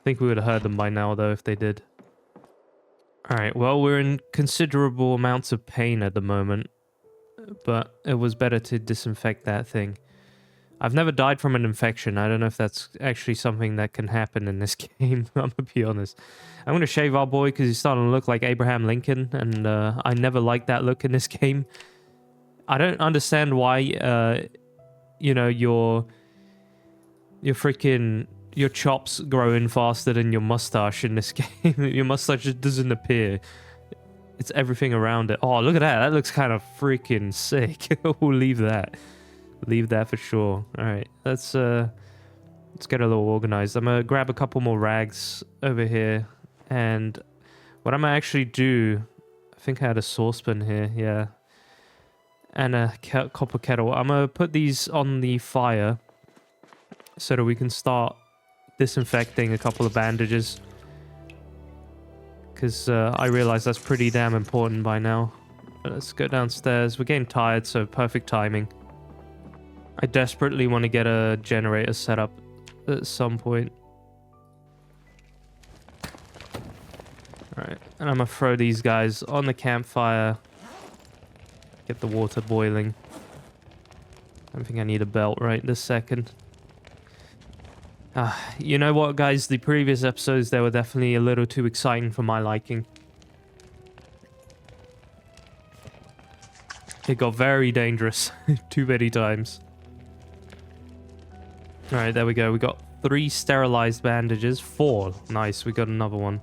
think we would have heard them by now, though, if they did. Alright, well, we're in considerable amounts of pain at the moment. But it was better to disinfect that thing. I've never died from an infection. I don't know if that's actually something that can happen in this game. I'm gonna be honest. I'm gonna shave our boy because he's starting to look like Abraham Lincoln. And I never liked that look in this game. I don't understand why, you know, your freaking... Your chops grow in faster than your mustache in this game. Your mustache just doesn't appear. It's everything around it. Oh, look at that. That looks kind of freaking sick. We'll leave that. Leave that for sure. Alright, let's get a little organized. I'm gonna grab a couple more rags over here, and what I'm gonna actually do, I think I had a saucepan here, yeah, and a copper kettle. I'm gonna put these on the fire so that we can start disinfecting a couple of bandages, because I realize that's pretty damn important by now. But let's go downstairs. We're getting tired, so perfect timing. I desperately want to get a generator set up at some point. Alright, and I'm gonna throw these guys on the campfire. Get the water boiling. I don't think I need a belt right this second. You know what, guys? The previous episodes, they were definitely a little too exciting for my liking. It got very dangerous too many times. Alright, there we go. We got 3 sterilized bandages. 4. Nice, we got another one.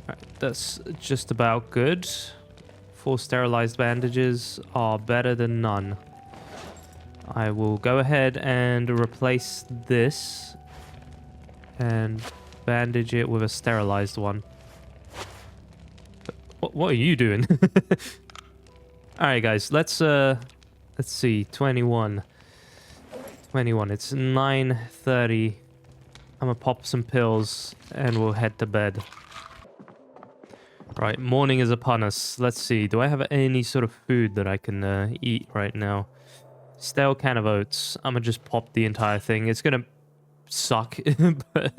Alright, that's just about good. 4 sterilized bandages are better than none. I will go ahead and replace this and bandage it with a sterilized one. What are you doing? Alright, guys, let's see, 21. It's 9:30. I'm gonna pop some pills and we'll head to bed. Right, morning is upon us. Let's see, do I have any sort of food that I can eat right now? Stale can of oats. I'm gonna just pop the entire thing. It's gonna suck, but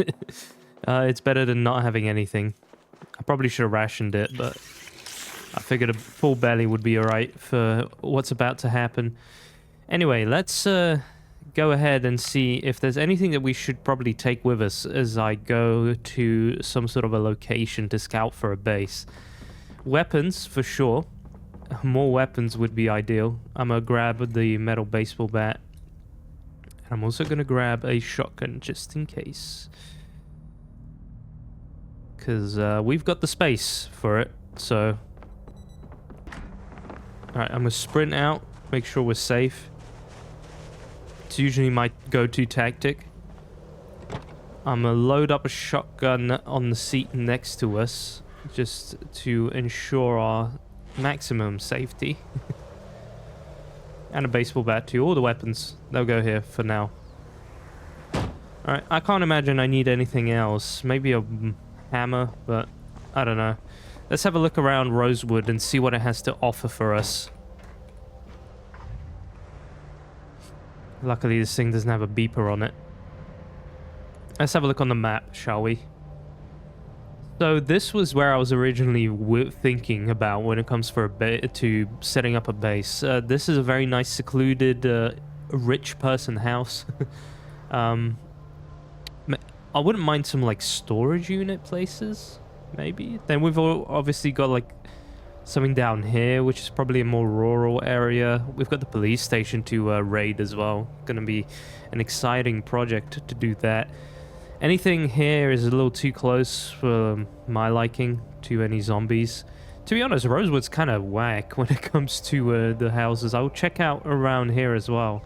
it's better than not having anything. I probably should have rationed it, but I figured a full belly would be alright for what's about to happen. Anyway, let's go ahead and see if there's anything that we should probably take with us as I go to some sort of a location to scout for a base. Weapons, for sure. More weapons would be ideal. I'm gonna grab the metal baseball bat. And I'm also gonna grab a shotgun just in case. Because we've got the space for it, so... Alright, I'm gonna sprint out, make sure we're safe. It's usually my go-to tactic. I'm gonna load up a shotgun on the seat next to us, just to ensure our maximum safety. And a baseball bat too. All the weapons, they'll go here for now. Alright, I can't imagine I need anything else. Maybe a hammer, but I don't know. Let's have a look around Rosewood and see what it has to offer for us. Luckily, this thing doesn't have a beeper on it. Let's have a look on the map, shall we? So this was where I was originally thinking about when it comes to setting up a base. This is a very nice, secluded, rich person house. I wouldn't mind some like storage unit places, maybe. Then we've obviously got like something down here, which is probably a more rural area. We've got the police station to raid as well. Gonna be an exciting project to do that. Anything here is a little too close for my liking to any zombies. To be honest, Rosewood's kind of whack when it comes to the houses. I'll check out around here as well.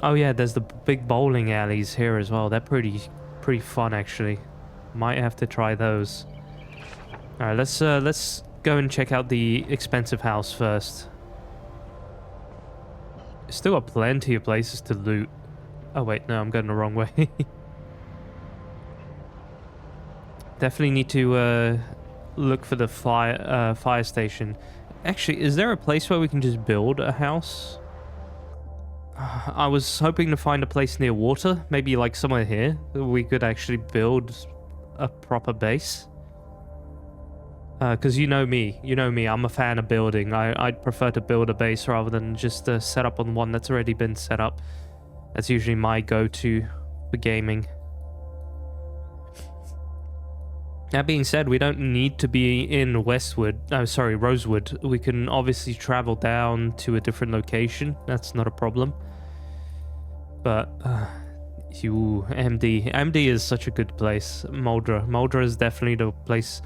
Oh yeah, there's the big bowling alleys here as well. They're pretty fun actually. Might have to try those. All right, let's go and check out the expensive house first. Still got plenty of places to loot. Oh wait, no, I'm going the wrong way. Definitely need to look for the fire station. Actually, is there a place where we can just build a house? I was hoping to find a place near water, maybe like somewhere here, we could actually build a proper base. Because you know me, I'm a fan of building. I'd prefer to build a base rather than just set up on one that's already been set up. That's usually my go-to for gaming. That being said, we don't need to be in Rosewood. We can obviously travel down to a different location. That's not a problem. But, MD is such a good place. Muldra is definitely the place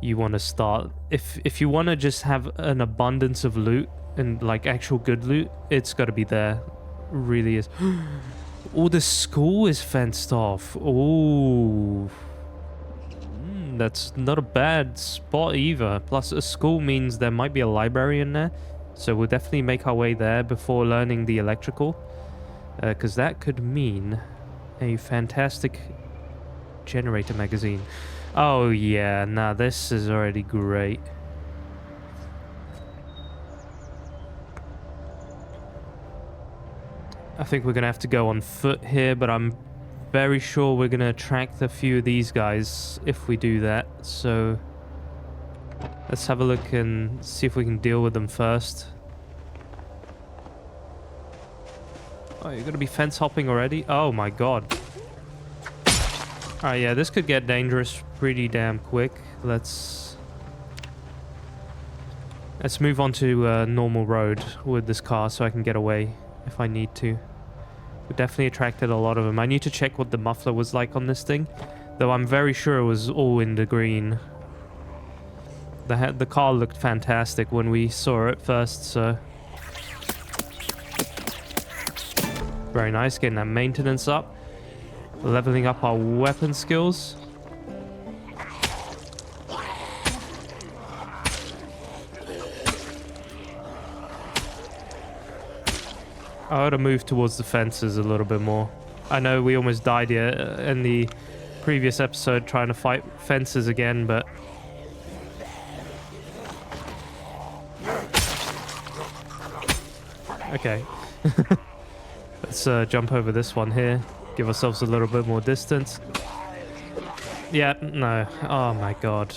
you want to start. If you want to just have an abundance of loot and like actual good loot, it's got to be there. Really is. Oh, the school is fenced off. Oh, that's not a bad spot either. Plus, a school means there might be a library in there, so we'll definitely make our way there before learning the electrical, because that could mean a fantastic generator magazine. Oh yeah, nah, this is already great. I think we're gonna have to go on foot here, but I'm very sure we're gonna attract a few of these guys if we do that. So let's have a look and see if we can deal with them first. Oh, you're gonna be fence hopping already? Oh my god. Alright, yeah, this could get dangerous pretty damn quick. Let's move on to a normal road with this car so I can get away if I need to. We definitely attracted a lot of them. I need to check what the muffler was like on this thing, though I'm very sure it was all in the green. The car looked fantastic when we saw it first, so... Very nice, getting that maintenance up. Leveling up our weapon skills. I ought to move towards the fences a little bit more. I know we almost died here in the previous episode trying to fight fences again, but... Okay. Let's jump over this one here. Give ourselves a little bit more distance. Yeah, no. Oh my god.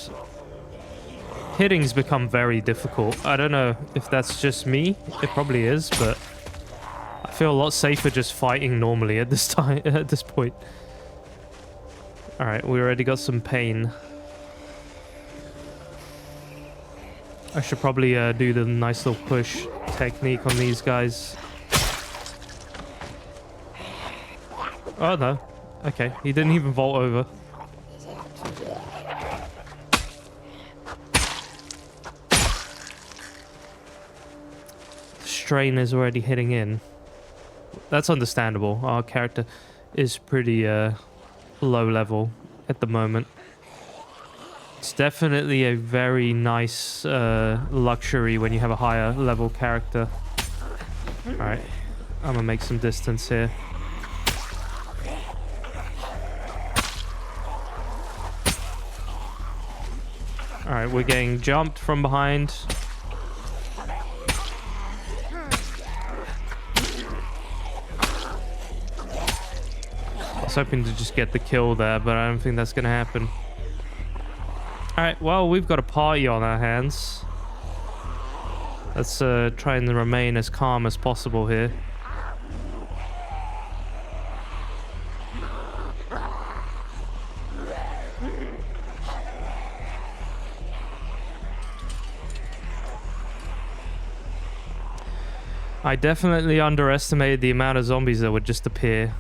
Hitting's become very difficult. I don't know if that's just me. It probably is, but... I feel a lot safer just fighting normally at this time, at this point. Alright, we already got some pain. I should probably do the nice little push technique on these guys. Oh no. Okay, he didn't even vault over. The strain is already hitting in. That's understandable. Our character is pretty low level at the moment. It's definitely a very nice luxury when you have a higher level character. Alright, I'm gonna make some distance here. Alright, we're getting jumped from behind. I was hoping to just get the kill there, but I don't think that's going to happen. Alright, well, we've got a party on our hands. Let's try and remain as calm as possible here. I definitely underestimated the amount of zombies that would just appear.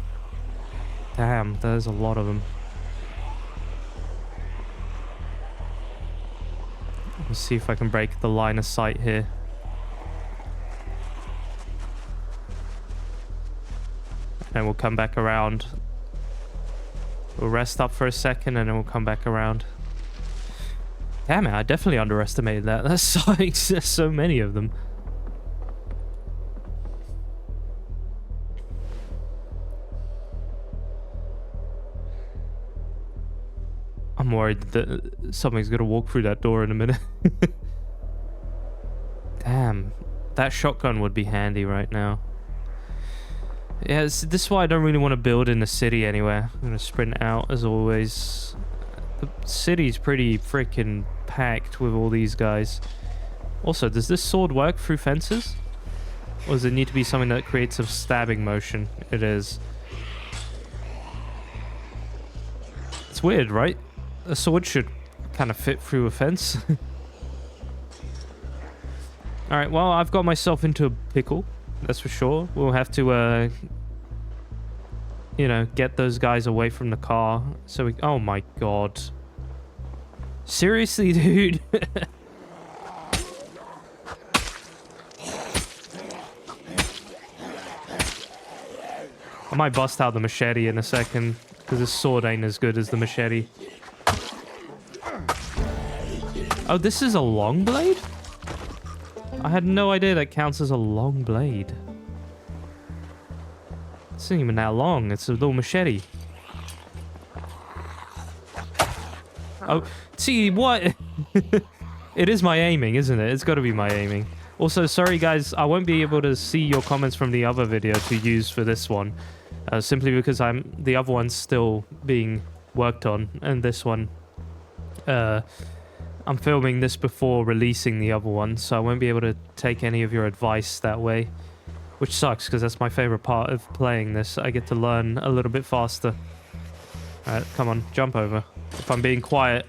Damn, there's a lot of them. Let's see if I can break the line of sight here. And we'll come back around. We'll rest up for a second and then we'll come back around. Damn it, I definitely underestimated that. That's like, there's so many of them. I'm worried that something's gonna walk through that door in a minute. Damn, that shotgun would be handy right now. Yeah, this is why I don't really want to build in the city anywhere. I'm gonna sprint out as always. The city's pretty freaking packed with all these guys. Also, does this sword work through fences? Or does it need to be something that creates a stabbing motion? It is. It's weird, right? A sword should kind of fit through a fence. Alright, well, I've got myself into a pickle. That's for sure. We'll have to, you know, get those guys away from the car. So we... Oh my god. Seriously, dude? I might bust out the machete in a second, because this sword ain't as good as the machete. Oh, this is a long blade? I had no idea that counts as a long blade. It's not even that long. It's a little machete. Oh, see, what? It is my aiming, isn't it? It's got to be my aiming. Also, sorry guys, I won't be able to see your comments from the other video to use for this one. Simply because the other one's still being worked on, and this one, I'm filming this before releasing the other one, so I won't be able to take any of your advice that way. Which sucks, because that's my favorite part of playing this. I get to learn a little bit faster. Alright, come on, jump over. If I'm being quiet.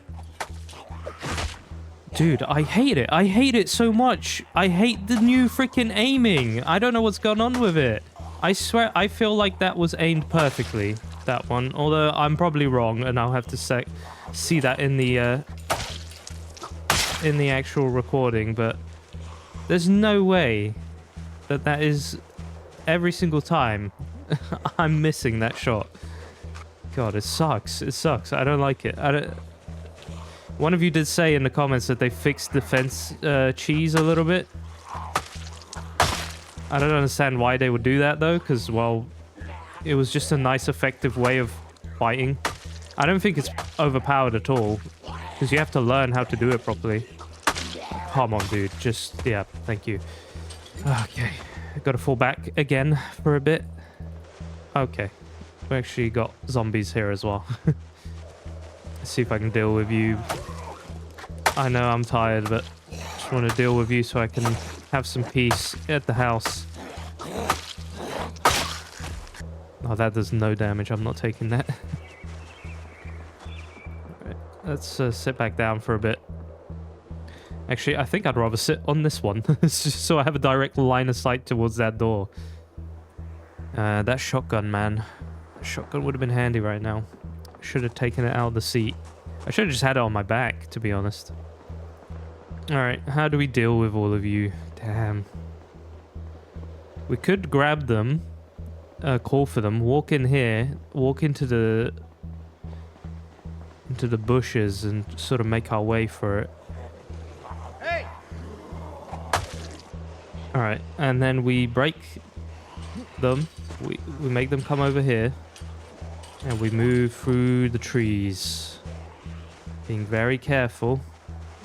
Dude, I hate it. I hate it so much. I hate the new freaking aiming. I don't know what's going on with it. I swear, I feel like that was aimed perfectly, that one. Although, I'm probably wrong, and I'll have to see that in the actual recording, but there's no way that is every single time I'm missing that shot. God, it sucks. It sucks. I don't like it. One of you did say in the comments that they fixed the fence cheese a little bit. I don't understand why they would do that though, because, well, it was just a nice, effective way of fighting. I don't think it's overpowered at all, because you have to learn how to do it properly. Come on, dude. Just, yeah, thank you. Okay. Gotta fall back again for a bit. Okay. We actually got zombies here as well. Let's see if I can deal with you. I know I'm tired, but just want to deal with you so I can have some peace at the house. Oh, that does no damage. I'm not taking that. Right, let's sit back down for a bit. Actually, I think I'd rather sit on this one, just so I have a direct line of sight towards that door. That shotgun, man. Shotgun would have been handy right now. Should have taken it out of the seat. I should have just had it on my back, to be honest. Alright, how do we deal with all of you? Damn. We could grab them, call for them, walk in here, walk into the bushes and sort of make our way for it. Hey! Alright, and then we break them. We make them come over here. And we move through the trees. Being very careful.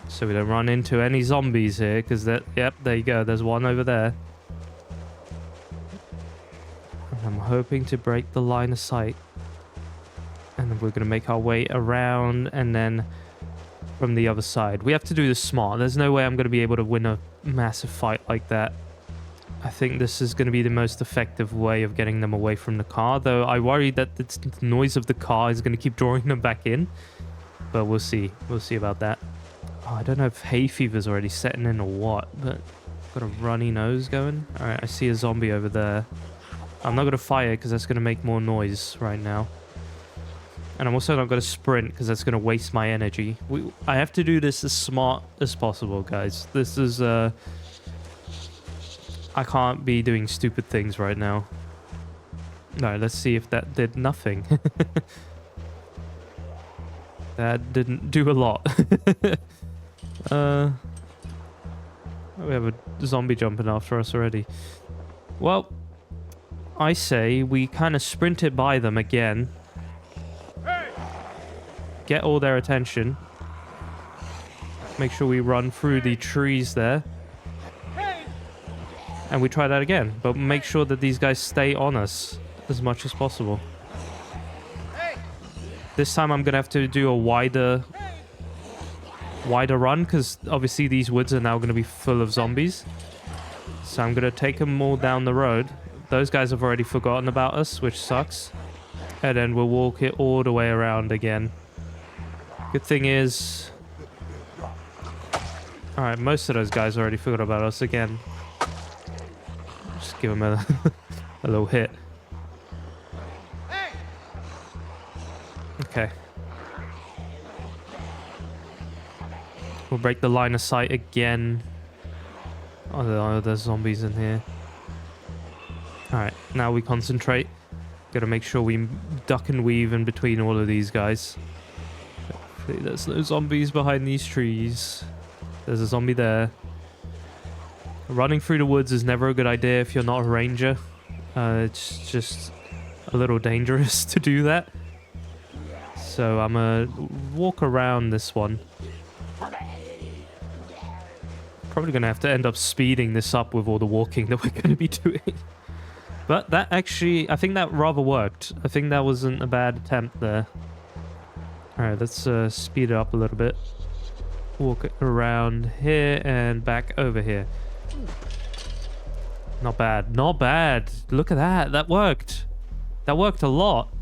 So we don't run into any zombies here. Because that, yep, there you go. There's one over there. And I'm hoping to break the line of sight. And then we're going to make our way around. And then from the other side. We have to do this smart. There's no way I'm going to be able to win a massive fight like that. I think this is going to be the most effective way of getting them away from the car, though I worry that the noise of the car is going to keep drawing them back in. But we'll see. We'll see about that. Oh, I don't know if hay fever's already setting in or what, but got a runny nose going. Alright, I see a zombie over there. I'm not going to fire because that's going to make more noise right now. And I'm also not going to sprint because that's going to waste my energy. I have to do this as smart as possible, guys. This is... I can't be doing stupid things right now. No, let's see if that did nothing. That didn't do a lot. We have a zombie jumping after us already. Well, I say we kind of sprint it by them again. Get all their attention. Make sure we run through the trees there. And we try that again, but make sure that these guys stay on us as much as possible. This time I'm going to have to do a wider run, because obviously these woods are now going to be full of zombies. So I'm going to take them all down the road. Those guys have already forgotten about us, which sucks. And then we'll walk it all the way around again. Good thing is... Alright, most of those guys already forgot about us again. Just give him a little hit. Okay. We'll break the line of sight again. Oh, there's zombies in here. Alright, now we concentrate. Gotta make sure we duck and weave in between all of these guys. Hopefully there's no zombies behind these trees. There's a zombie there. Running through the woods is never a good idea if you're not a ranger. It's just a little dangerous to do that. So I'm gonna walk around this one. Probably gonna have to end up speeding this up with all the walking that we're gonna be doing. But that actually, I think that rather worked. I think that wasn't a bad attempt there. Alright, let's speed it up a little bit. Walk around here and back over here. Not bad. Not bad. Look at that. That worked. That worked a lot.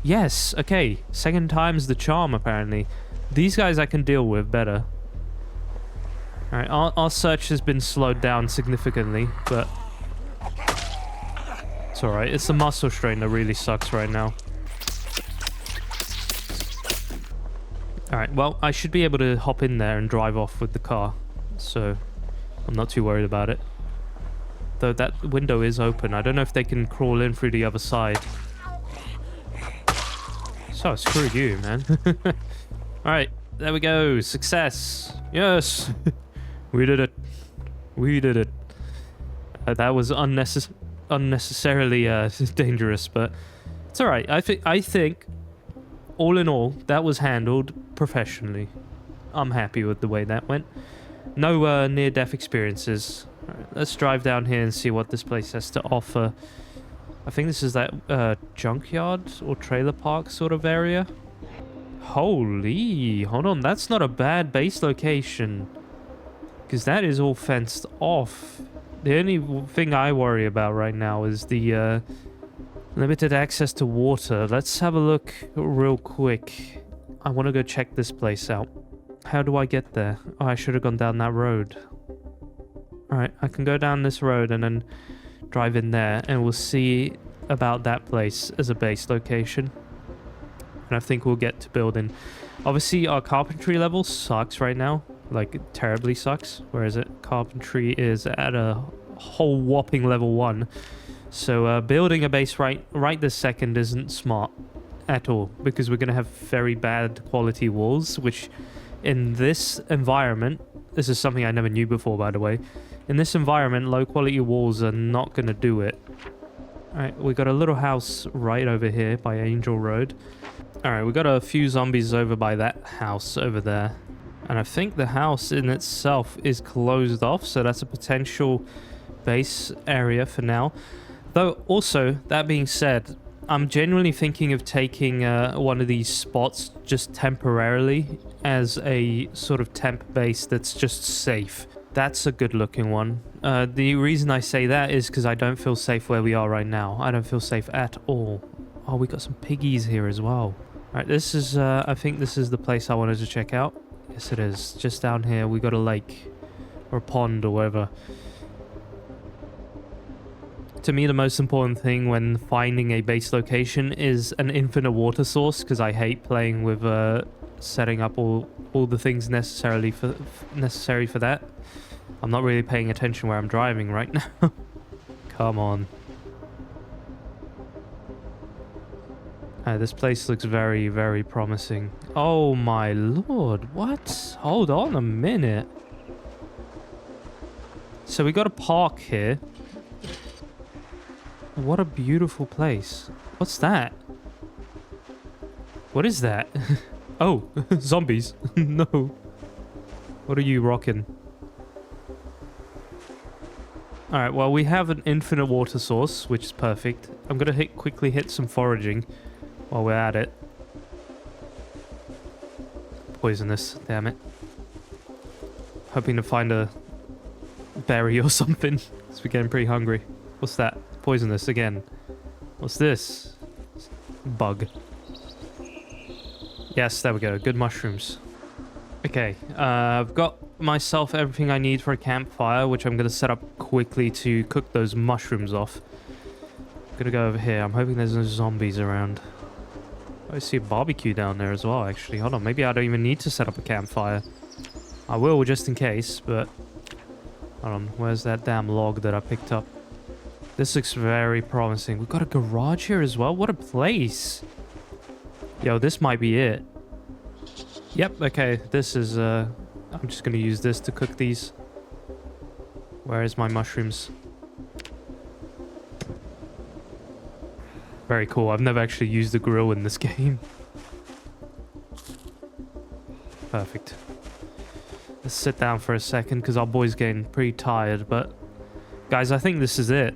Yes. Okay. Second time's the charm, apparently. These guys I can deal with better. Alright, our search has been slowed down significantly, but it's alright. It's the muscle strain that really sucks right now. Alright, well, I should be able to hop in there and drive off with the car, so I'm not too worried about it. Though that window is open. I don't know if they can crawl in through the other side. So, screw you, man. Alright, there we go. Success. Yes. We did it. We did it. That was unnecessarily dangerous, but it's alright. I think, all in all, that was handled professionally. I'm happy with the way that went. No near-death experiences. Alright, let's drive down here and see what this place has to offer. I think this is that junkyard or trailer park sort of area. Holy, hold on, that's not a bad base location. Because that is all fenced off. The only thing I worry about right now is the limited access to water. Let's have a look real quick. I want to go check this place out. How do I get there? Oh, I should have gone down that road. Alright, I can go down this road and then drive in there, and we'll see about that place as a base location. And I think we'll get to building. Obviously, our carpentry level sucks right now. Like, terribly sucks. Where is it? Carpentry is at a whole whopping level 1. So, building a base right this second isn't smart at all, because we're going to have very bad quality walls, which in this environment, this is something I never knew before, by the way. In this environment, low quality walls are not going to do it. Alright, we got a little house right over here by Angel Road. Alright, we got a few zombies over by that house over there. And I think the house in itself is closed off, so that's a potential base area for now. Though, also, that being said, I'm genuinely thinking of taking one of these spots just temporarily as a sort of temp base that's just safe. That's a good looking one. The reason I say that is because I don't feel safe where we are right now. I don't feel safe at all. Oh, we got some piggies here as well. Alright, this is, I think this is the place I wanted to check out. Yes, it is. Just down here, we got a lake. Or a pond, or whatever. To me, the most important thing when finding a base location is an infinite water source, because I hate playing with setting up all the things necessary for that. I'm not really paying attention where I'm driving right now. Come on. This place looks very, very promising. Oh my lord, what? Hold on a minute. So we got a park here. What a beautiful place. What's that? What is that? Oh, zombies. No. What are you rocking? Alright, well, we have an infinite water source, which is perfect. I'm going to quickly hit some foraging while we're at it. Poisonous, damn it. Hoping to find a berry or something, because we're getting pretty hungry. What's that? Poisonous again. What's this? Bug. Yes, there we go. Good mushrooms. Okay, I've got myself everything I need for a campfire, which I'm going to set up quickly to cook those mushrooms off. I'm going to go over here. I'm hoping there's no zombies around. I see a barbecue down there as well, actually. Hold on, maybe I don't even need to set up a campfire. I will, just in case, but... Hold on, where's that damn log that I picked up? This looks very promising. We've got a garage here as well. What a place. Yo, this might be it. Yep, okay. This is, I'm just gonna use this to cook these. Where is my mushrooms? Very cool. I've never actually used a grill in this game. Perfect. Let's sit down for a second because our boy's getting pretty tired, but guys, I think this is it.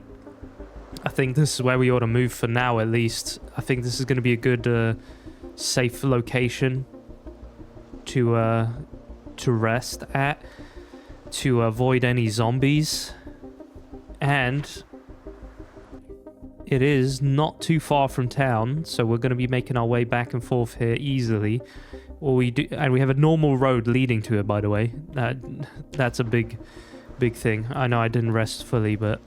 I think this is where we ought to move for now, at least. I think this is going to be a good, safe location to rest at, to avoid any zombies, and it is not too far from town, so we're going to be making our way back and forth here easily. Or we do, and we have a normal road leading to it, by the way. That's a big thing. I know I didn't rest fully, but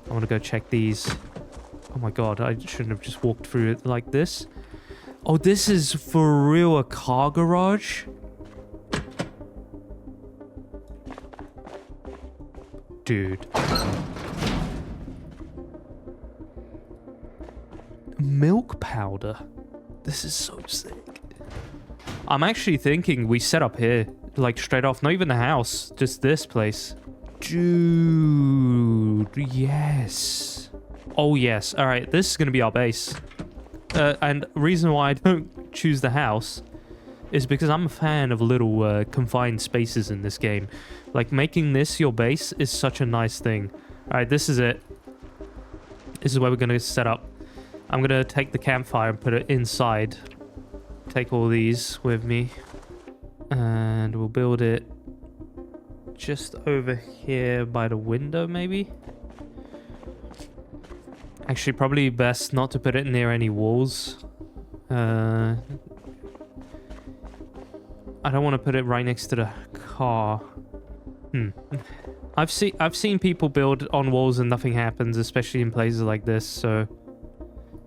I want to go check these. Oh my god, I shouldn't have just walked through it like this. Oh, this is for real a car garage? Dude. Milk powder. This is so sick. I'm actually thinking we set up here, like straight off, not even the house, just this place. Dude, yes. Oh yes, all right, this is gonna be our base. And reason why I don't choose the house is because I'm a fan of little confined spaces in this game. Like making this your base is such a nice thing. All right, this is it. This is where we're gonna set up. I'm gonna take the campfire and put it inside. Take all these with me, and we'll build it just over here by the window, maybe. Actually, probably best not to put it near any walls. I don't want to put it right next to the car. I've seen people build on walls and nothing happens, especially in places like this. So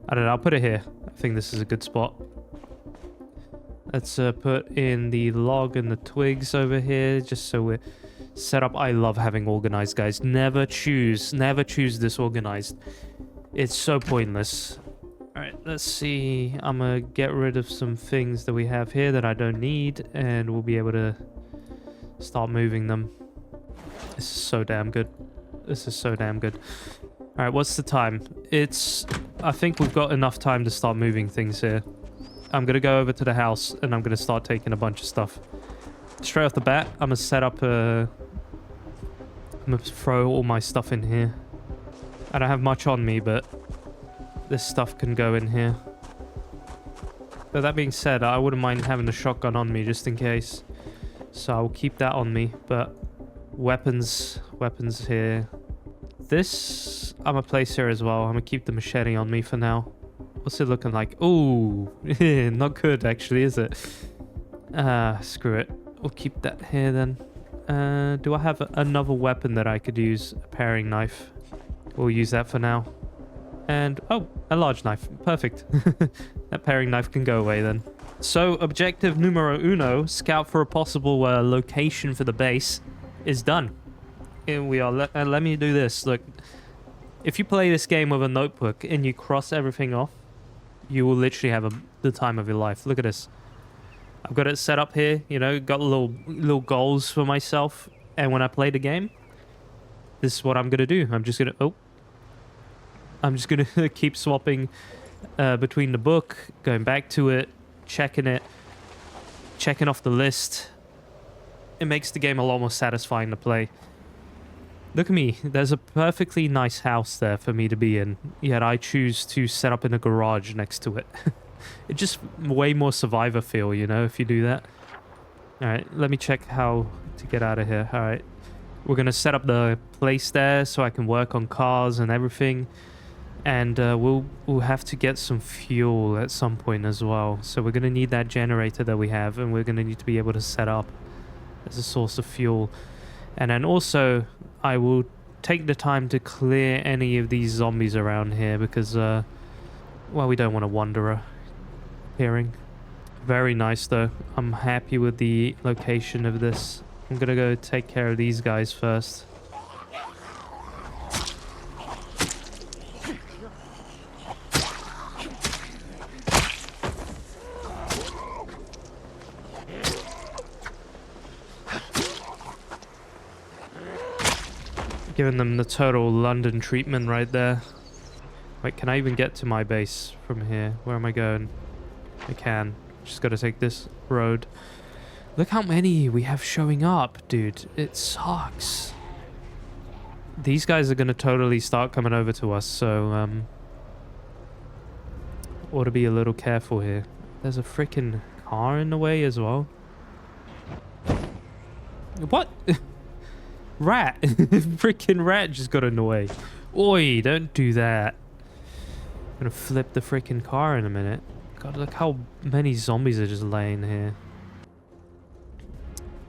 I don't know. I'll put it here. I think this is a good spot. Let's put in the log and the twigs over here, just so we're set up. I love having organized, guys. Never choose disorganized. It's so pointless. All right, let's see. I'm gonna get rid of some things that we have here that I don't need, and we'll be able to start moving them. This is so damn good. This is so damn good. All right, what's the time? I think we've got enough time to start moving things here. I'm going to go over to the house and I'm going to start taking a bunch of stuff. Straight off the bat, I'm going to set up I'm going to throw all my stuff in here. I don't have much on me, but this stuff can go in here. But that being said, I wouldn't mind having the shotgun on me just in case. So I'll keep that on me, but weapons here. This, I'm going to place here as well. I'm going to keep the machete on me for now. What's it looking like? Ooh, not good actually, is it? Screw it. We'll keep that here then. Do I have another weapon that I could use? A paring knife. We'll use that for now. And, oh, a large knife. Perfect. That paring knife can go away then. So, objective numero uno, scout for a possible location for the base, is done. Here we are. Let me do this. Look, if you play this game with a notebook and you cross everything off, you will literally have the time of your life. Look at this. I've got it set up here, you know, got little goals for myself. And when I play the game, this is what I'm going to do. I'm just going to keep swapping between the book, going back to it, checking off the list. It makes the game a lot more satisfying to play. Look at me. There's a perfectly nice house there for me to be in, yet I choose to set up in a garage next to it. It's just way more survivor feel, you know, if you do that. Alright, let me check how to get out of here. Alright, we're going to set up the place there so I can work on cars and everything. And we'll have to get some fuel at some point as well. So we're going to need that generator that we have, and we're going to need to be able to set up as a source of fuel. And then also, I will take the time to clear any of these zombies around here because, well, we don't want a wanderer appearing. Very nice, though. I'm happy with the location of this. I'm gonna go take care of these guys first. Giving them the total London treatment right there. Wait, can I even get to my base from here? Where am I going? I can. Just gotta take this road. Look how many we have showing up, dude. It sucks. These guys are gonna totally start coming over to us, so ought to be a little careful here. There's a freaking car in the way as well. What? Rat! Freaking rat just got in the way. Oi, don't do that. I'm gonna flip the freaking car in a minute. God, look how many zombies are just laying here.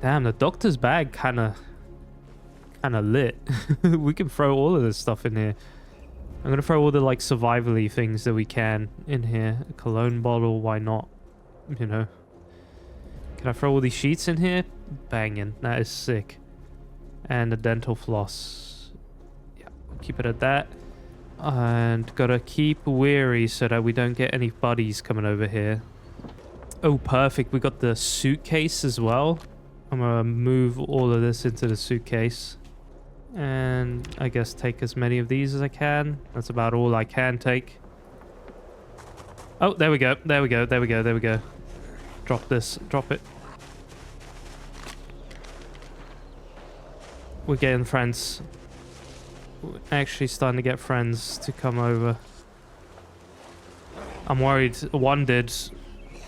Damn, the doctor's bag kinda lit. We can throw all of this stuff in here. I'm gonna throw all the like survival-y things that we can in here. A cologne bottle, why not? You know. Can I throw all these sheets in here? Banging, that is sick. And a dental floss. Yeah, we'll keep it at that. And gotta keep wary so that we don't get any buddies coming over here. Oh, perfect. We got the suitcase as well. I'm gonna move all of this into the suitcase. And I guess take as many of these as I can. That's about all I can take. Oh, there we go. There we go. There we go. There we go. Drop this. Drop it. We're getting friends. We're actually starting to get friends to come over. I'm worried one did.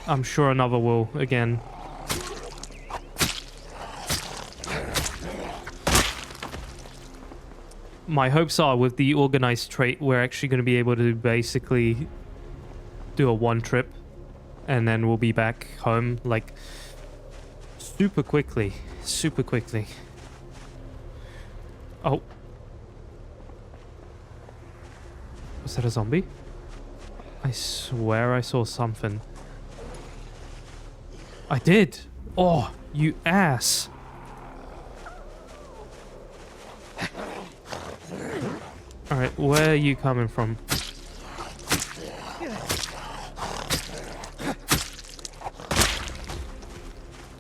I'm sure another will again. My hopes are with the organized trait, we're actually going to be able to basically do a one trip and then we'll be back home like super quickly. Super quickly. Oh. Was that a zombie? I swear I saw something. I did. Oh, you ass. Alright, where are you coming from?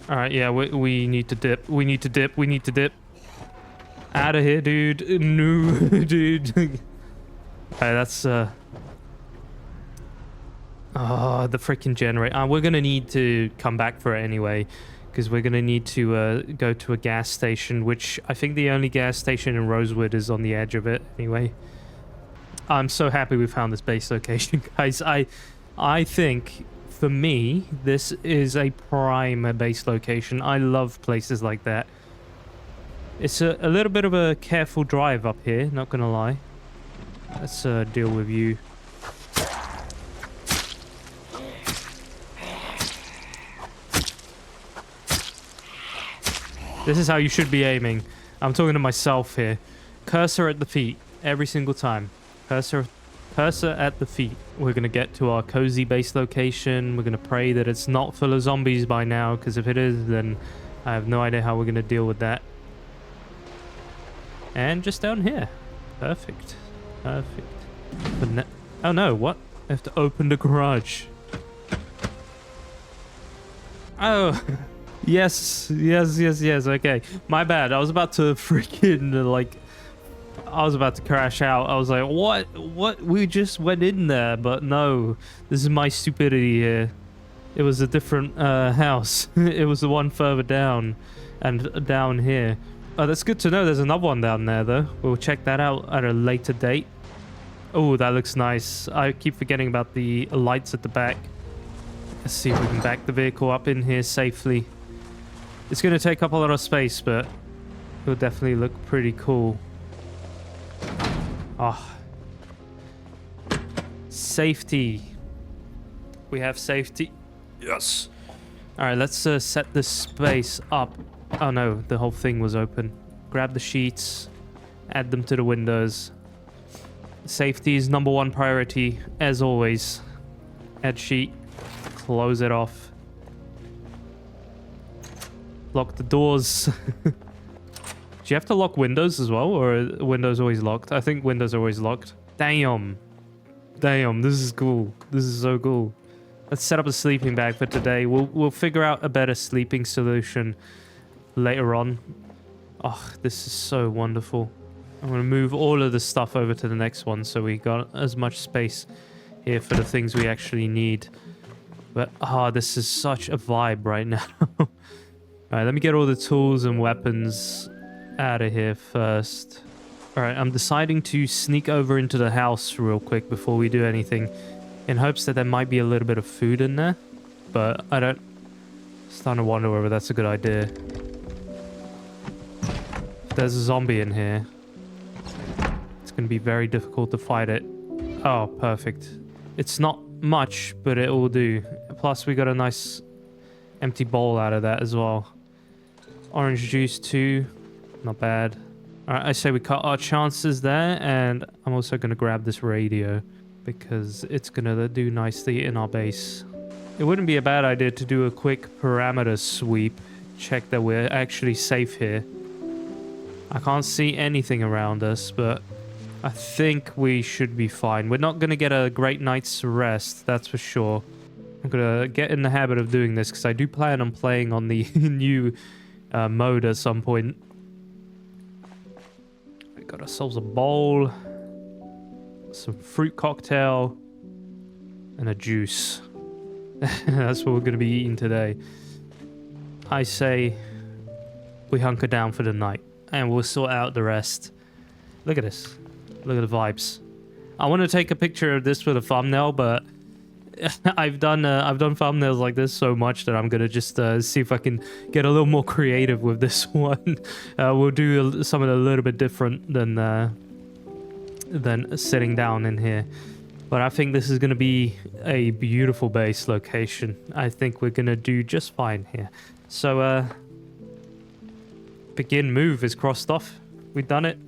Alright, yeah, we need to dip. We need to dip. We need to dip. Out of here, dude. No, dude. Alright, that's, oh, the freaking generator. We're gonna need to come back for it anyway, because we're gonna need to go to a gas station, which I think the only gas station in Rosewood is on the edge of it anyway. I'm so happy we found this base location, guys. I think, for me, this is a prime base location. I love places like that. It's a little bit of a careful drive up here, not gonna lie. Let's deal with you. This is how you should be aiming. I'm talking to myself here. Cursor at the feet, every single time. Cursor at the feet. We're gonna get to our cozy base location. We're gonna pray that it's not full of zombies by now, because if it is, then I have no idea how we're gonna deal with that. And just down here. Perfect. Perfect. Oh no, what? I have to open the garage. Oh. Yes, okay. My bad. I was about to freaking, like... I was about to crash out. I was like, what? We just went in there, but no. This is my stupidity here. It was a different house. It was the one further down. And down here. Oh, that's good to know. There's another one down there, though. We'll check that out at a later date. Oh, that looks nice. I keep forgetting about the lights at the back. Let's see if we can back the vehicle up in here safely. It's going to take up a lot of space, but it'll definitely look pretty cool. Ah. Oh. Safety. We have safety. Yes. Alright, let's set this space up. Oh no, the whole thing was open. Grab the sheets. Add them to the windows. Safety is #1 priority, as always. Add sheet. Close it off. Lock the doors. Do you have to lock windows as well, or are windows always locked? I think windows are always locked. Damn. Damn, this is cool. This is so cool. Let's set up a sleeping bag for today. We'll figure out a better sleeping solution later on. Oh, this is so wonderful. I'm going to move all of the stuff over to the next one so we got as much space here for the things we actually need. But, this is such a vibe right now. Alright, let me get all the tools and weapons out of here first. Alright, I'm deciding to sneak over into the house real quick before we do anything, in hopes that there might be a little bit of food in there. But I don't... starting to wonder whether that's a good idea. If there's a zombie in here, it's going to be very difficult to fight it. Oh, perfect. It's not much, but it will do. Plus, we got a nice empty bowl out of that as well. Orange juice too. Not bad. Alright, I say we cut our chances there, and I'm also going to grab this radio because it's going to do nicely in our base. It wouldn't be a bad idea to do a quick parameter sweep, check that we're actually safe here. I can't see anything around us, but I think we should be fine. We're not going to get a great night's rest, that's for sure. I'm going to get in the habit of doing this because I do plan on playing on the new mode at some point. We got ourselves a bowl, some fruit cocktail, and a juice. That's what we're going to be eating today. I say we hunker down for the night and we'll sort out the rest. Look at this. Look at the vibes. I want to take a picture of this for the thumbnail, but I've done thumbnails like this so much that I'm gonna just see if I can get a little more creative with this one. We'll do something a little bit different than sitting down in here. But I think this is gonna be a beautiful base location. I think we're gonna do just fine here. So begin move is crossed off. We've done it.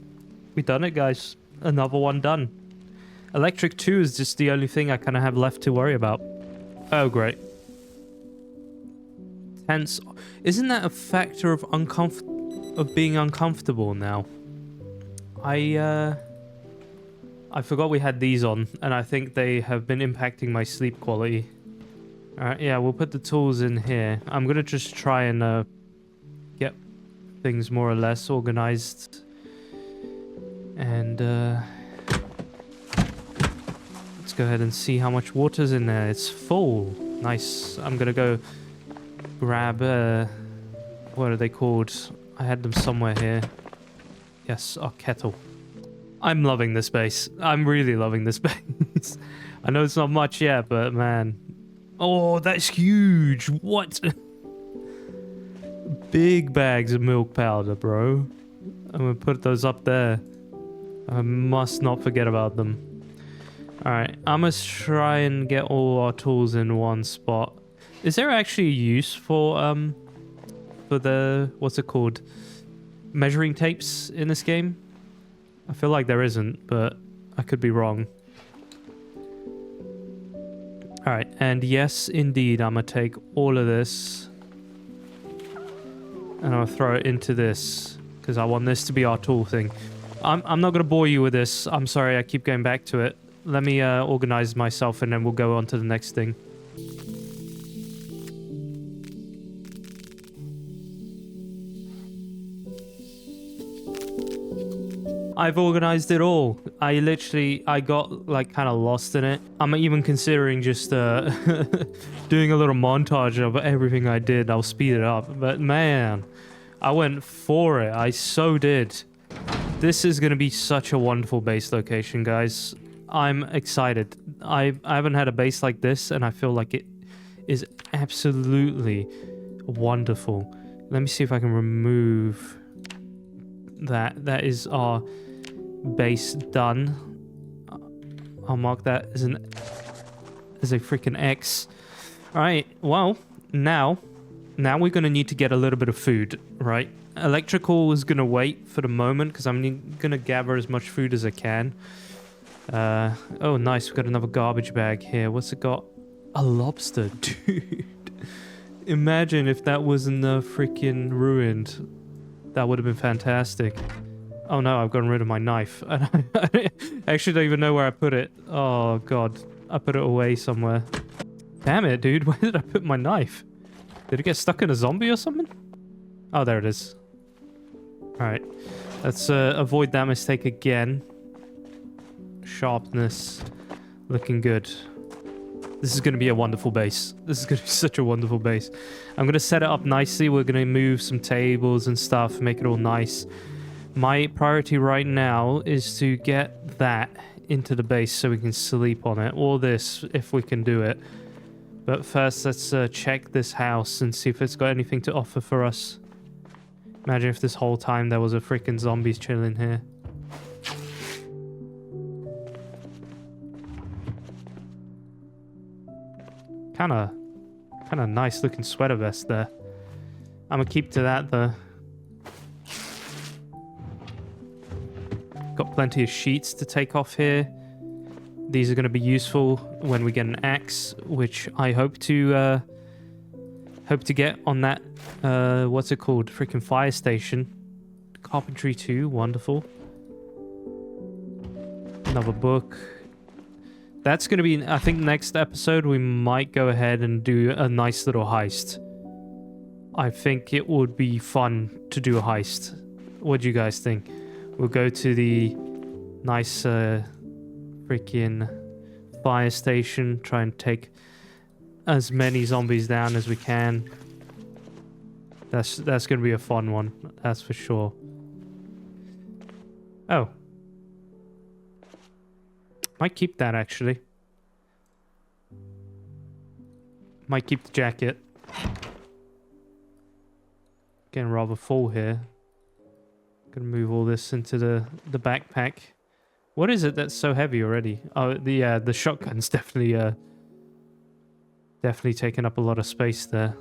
We've done it, guys. Another one done. Electric 2 is just the only thing I kind of have left to worry about. Oh, great. Tense. Isn't that a factor of being uncomfortable now? I forgot we had these on, and I think they have been impacting my sleep quality. Alright, yeah, we'll put the tools in here. I'm gonna just try and get things more or less organized. And let's go ahead and see how much water's in there. It's full. Nice. I'm gonna go grab what are they called? I had them somewhere here. Yes, our kettle. I'm loving this base. I'm really loving this base. I know it's not much yet, but man. Oh, that's huge. What? Big bags of milk powder, bro. I'm gonna put those up there. I must not forget about them. Alright, I must try and get all our tools in one spot. Is there actually a use for the, what's it called? Measuring tapes in this game? I feel like there isn't, but I could be wrong. Alright, and yes, indeed, I'm gonna take all of this and I'm gonna throw it into this because I want this to be our tool thing. I'm not going to bore you with this. I'm sorry, I keep going back to it. Let me organize myself and then we'll go on to the next thing. I've organized it all. I got like kind of lost in it. I'm even considering just doing a little montage of everything I did. I'll speed it up. But man, I went for it. I so did. This is going to be such a wonderful base location, guys. I'm excited. I haven't had a base like this, and I feel like it is absolutely wonderful. Let me see if I can remove that. That is our base done. I'll mark that as a freaking X. All right, well, now we're going to need to get a little bit of food, right? Electrical is going to wait for the moment because I'm going to gather as much food as I can. Oh, nice. We've got another garbage bag here. What's it got? A lobster, dude. Imagine if that wasn't freaking ruined. That would have been fantastic. Oh no, I've gotten rid of my knife. I actually don't even know where I put it. Oh god. I put it away somewhere. Damn it, dude. Where did I put my knife? Did it get stuck in a zombie or something? Oh, there it is. Alright. Let's avoid that mistake again. Sharpness. Looking good. This is going to be a wonderful base. This is going to be such a wonderful base. I'm going to set it up nicely. We're going to move some tables and stuff, make it all nice. My priority right now is to get that into the base so we can sleep on it. Or this, if we can do it. But first, let's check this house and see if it's got anything to offer for us. Imagine if this whole time there was a freaking zombies chilling here. Kind of nice looking sweater vest there. I'm gonna keep to that though. Got plenty of sheets to take off here. These are gonna be useful when we get an axe, which I hope to get on that. What's it called? Freaking fire station. Carpentry 2, wonderful. Another book. That's going to be, I think, next episode we might go ahead and do a nice little heist. I think it would be fun to do a heist. What do you guys think? We'll go to the nice freaking fire station, try and take as many zombies down as we can. That's going to be a fun one, that's for sure. Oh. Might keep that, actually. Might keep the jacket. Getting rather full here. Gonna move all this into the backpack. What is it that's so heavy already? Oh, the shotgun's definitely taking up a lot of space there.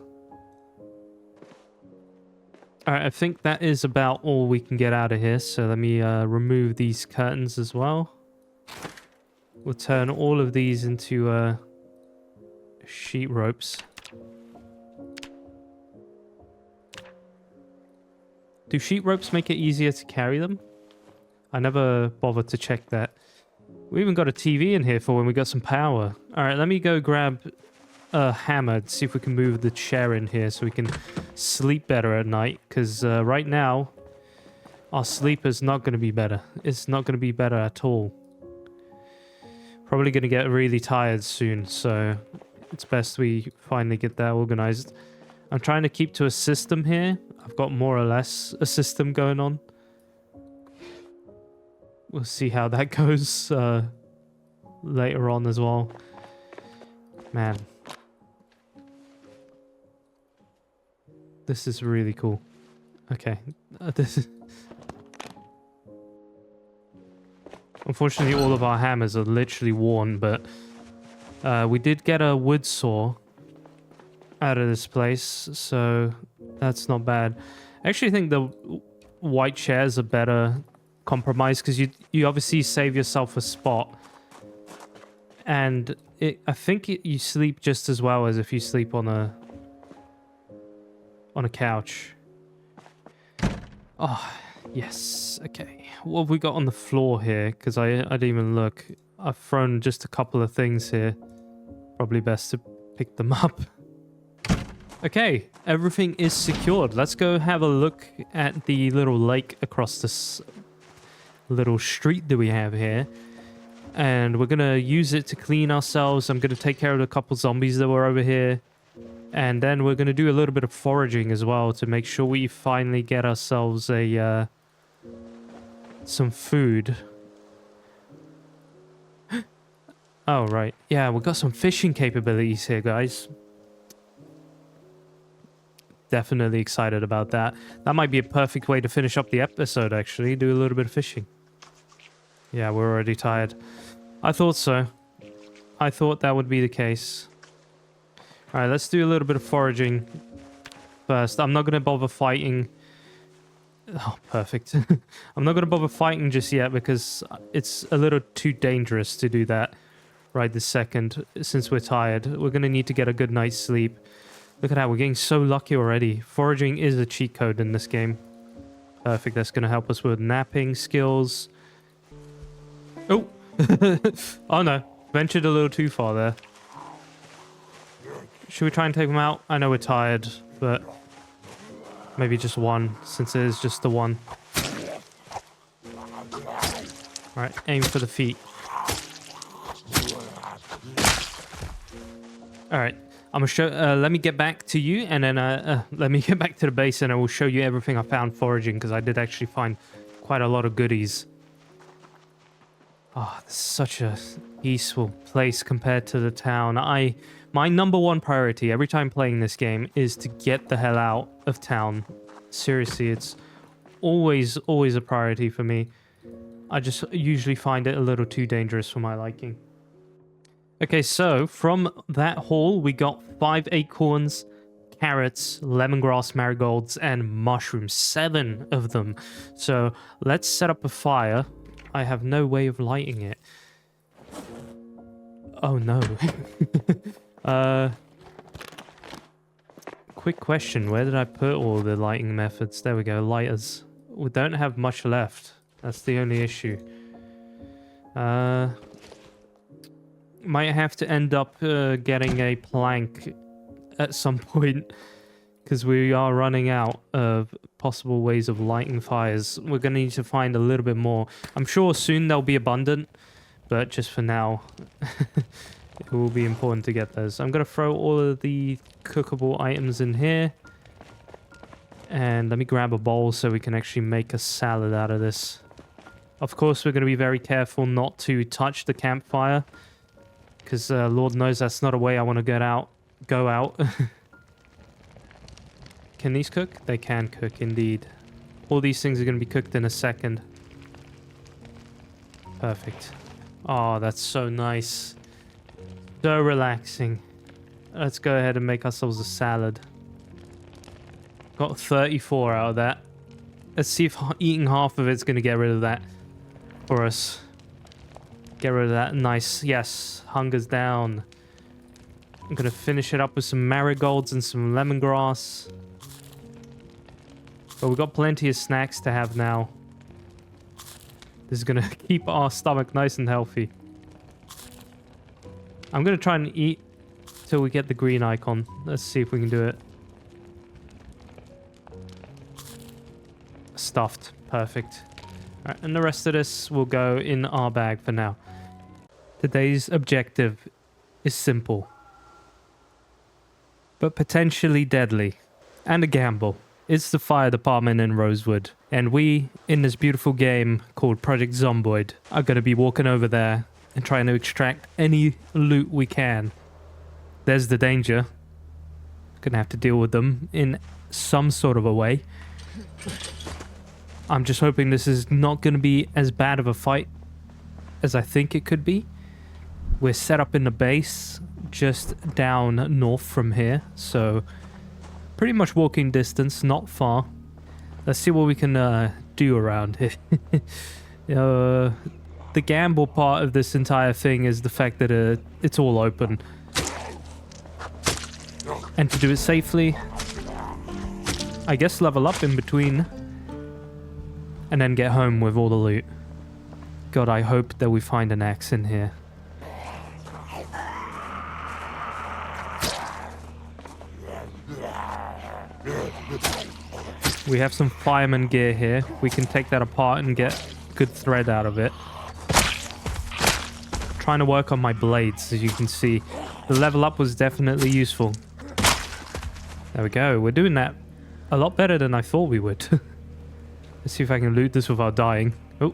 Alright, I think that is about all we can get out of here. So let me remove these curtains as well. We'll turn all of these into sheet ropes. Do sheet ropes make it easier to carry them? I never bothered to check that. We even got a TV in here for when we got some power. Alright, let me go grab a hammer to see if we can move the chair in here so we can sleep better at night. Because right now, our sleep is not going to be better. It's not going to be better at all. Probably going to get really tired soon, so it's best we finally get that organized. I'm trying to keep to a system here. I've got more or less a system going on. We'll see how that goes later on as well. Man. This is really cool. Okay. This is... Unfortunately, all of our hammers are literally worn, but we did get a wood saw out of this place, so that's not bad. I actually think the white chairs are better compromise because you obviously save yourself a spot, and I think you sleep just as well as if you sleep on a couch. Oh, yes. Okay. What have we got on the floor here? Because I didn't even look. I've thrown just a couple of things here. Probably best to pick them up. Okay, everything is secured. Let's go have a look at the little lake across this little street that we have here. And we're going to use it to clean ourselves. I'm going to take care of a couple zombies that were over here. And then we're going to do a little bit of foraging as well to make sure we finally get ourselves a some food. Oh, right. Yeah, we've got some fishing capabilities here, guys. Definitely excited about that. That might be a perfect way to finish up the episode, actually. Do a little bit of fishing. Yeah, we're already tired. I thought so. I thought that would be the case. Alright, let's do a little bit of foraging first. I'm not going to bother fighting. Oh, perfect. I'm not going to bother fighting just yet because it's a little too dangerous to do that right this second since we're tired. We're going to need to get a good night's sleep. Look at that, we're getting so lucky already. Foraging is a cheat code in this game. Perfect, that's going to help us with napping skills. Oh! Oh no, ventured a little too far there. Should we try and take them out? I know we're tired, but maybe just one, since it is just the one. Alright, aim for the feet. Alright, I'm gonna show, let me get back to you, and then, let me get back to the base, and I will show you everything I found foraging, because I did actually find quite a lot of goodies. Oh, this is such a peaceful place compared to the town. My number one priority every time playing this game is to get the hell out of town. Seriously, it's always a priority for me. I just usually find it a little too dangerous for my liking. Okay, so from that haul, we got 5 acorns, carrots, lemongrass marigolds, and mushrooms. 7 of them. So let's set up a fire. I have no way of lighting it. Oh no. Quick question. Where did I put all the lighting methods? There we go. Lighters. We don't have much left. That's the only issue. Might have to end up getting a plank at some point, because we are running out of possible ways of lighting fires. We're going to need to find a little bit more. I'm sure soon they'll be abundant, but just for now, it will be important to get those. I'm going to throw all of the cookable items in here. And let me grab a bowl so we can actually make a salad out of this. Of course, we're going to be very careful not to touch the campfire, because Lord knows that's not a way I want to go out. Can these cook? They can cook, indeed. All these things are going to be cooked in a second. Perfect. Oh, that's so nice. So relaxing. Let's go ahead and make ourselves a salad. Got 34 out of that. Let's see if eating half of it's going to get rid of that for us. Get rid of that. Nice. Yes. Hunger's down. I'm going to finish it up with some marigolds and some lemongrass. But we've got plenty of snacks to have now. This is going to keep our stomach nice and healthy. I'm going to try and eat till we get the green icon. Let's see if we can do it. Stuffed. Perfect. Alright, and the rest of this will go in our bag for now. Today's objective is simple, but potentially deadly, and a gamble. It's the fire department in Rosewood, and we, in this beautiful game called Project Zomboid, are going to be walking over there and trying to extract any loot we can. There's the danger. Gonna have to deal with them in some sort of a way. I'm just hoping this is not going to be as bad of a fight as I think it could be. We're set up in the base just down north from here, so pretty much walking distance, not far. Let's see what we can do around here. The gamble part of this entire thing is the fact that it's all open. And to do it safely, I guess level up in between and then get home with all the loot. God, I hope that we find an axe in here. We have some fireman gear here. We can take that apart and get good thread out of it. Trying to work on my blades, as you can see. The level up was definitely useful. There we go. We're doing that a lot better than I thought we would. Let's see if I can loot this without dying. Oh.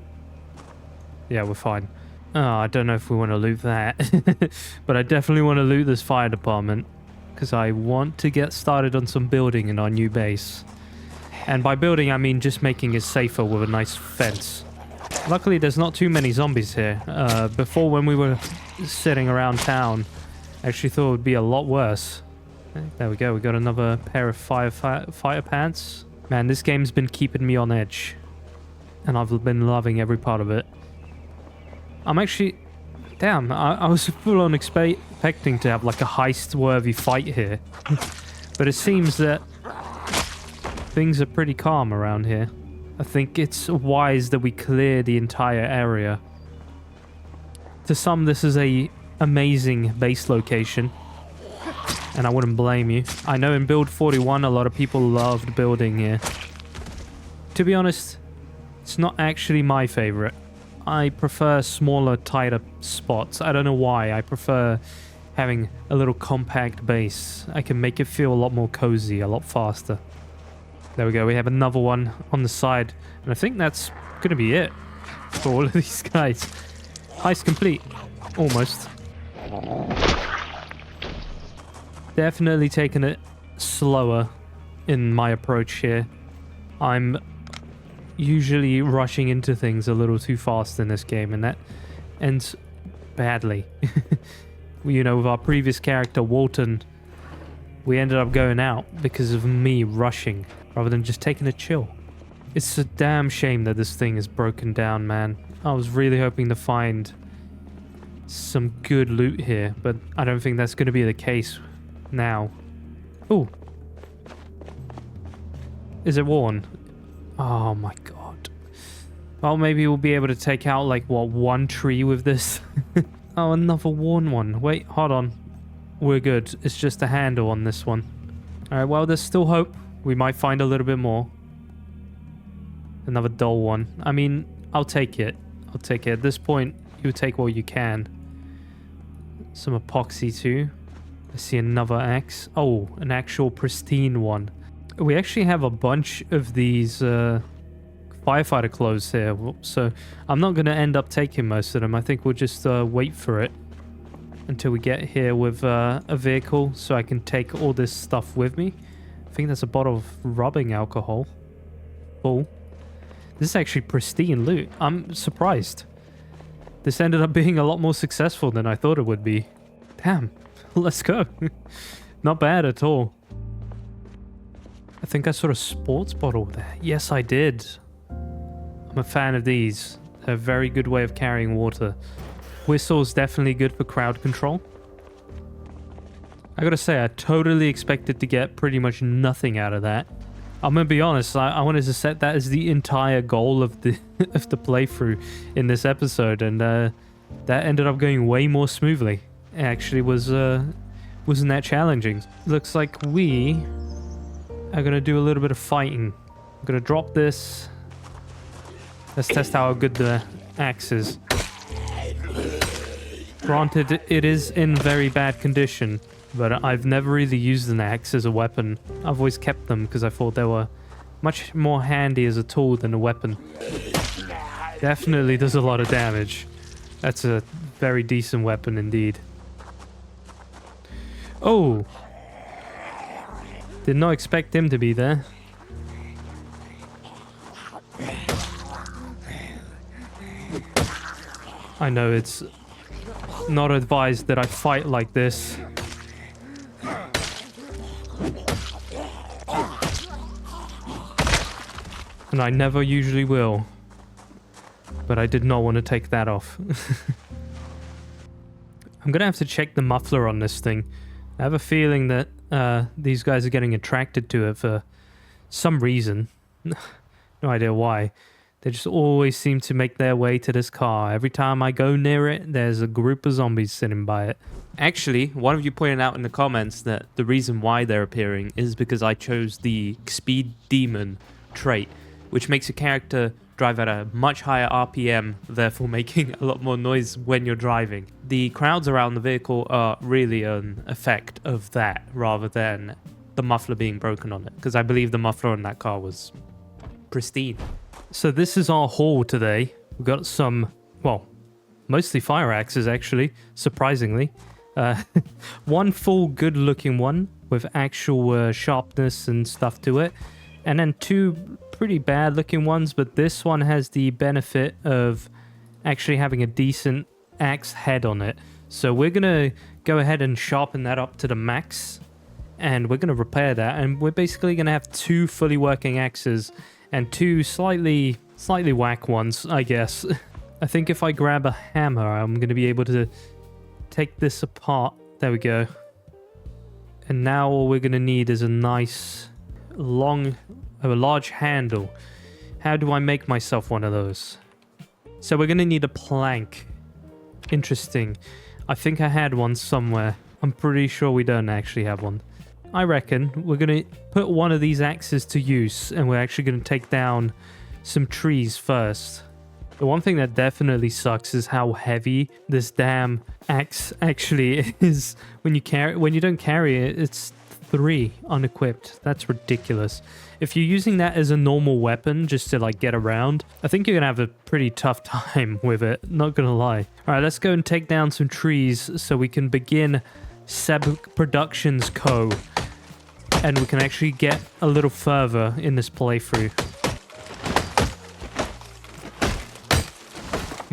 Yeah, we're fine. Oh, I don't know if we want to loot that. But I definitely want to loot this fire department, because I want to get started on some building in our new base. And by building, I mean just making it safer with a nice fence. Luckily, there's not too many zombies here. Before, when we were sitting around town, I actually thought it would be a lot worse. There we go. We got another pair of fire pants. Man, this game's been keeping me on edge. And I've been loving every part of it. I'm actually... Damn, I was full on expecting to have like a heist-worthy fight here. But it seems that things are pretty calm around here. I think it's wise that we clear the entire area. To some, this is a amazing base location. And I wouldn't blame you. I know in Build 41, a lot of people loved building here. To be honest, it's not actually my favorite. I prefer smaller, tighter spots. I don't know why. I prefer having a little compact base. I can make it feel a lot more cozy, a lot faster. There we go. We have another one on the side. And I think that's going to be it for all of these guys. Heist complete. Almost. Definitely taking it slower in my approach here. I'm usually rushing into things a little too fast in this game, and that ends badly. You know, with our previous character, Walton, we ended up going out because of me rushing rather than just taking a chill. It's a damn shame that this thing is broken down, man. I was really hoping to find some good loot here, but I don't think that's going to be the case now. Ooh. Is it worn? Oh my god. Well, maybe we'll be able to take out, like, what, one tree with this? Oh, another worn one. Wait, hold on. We're good. It's just a handle on this one. Alright, well, there's still hope. We might find a little bit more. Another dull one. I mean, I'll take it. I'll take it. At this point, you take what you can. Some epoxy too. I see another axe. Oh, an actual pristine one. We actually have a bunch of these firefighter clothes here, so I'm not going to end up taking most of them. I think we'll just wait for it until we get here with a vehicle so I can take all this stuff with me. I think that's a bottle of rubbing alcohol. Full. This is actually pristine loot. I'm surprised. This ended up being a lot more successful than I thought it would be. Damn. Let's go. Not bad at all. I think I saw a sports bottle there. Yes, I did. I'm a fan of these. They're a very good way of carrying water. Whistle's definitely good for crowd control. I gotta say, I totally expected to get pretty much nothing out of that. I'm gonna be honest, I wanted to set that as the entire goal of the of the playthrough in this episode, and that ended up going way more smoothly. It actually wasn't that challenging. Looks like we are gonna do a little bit of fighting. I'm gonna drop this. Let's test how good the axe is. Granted, it is in very bad condition, but I've never really used an axe as a weapon. I've always kept them because I thought they were much more handy as a tool than a weapon. Definitely does a lot of damage. That's a very decent weapon indeed. Oh! Did not expect him to be there. I know it's not advised that I fight like this. And I never usually will. But I did not want to take that off. I'm gonna have to check the muffler on this thing. I have a feeling that these guys are getting attracted to it for some reason. No idea why. They just always seem to make their way to this car. Every time I go near it, there's a group of zombies sitting by it. Actually, one of you pointed out in the comments that the reason why they're appearing is because I chose the Speed Demon trait, which makes a character drive at a much higher RPM, therefore making a lot more noise when you're driving. The crowds around the vehicle are really an effect of that, rather than the muffler being broken on it, because I believe the muffler on that car was pristine. So this is our haul today. We've got some, well, mostly fire axes actually, surprisingly. One full good looking one with actual sharpness and stuff to it. And then two pretty bad looking ones, but this one has the benefit of actually having a decent axe head on it. So we're going to go ahead and sharpen that up to the max. And we're going to repair that. And we're basically going to have two fully working axes and two slightly whack ones, I guess. I think if I grab a hammer, I'm going to be able to take this apart. There we go. And now all we're going to need is a nice, large handle. How do I make myself one of those? So we're going to need a plank. Interesting. I think I had one somewhere. I'm pretty sure we don't actually have one. I reckon we're going to put one of these axes to use, and we're actually going to take down some trees first. The one thing that definitely sucks is how heavy this damn axe actually is. When you don't carry it, it's 3 unequipped. That's ridiculous. If you're using that as a normal weapon just to like get around, I think you're gonna have a pretty tough time with it, not gonna lie. All right, let's go and take down some trees so we can begin Seb Productions Co. And we can actually get a little further in this playthrough.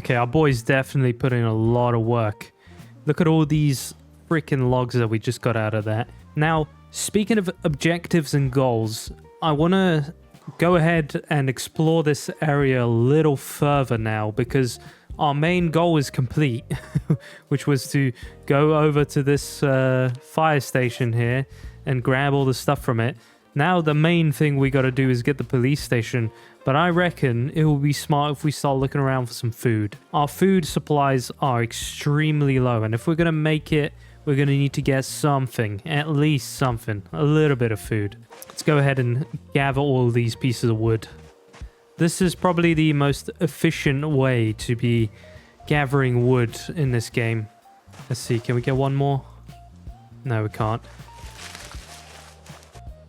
Okay, our boy's definitely put in a lot of work. Look at all these freaking logs that we just got out of that. Now, speaking of objectives and goals, I want to go ahead and explore this area a little further now because our main goal is complete, which was to go over to this fire station here and grab all the stuff from it. Now the main thing we got to do is get the police station, but I reckon it will be smart if we start looking around for some food. Our food supplies are extremely low, and if we're going to make it, we're going to need to get something, at least something, a little bit of food. Let's go ahead and gather all these pieces of wood. This is probably the most efficient way to be gathering wood in this game. Let's see, can we get one more? No, we can't.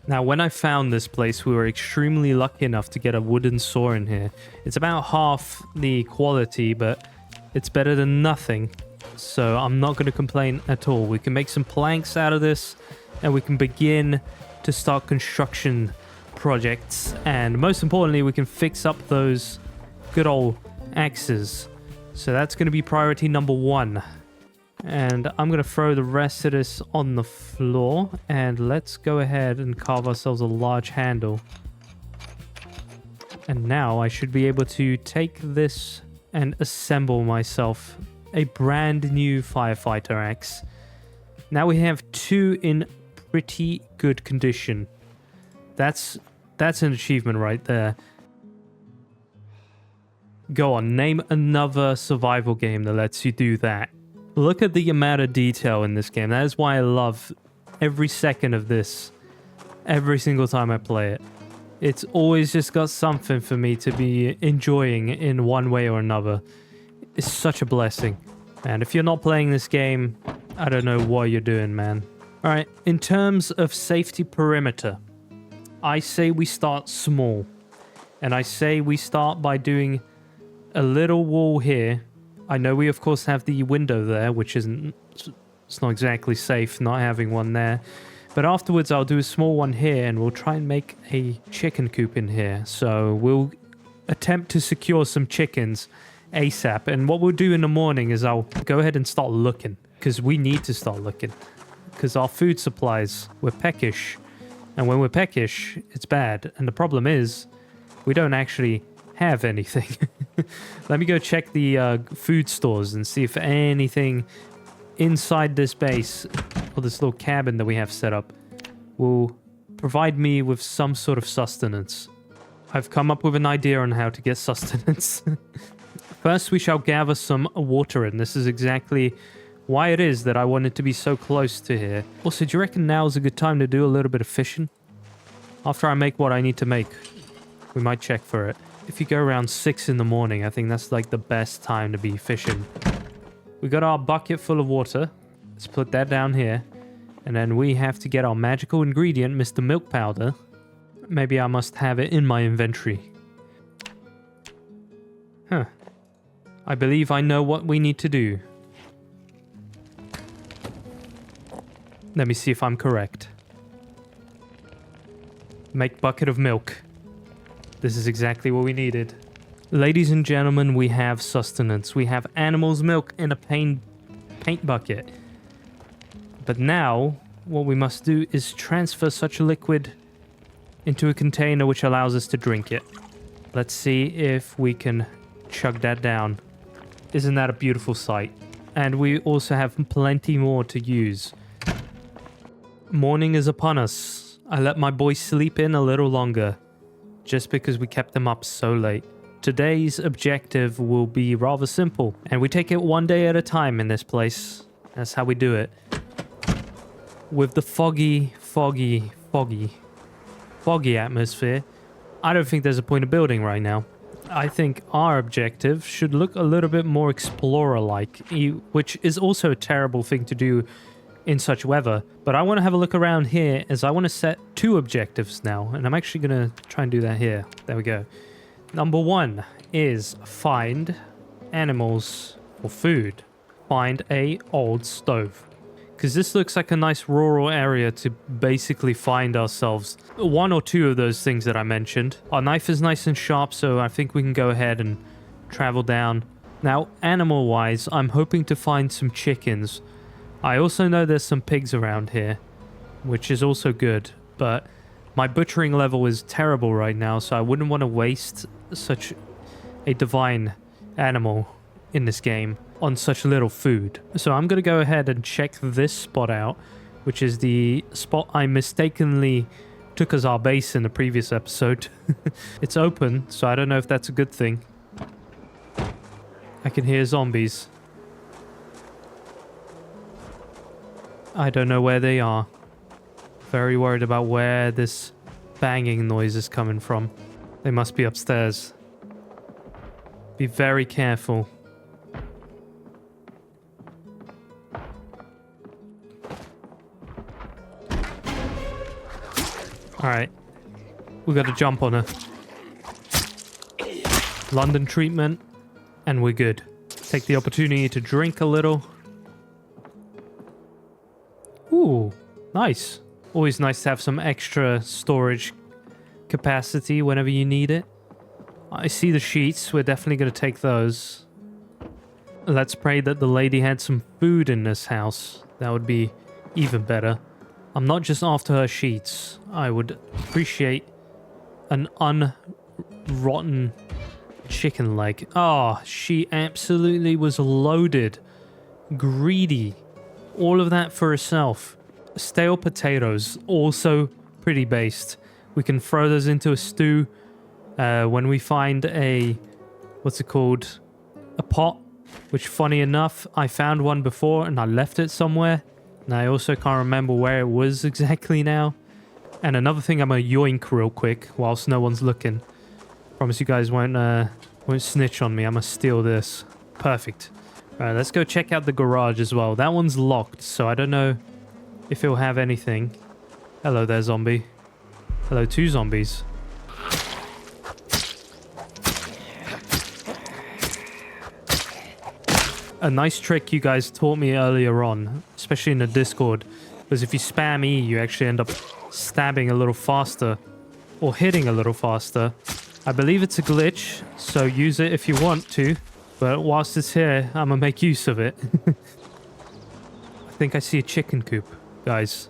Now, when I found this place, we were extremely lucky enough to get a wooden saw in here. It's about half the quality, but it's better than nothing. So I'm not going to complain at all. We can make some planks out of this, and we can begin to start construction projects. And most importantly, we can fix up those good old axes. So that's going to be priority number 1. And I'm going to throw the rest of this on the floor. And let's go ahead and carve ourselves a large handle. And now I should be able to take this and assemble myself a brand new firefighter axe. Now we have 2 in pretty good condition. That's an achievement right there. Go on, name another survival game that lets you do that. Look at the amount of detail in this game. That is why I love every second of this. Every single time I play it. It's always just got something for me to be enjoying in one way or another. It's such a blessing. And if you're not playing this game, I don't know what you're doing, man. Alright, in terms of safety perimeter, I say we start small. And I say we start by doing a little wall here. I know we of course have the window there, which isn't... It's not exactly safe not having one there. But afterwards I'll do a small one here and we'll try and make a chicken coop in here. So we'll attempt to secure some chickens ASAP. And what we'll do in the morning is I'll go ahead and start looking. Because we need to start looking. Because our food supplies, we're peckish. And when we're peckish, it's bad. And the problem is, we don't actually have anything. Let me go check the food stores and see if anything inside this base, or this little cabin that we have set up, will provide me with some sort of sustenance. I've come up with an idea on how to get sustenance. First, we shall gather some water in. This is exactly why it is that I wanted to be so close to here. Also, do you reckon now is a good time to do a little bit of fishing? After I make what I need to make, we might check for it. If you go around 6 in the morning, I think that's like the best time to be fishing. We got our bucket full of water. Let's put that down here. And then we have to get our magical ingredient, Mr. Milk Powder. Maybe I must have it in my inventory. Huh. I believe I know what we need to do. Let me see if I'm correct. Make bucket of milk. This is exactly what we needed. Ladies and gentlemen, we have sustenance. We have animal's milk in a paint bucket. But now, what we must do is transfer such a liquid into a container which allows us to drink it. Let's see if we can chug that down. Isn't that a beautiful sight? And we also have plenty more to use. Morning is upon us. I let my boy sleep in a little longer, just because we kept them up so late. Today's objective will be rather simple, and we take it one day at a time in this place. That's how we do it. With the foggy atmosphere, I don't think there's a point of building right now. I think our objective should look a little bit more explorer-like, which is also a terrible thing to do in such weather. But I want to have a look around here as I want to set 2 objectives now. And I'm actually going to try and do that here. There we go. Number 1 is find animals for food. Find a old stove. Because this looks like a nice rural area to basically find ourselves 1 or 2 of those things that I mentioned. Our knife is nice and sharp, so I think we can go ahead and travel down. Now, animal-wise, I'm hoping to find some chickens. I also know there's some pigs around here, which is also good, but my butchering level is terrible right now, so I wouldn't want to waste such a divine animal in this game on such little food. So I'm going to go ahead and check this spot out, which is the spot I mistakenly took as our base in the previous episode. It's open, so I don't know if that's a good thing. I can hear zombies. I don't know where they are. Very worried about where this banging noise is coming from. They must be upstairs. Be very careful. Alright. We gotta jump on her. London treatment. And we're good. Take the opportunity to drink a little. Ooh, nice. Always nice to have some extra storage capacity whenever you need it. I see the sheets. We're definitely going to take those. Let's pray that the lady had some food in this house. That would be even better. I'm not just after her sheets. I would appreciate an unrotten chicken leg. Oh, she absolutely was loaded. Greedy. All of that for herself. Stale potatoes, also pretty based. We can throw those into a stew when we find a, what's it called? A pot, which funny enough, I found one before and I left it somewhere. And I also can't remember where it was exactly now. And another thing, I'm gonna yoink real quick whilst no one's looking. Promise you guys won't snitch on me. I'm gonna steal this. Perfect. Alright, let's go check out the garage as well. That one's locked, so I don't know if it'll have anything. Hello there, zombie. Hello, 2 zombies. A nice trick you guys taught me earlier on, especially in the Discord, was if you spam E, you actually end up stabbing a little faster, or hitting a little faster. I believe it's a glitch, so use it if you want to, but whilst it's here, I'm gonna make use of it. I think I see a chicken coop, guys.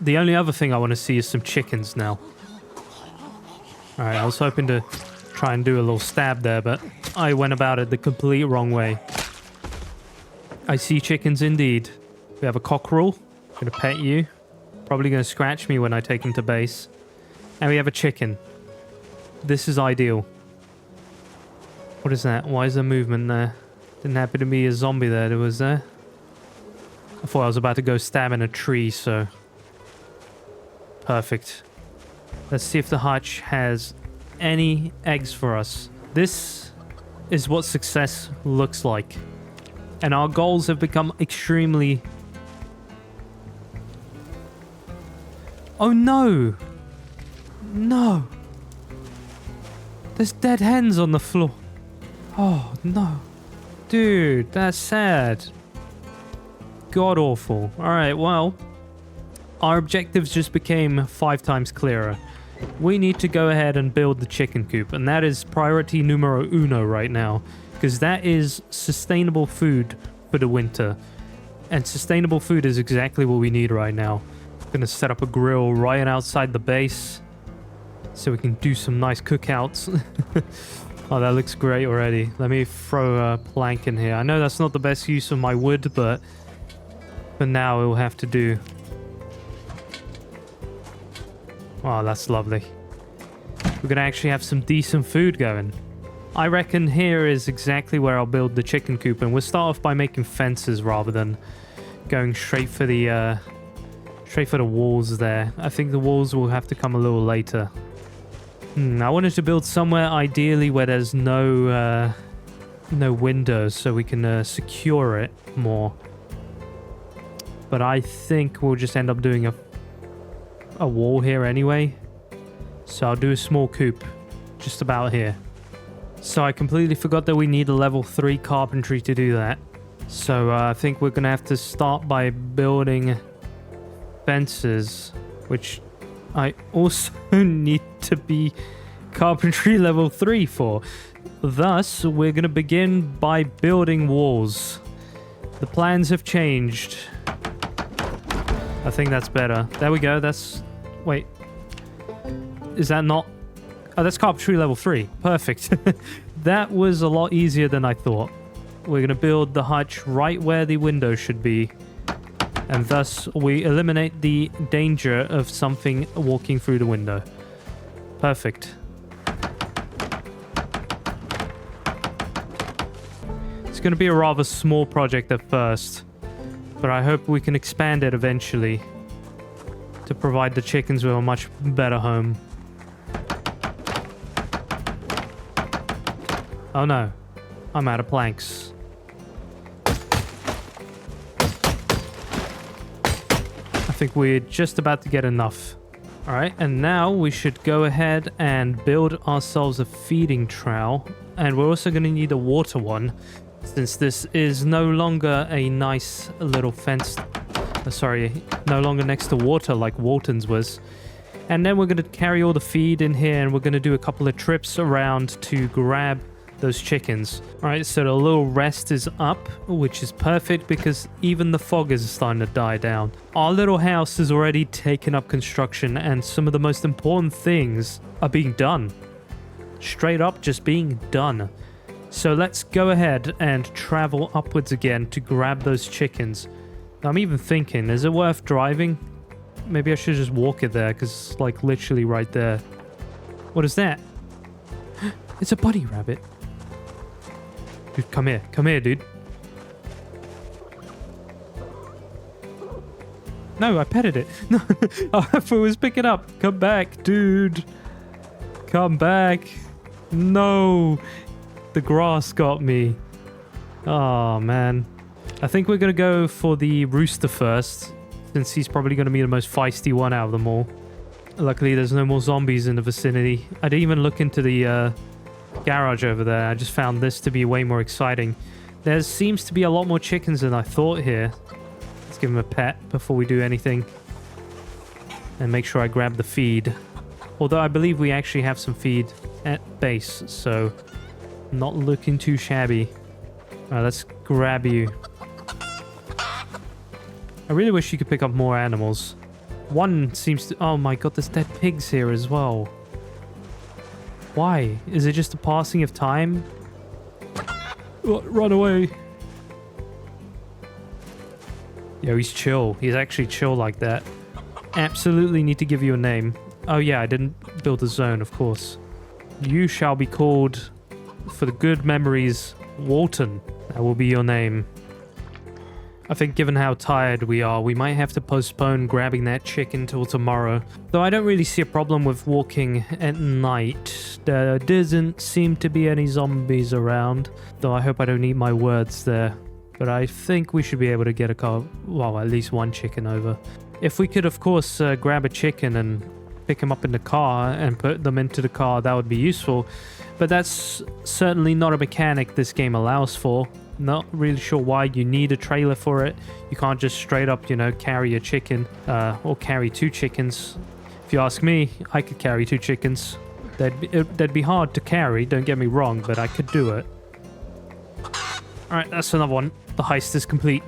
The only other thing I want to see is some chickens now. Alright, I was hoping to try and do a little stab there, but I went about it the complete wrong way. I see chickens indeed. We have a cockerel. Gonna pet you. Probably gonna scratch me when I take him to base. And we have a chicken. This is ideal. What is that? Why is there movement there? Didn't happen to be a zombie there, was there? I thought I was about to go stab in a tree, so... Perfect. Let's see if the hutch has any eggs for us. This is what success looks like. And our goals have become extremely... Oh no! No! There's dead hens on the floor. Oh no. Dude, that's sad. God awful. Alright, well... Our objectives just became 5 times clearer. We need to go ahead and build the chicken coop, and that is priority numero uno right now, because that is sustainable food for the winter. And sustainable food is exactly what we need right now. I'm gonna set up a grill right outside the base so we can do some nice cookouts. Oh, that looks great already. Let me throw a plank in here. I know that's not the best use of my wood, but for now it will have to do. Wow, that's lovely. We're gonna actually have some decent food going. I reckon here is exactly where I'll build the chicken coop, and we'll start off by making fences rather than going straight for the walls there. I think the walls will have to come a little later. I wanted to build somewhere ideally where there's no windows so we can secure it more. But I think we'll just end up doing a wall here anyway. So I'll do a small coop just about here. So I completely forgot that we need a level 3 carpentry to do that. So I think we're going to have to start by building fences, which I also need to be carpentry level 3 for. Thus, we're going to begin by building walls. The plans have changed. I think that's better. There we go. That's... Wait. Is that not... Oh, that's carpentry level 3. Perfect. That was a lot easier than I thought. We're going to build the hutch right where the window should be. And thus, we eliminate the danger of something walking through the window. Perfect. It's going to be a rather small project at first, but I hope we can expand it eventually to provide the chickens with a much better home. Oh no, I'm out of planks. I think we're just about to get enough. Alright, and now we should go ahead and build ourselves a feeding trowel. And we're also going to need a water one, since this is no longer a nice little fence. No longer next to water like Walton's was. And then we're going to carry all the feed in here, and we're going to do a couple of trips around to grab those chickens. Alright, so the little rest is up, which is perfect because even the fog is starting to die down. Our little house is already taken up construction, and some of the most important things are being done. Straight up just being done. So let's go ahead and travel upwards again to grab those chickens. I'm even thinking, is it worth driving? Maybe I should just walk it there, because it's like literally right there. What is that? It's a bunny rabbit. Dude, come here. Come here, dude. No, I petted it. No, I thought it was picking up. Come back, dude. Come back. No. The grass got me. Oh, man. I think we're going to go for the rooster first, since he's probably going to be the most feisty one out of them all. Luckily, there's no more zombies in the vicinity. I didn't even look into the garage over there. I just found this to be way more exciting. There seems to be a lot more chickens than I thought here. Let's give him a pet before we do anything. And make sure I grab the feed. Although I believe we actually have some feed at base, so not looking too shabby. Alright, let's grab you. I really wish you could pick up more animals. One seems to... Oh my god, there's dead pigs here as well. Why? Is it just a passing of time? Run away. Yo, he's chill. He's actually chill like that. Absolutely need to give you a name. Oh yeah, I didn't build a zone, of course. You shall be called, for the good memories, Walton. That will be your name. I think given how tired we are, we might have to postpone grabbing that chicken till tomorrow. Though I don't really see a problem with walking at night. There doesn't seem to be any zombies around. Though I hope I don't eat my words there. But I think we should be able to get a car, well, at least one chicken over. If we could, of course, grab a chicken and pick them up in the car and put them into the car, that would be useful. But that's certainly not a mechanic this game allows for. Not really sure why you need a trailer for it. You can't just straight up, you know, carry a chicken or carry two chickens. If you ask me, I could carry two chickens. They'd be hard to carry, don't get me wrong, but I could do it. Alright, that's another one. The heist is complete.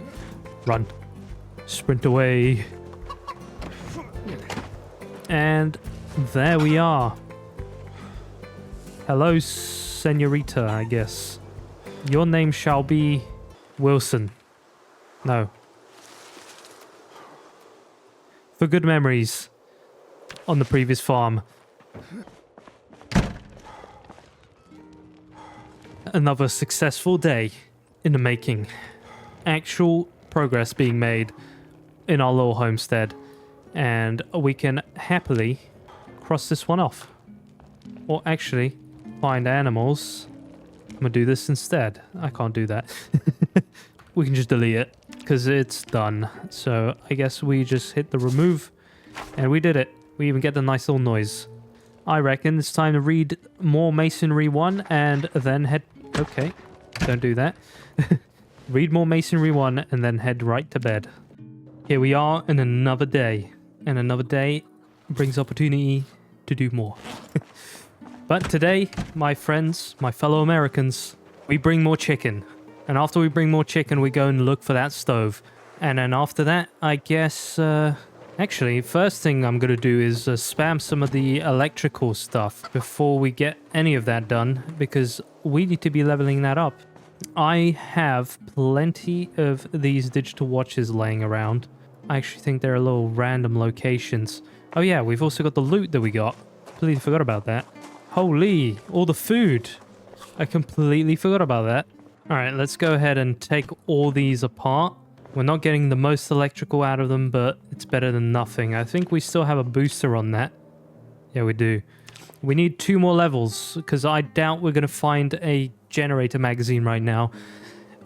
Run. Sprint away. And there we are. Hello, senorita, I guess. Your name shall be Wilson. No. For good memories on the previous farm. Another successful day in the making. Actual progress being made in our little homestead. And we can happily cross this one off. Or actually, find animals. I'm gonna do this instead. I can't do that. We can just delete it because it's done. So I guess we just hit the remove and we did it. We even get the nice little noise. I reckon it's time to read more Masonry 1 and then head... Okay, don't do that. Read more Masonry 1 and then head right to bed. Here we are in another day. And another day brings opportunity to do more. But today, my friends, my fellow Americans, we bring more chicken. And after we bring more chicken, we go and look for that stove. And then after that, I guess... Actually, first thing I'm going to do is spam some of the electrical stuff before we get any of that done, because we need to be leveling that up. I have plenty of these digital watches laying around. I actually think they're little random locations. Oh yeah, we've also got the loot that we got. Completely forgot about that. Holy, all the food. I completely forgot about that. Alright, let's go ahead and take all these apart. We're not getting the most electrical out of them, but it's better than nothing. I think we still have a booster on that. Yeah, we do. We need 2 more levels, because I doubt we're going to find a generator magazine right now.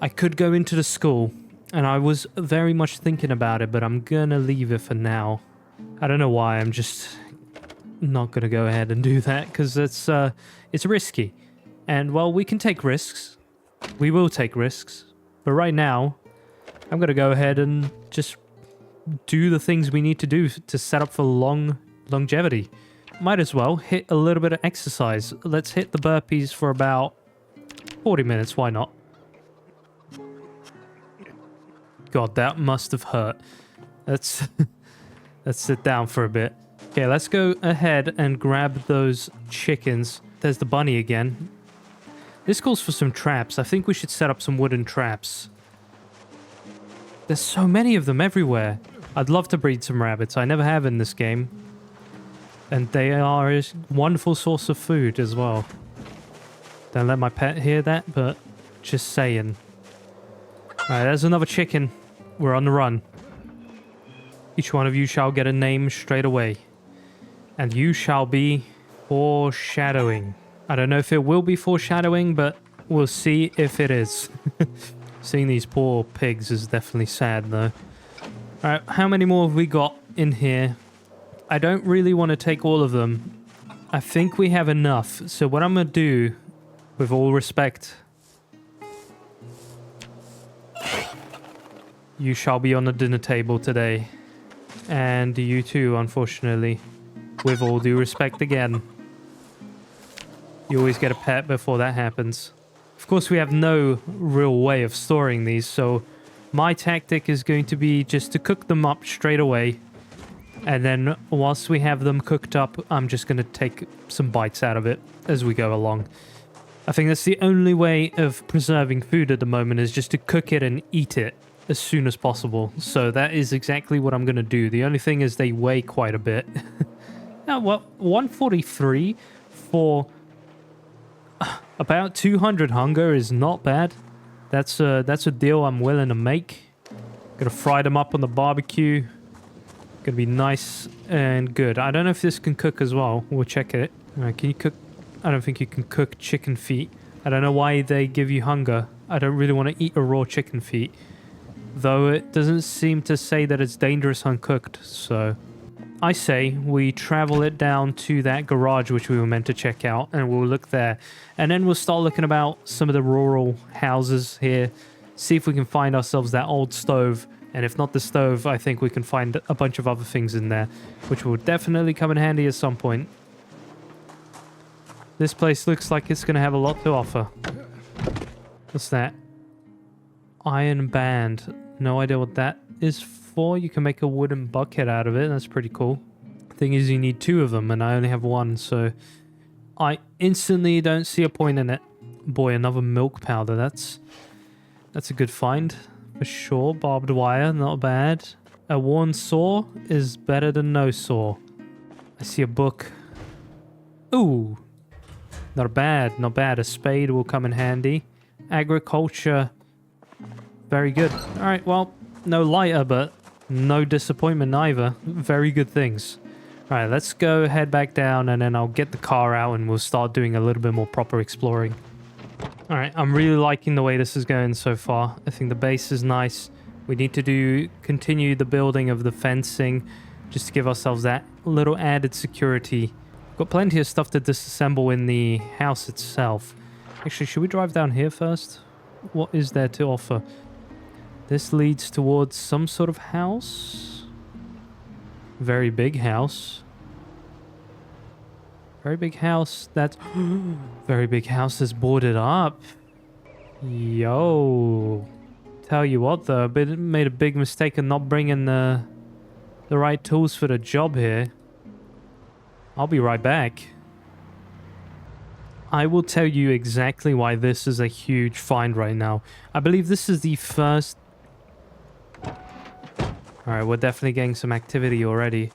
I could go into the school, and I was very much thinking about it, but I'm going to leave it for now. I don't know why, I'm just not going to go ahead and do that, because it's risky. And, well, we can take risks. We will take risks. But right now... I'm going to go ahead and just do the things we need to do to set up for longevity. Might as well hit a little bit of exercise. Let's hit the burpees for about 40 minutes. Why not? God, that must have hurt. Let's sit down for a bit. Okay, let's go ahead and grab those chickens. There's the bunny again. This calls for some traps. I think we should set up some wooden traps. There's so many of them everywhere. I'd love to breed some rabbits. I never have in this game. And they are a wonderful source of food as well. Don't let my pet hear that, but just saying. Alright, there's another chicken. We're on the run. Each one of you shall get a name straight away. And you shall be foreshadowing. I don't know if it will be foreshadowing, but we'll see if it is. Seeing these poor pigs is definitely sad, though. Alright, how many more have we got in here? I don't really want to take all of them. I think we have enough. So what I'm going to do, with all respect... You shall be on the dinner table today. And you too, unfortunately. With all due respect again. You always get a pet before that happens. Of course, we have no real way of storing these, so my tactic is going to be just to cook them up straight away. And then whilst we have them cooked up, I'm just going to take some bites out of it as we go along. I think that's the only way of preserving food at the moment, is just to cook it and eat it as soon as possible. So that is exactly what I'm going to do. The only thing is they weigh quite a bit. Now, what, 143 for... About 200 hunger is not bad. That's a deal I'm willing to make. Gonna fry them up on the barbecue. Gonna be nice and good. I don't know if this can cook as well. We'll check it. Can you cook? I don't think you can cook chicken feet. I don't know why they give you hunger. I don't really want to eat a raw chicken feet. Though it doesn't seem to say that it's dangerous uncooked, so... I say we travel it down to that garage which we were meant to check out, and we'll look there. And then we'll start looking about some of the rural houses here, see if we can find ourselves that old stove. And if not the stove, I think we can find a bunch of other things in there, which will definitely come in handy at some point. This place looks like it's going to have a lot to offer. What's that? Iron band. No idea what that is for. You can make a wooden bucket out of it. That's pretty cool. Thing is, you need 2 of them, and I only have 1, so I instantly don't see a point in it. Boy, another milk powder. That's a good find for sure. Barbed wire, not bad. A worn saw is better than no saw. I see a book. Ooh, not bad, not bad. A spade will come in handy. Agriculture, very good. All right, well, no lighter, but no disappointment either. Very good things. Alright, let's go head back down and then I'll get the car out and we'll start doing a little bit more proper exploring. Alright, I'm really liking the way this is going so far. I think the base is nice. We need to continue the building of the fencing just to give ourselves that little added security. Got plenty of stuff to disassemble in the house itself. Actually, should we drive down here first? What is there to offer? This leads towards some sort of house. Very big house. Very big house. That's very big house is boarded up. Yo. Tell you what though, made a big mistake of not bringing the right tools for the job here. I'll be right back. I will tell you exactly why this is a huge find right now. I believe this is the first... Alright, we're definitely getting some activity already.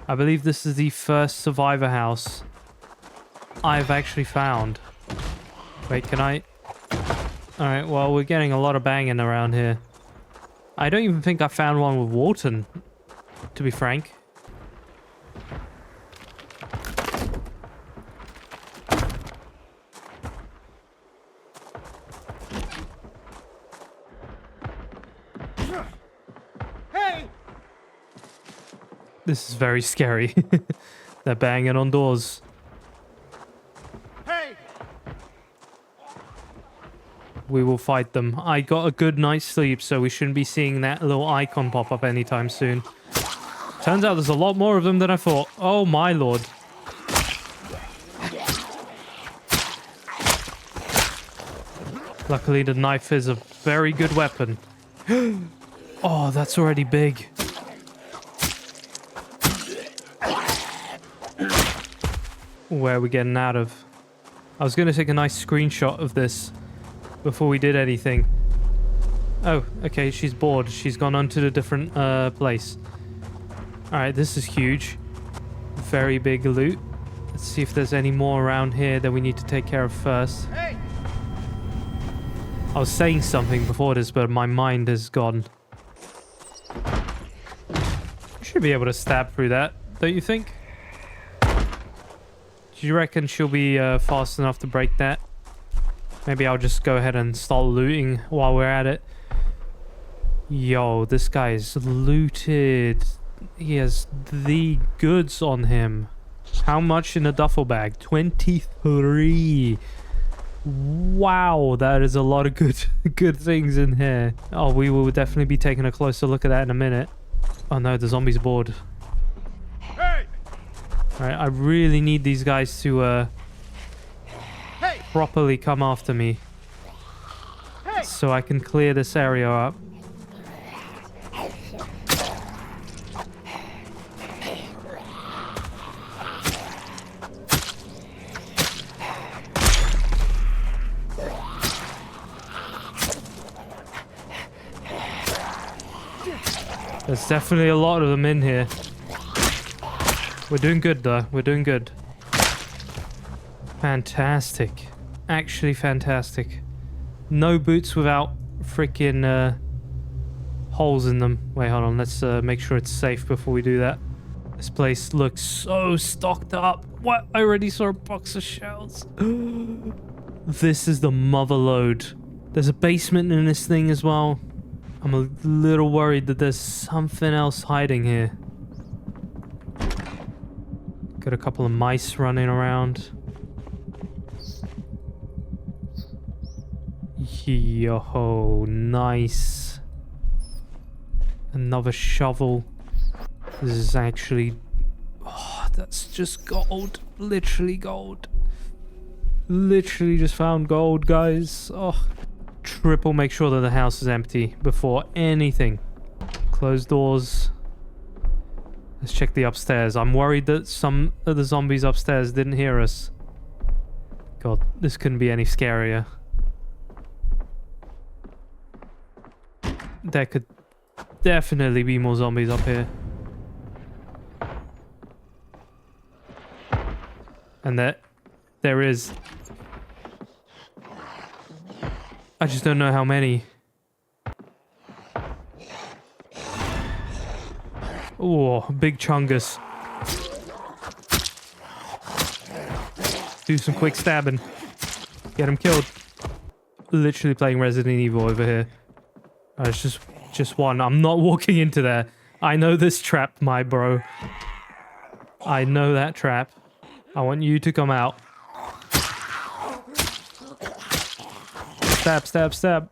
I believe this is the first survivor house I've actually found. Wait, can I... Alright, well, we're getting a lot of banging around here. I don't even think I found one with Walton, to be frank. Hey! This is very scary. They're banging on doors. Hey! We will fight them. I got a good night's sleep, so we shouldn't be seeing that little icon pop up anytime soon. Turns out there's a lot more of them than I thought. Oh my lord. Luckily the knife is a very good weapon. Oh, that's already big. Where are we getting out of? I was going to take a nice screenshot of this before we did anything. Oh, okay, she's bored. She's gone on to a different place. Alright, this is huge. Very big loot. Let's see if there's any more around here that we need to take care of first. Hey! I was saying something before this, but my mind is gone. You should be able to stab through that, don't you think? Do you reckon she'll be fast enough to break that? Maybe I'll just go ahead and start looting while we're at it. Yo, this guy is looted. He has the goods on him. How much in a duffel bag? 23. Wow, that is a lot of good things in here. Oh, we will definitely be taking a closer look at that in a minute. Oh no, the zombie's bored. Hey! Alright, I really need these guys to Hey! properly come after me. Hey! So I can clear this area up. There's definitely a lot of them in here. We're doing good though. We're doing good. Fantastic. Actually fantastic. No boots without freaking holes in them. Wait, hold on. Let's make sure it's safe before we do that. This place looks so stocked up. What? I already saw a box of shells. This is the mother load. There's a basement in this thing as well. I'm a little worried that there's something else hiding here. Got a couple of mice running around. Yo, nice. Another shovel. This is actually... Oh, that's just gold. Literally gold. Literally just found gold, guys. Oh. Triple make sure that the house is empty before anything. Close doors. Let's check the upstairs. I'm worried that some of the zombies upstairs didn't hear us. God, this couldn't be any scarier. There could definitely be more zombies up here. And there is. I just don't know how many. Oh, big chungus. Do some quick stabbing. Get him killed. Literally playing Resident Evil over here. It's just one. I'm not walking into there. I know this trap, my bro. I know that trap. I want you to come out. Stab, stab, stab.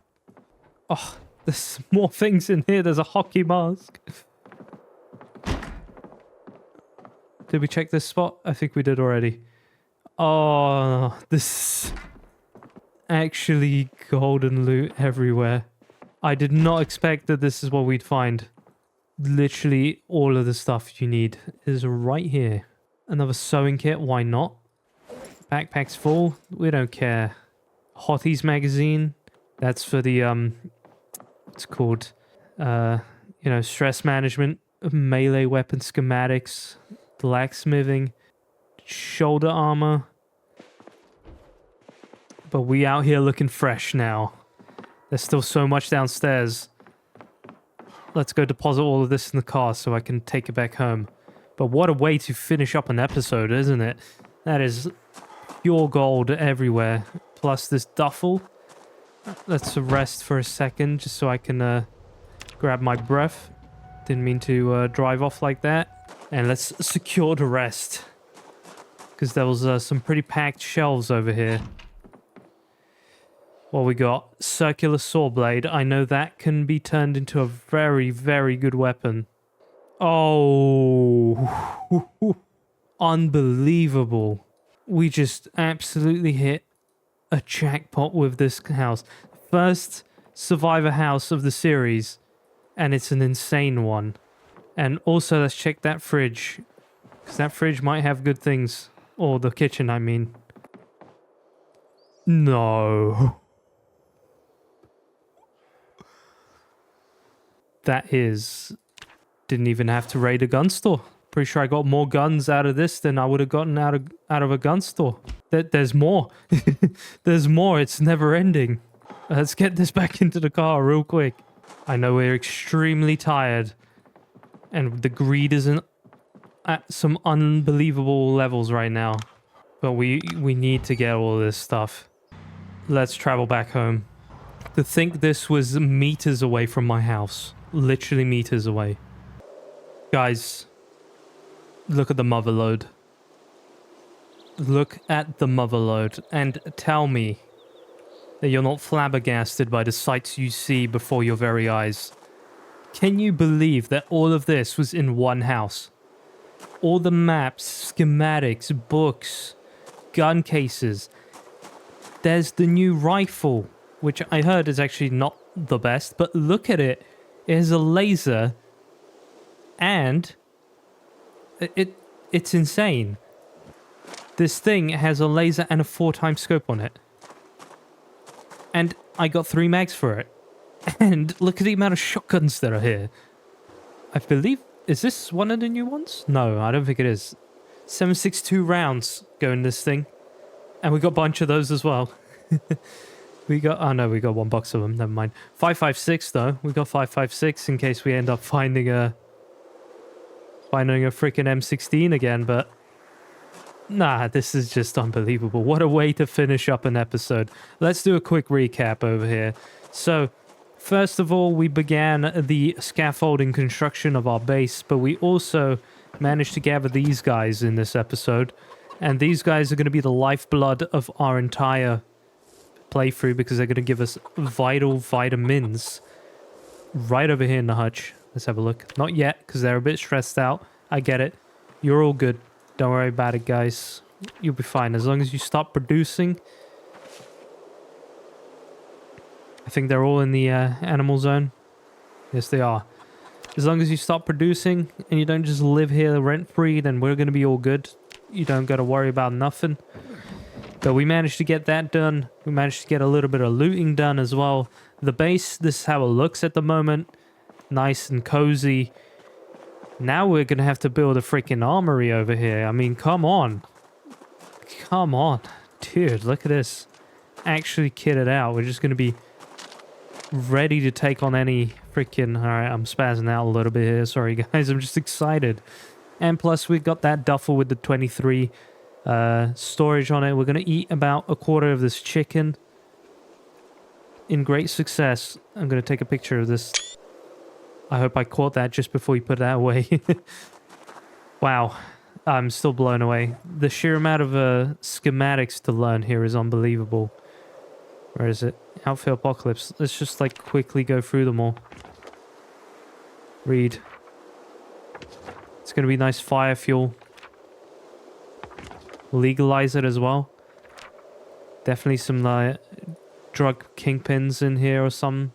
Oh, there's more things in here. There's a hockey mask. Did we check this spot? I think we did already. Oh, this is actually golden loot everywhere. I did not expect that this is what we'd find. Literally all of the stuff you need is right here. Another sewing kit, why not? Backpack's full, we don't care. Hotties magazine, that's for the, what's it called? Stress management. Melee weapon schematics. Blacksmithing. Shoulder armor. But we out here looking fresh now. There's still so much downstairs. Let's go deposit all of this in the car so I can take it back home. But what a way to finish up an episode, isn't it? That is pure gold everywhere. Plus this duffel. Let's rest for a second just so I can grab my breath. Didn't mean to drive off like that. And let's secure the rest. Because there was some pretty packed shelves over here. What we got? Circular saw blade. I know that can be turned into a very, very good weapon. Oh. Unbelievable. We just absolutely hit a jackpot with this house. First survivor house of the series. And it's an insane one. And also, let's check that fridge. Because that fridge might have good things. Or the kitchen, I mean. No. That is... Didn't even have to raid a gun store. Pretty sure I got more guns out of this than I would have gotten out of a gun store. There's more. There's more. It's never ending. Let's get this back into the car real quick. I know we're extremely tired. And the greed isn't at some unbelievable levels right now. But we need to get all this stuff. Let's travel back home. To think this was meters away from my house. Literally meters away. Guys, look at the mother load. Look at the mother load and tell me that you're not flabbergasted by the sights you see before your very eyes. Can you believe that all of this was in one house? All the maps, schematics, books, gun cases. There's the new rifle, which I heard is actually not the best, but look at it. It has a laser and it's insane. This thing has a laser and a 4x scope on it. And I got 3 mags for it. And look at the amount of shotguns that are here. I believe... Is this one of the new ones? No, I don't think it is. 7.62 rounds go in this thing. And we got a bunch of those as well. We got... Oh no, we got 1 box of them. Never mind. 5.56 though. We got 5.56 in case we end up finding a freaking M16 again, but... Nah, this is just unbelievable. What a way to finish up an episode. Let's do a quick recap over here. So, first of all, we began the scaffolding construction of our base, but we also managed to gather these guys in this episode. And these guys are going to be the lifeblood of our entire playthrough because they're going to give us vital vitamins right over here in the hutch. Let's have a look. Not yet, because they're a bit stressed out. I get it. You're all good. Don't worry about it, guys. You'll be fine. As long as you stop producing. I think they're all in the animal zone. Yes, they are. As long as you stop producing and you don't just live here rent-free, then we're going to be all good. You don't got to worry about nothing. But we managed to get that done. We managed to get a little bit of looting done as well. The base, this is how it looks at the moment. Nice and cozy. Now we're going to have to build a freaking armory over here. I mean, come on. Come on. Dude, look at this. Actually kitted out. We're just going to be ready to take on any freaking... Alright, I'm spazzing out a little bit here. Sorry, guys. I'm just excited. And plus, we've got that duffel with the 23 Storage on it. We're going to eat about a quarter of this chicken. In great success. I'm going to take a picture of this. I hope I caught that just before you put that away. Wow. I'm still blown away. The sheer amount of schematics to learn here is unbelievable. Where is it? Outfit Apocalypse. Let's just like quickly go through them all. Read. It's going to be nice fire fuel. Legalize it as well. Definitely some drug kingpins in here or something.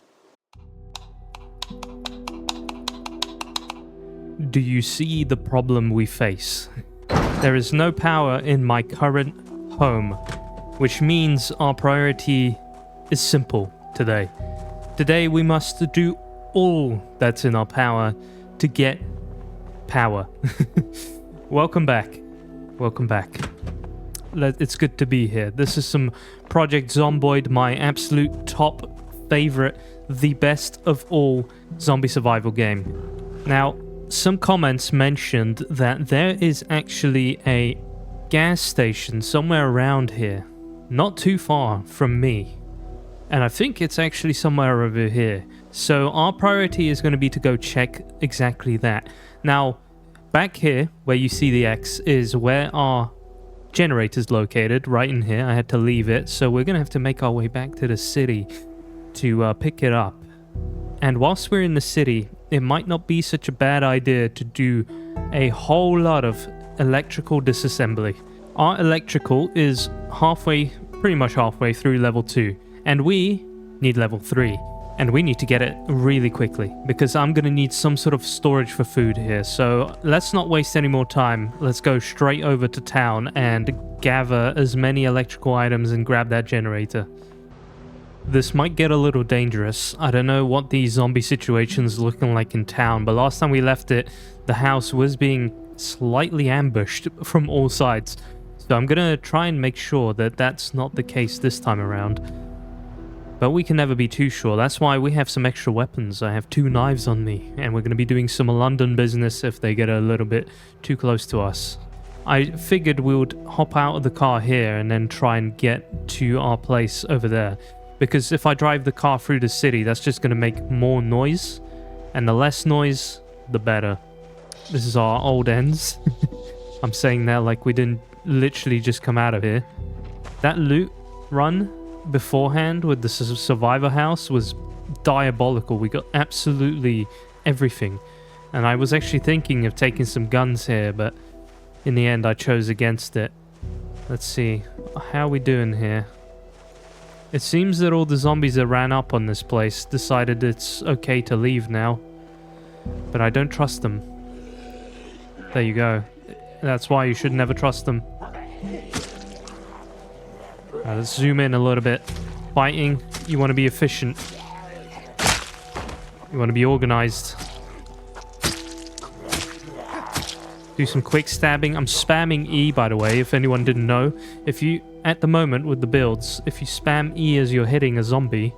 Do you see the problem we face? There is no power in my current home, which means our priority is simple today. Today we must do all that's in our power to get power. Welcome back. Welcome back. It's good to be here. This is some Project Zomboid, my absolute top favorite, the best of all zombie survival game. Now, some comments mentioned that there is actually a gas station somewhere around here, not too far from me. And I think it's actually somewhere over here. So our priority is going to be to go check exactly that. Now, back here, where you see the X, is where our generator's located, right in here. I had to leave it, so we're going to have to make our way back to the city to pick it up. And whilst we're in the city, it might not be such a bad idea to do a whole lot of electrical disassembly. Our electrical is pretty much halfway through level 2, and we need level 3. And we need to get it really quickly, because I'm going to need some sort of storage for food here. So let's not waste any more time. Let's go straight over to town and gather as many electrical items and grab that generator. This might get a little dangerous. I don't know what the zombie situation's looking like in town, but last time we left it, the house was being slightly ambushed from all sides. So I'm going to try and make sure that that's not the case this time around. But we can never be too sure. That's why we have some extra weapons. I have 2 knives on me, and we're going to be doing some London business if they get a little bit too close to us. I figured we would hop out of the car here and then try and get to our place over there. Because if I drive the car through the city, that's just going to make more noise. And the less noise, the better. This is our old ends. I'm saying that like we didn't literally just come out of here. That loot run beforehand with the survivor house was diabolical. We got absolutely everything. And I was actually thinking of taking some guns here, but in the end I chose against it. Let's see. How are we doing here? It seems that all the zombies that ran up on this place decided it's okay to leave now. But I don't trust them. There you go. That's why you should never trust them. Let's zoom in a little bit. Fighting, you want to be efficient. You want to be organized. Do some quick stabbing. I'm spamming E, by the way, if anyone didn't know. If you, at the moment with the builds, if you spam E as you're hitting a zombie,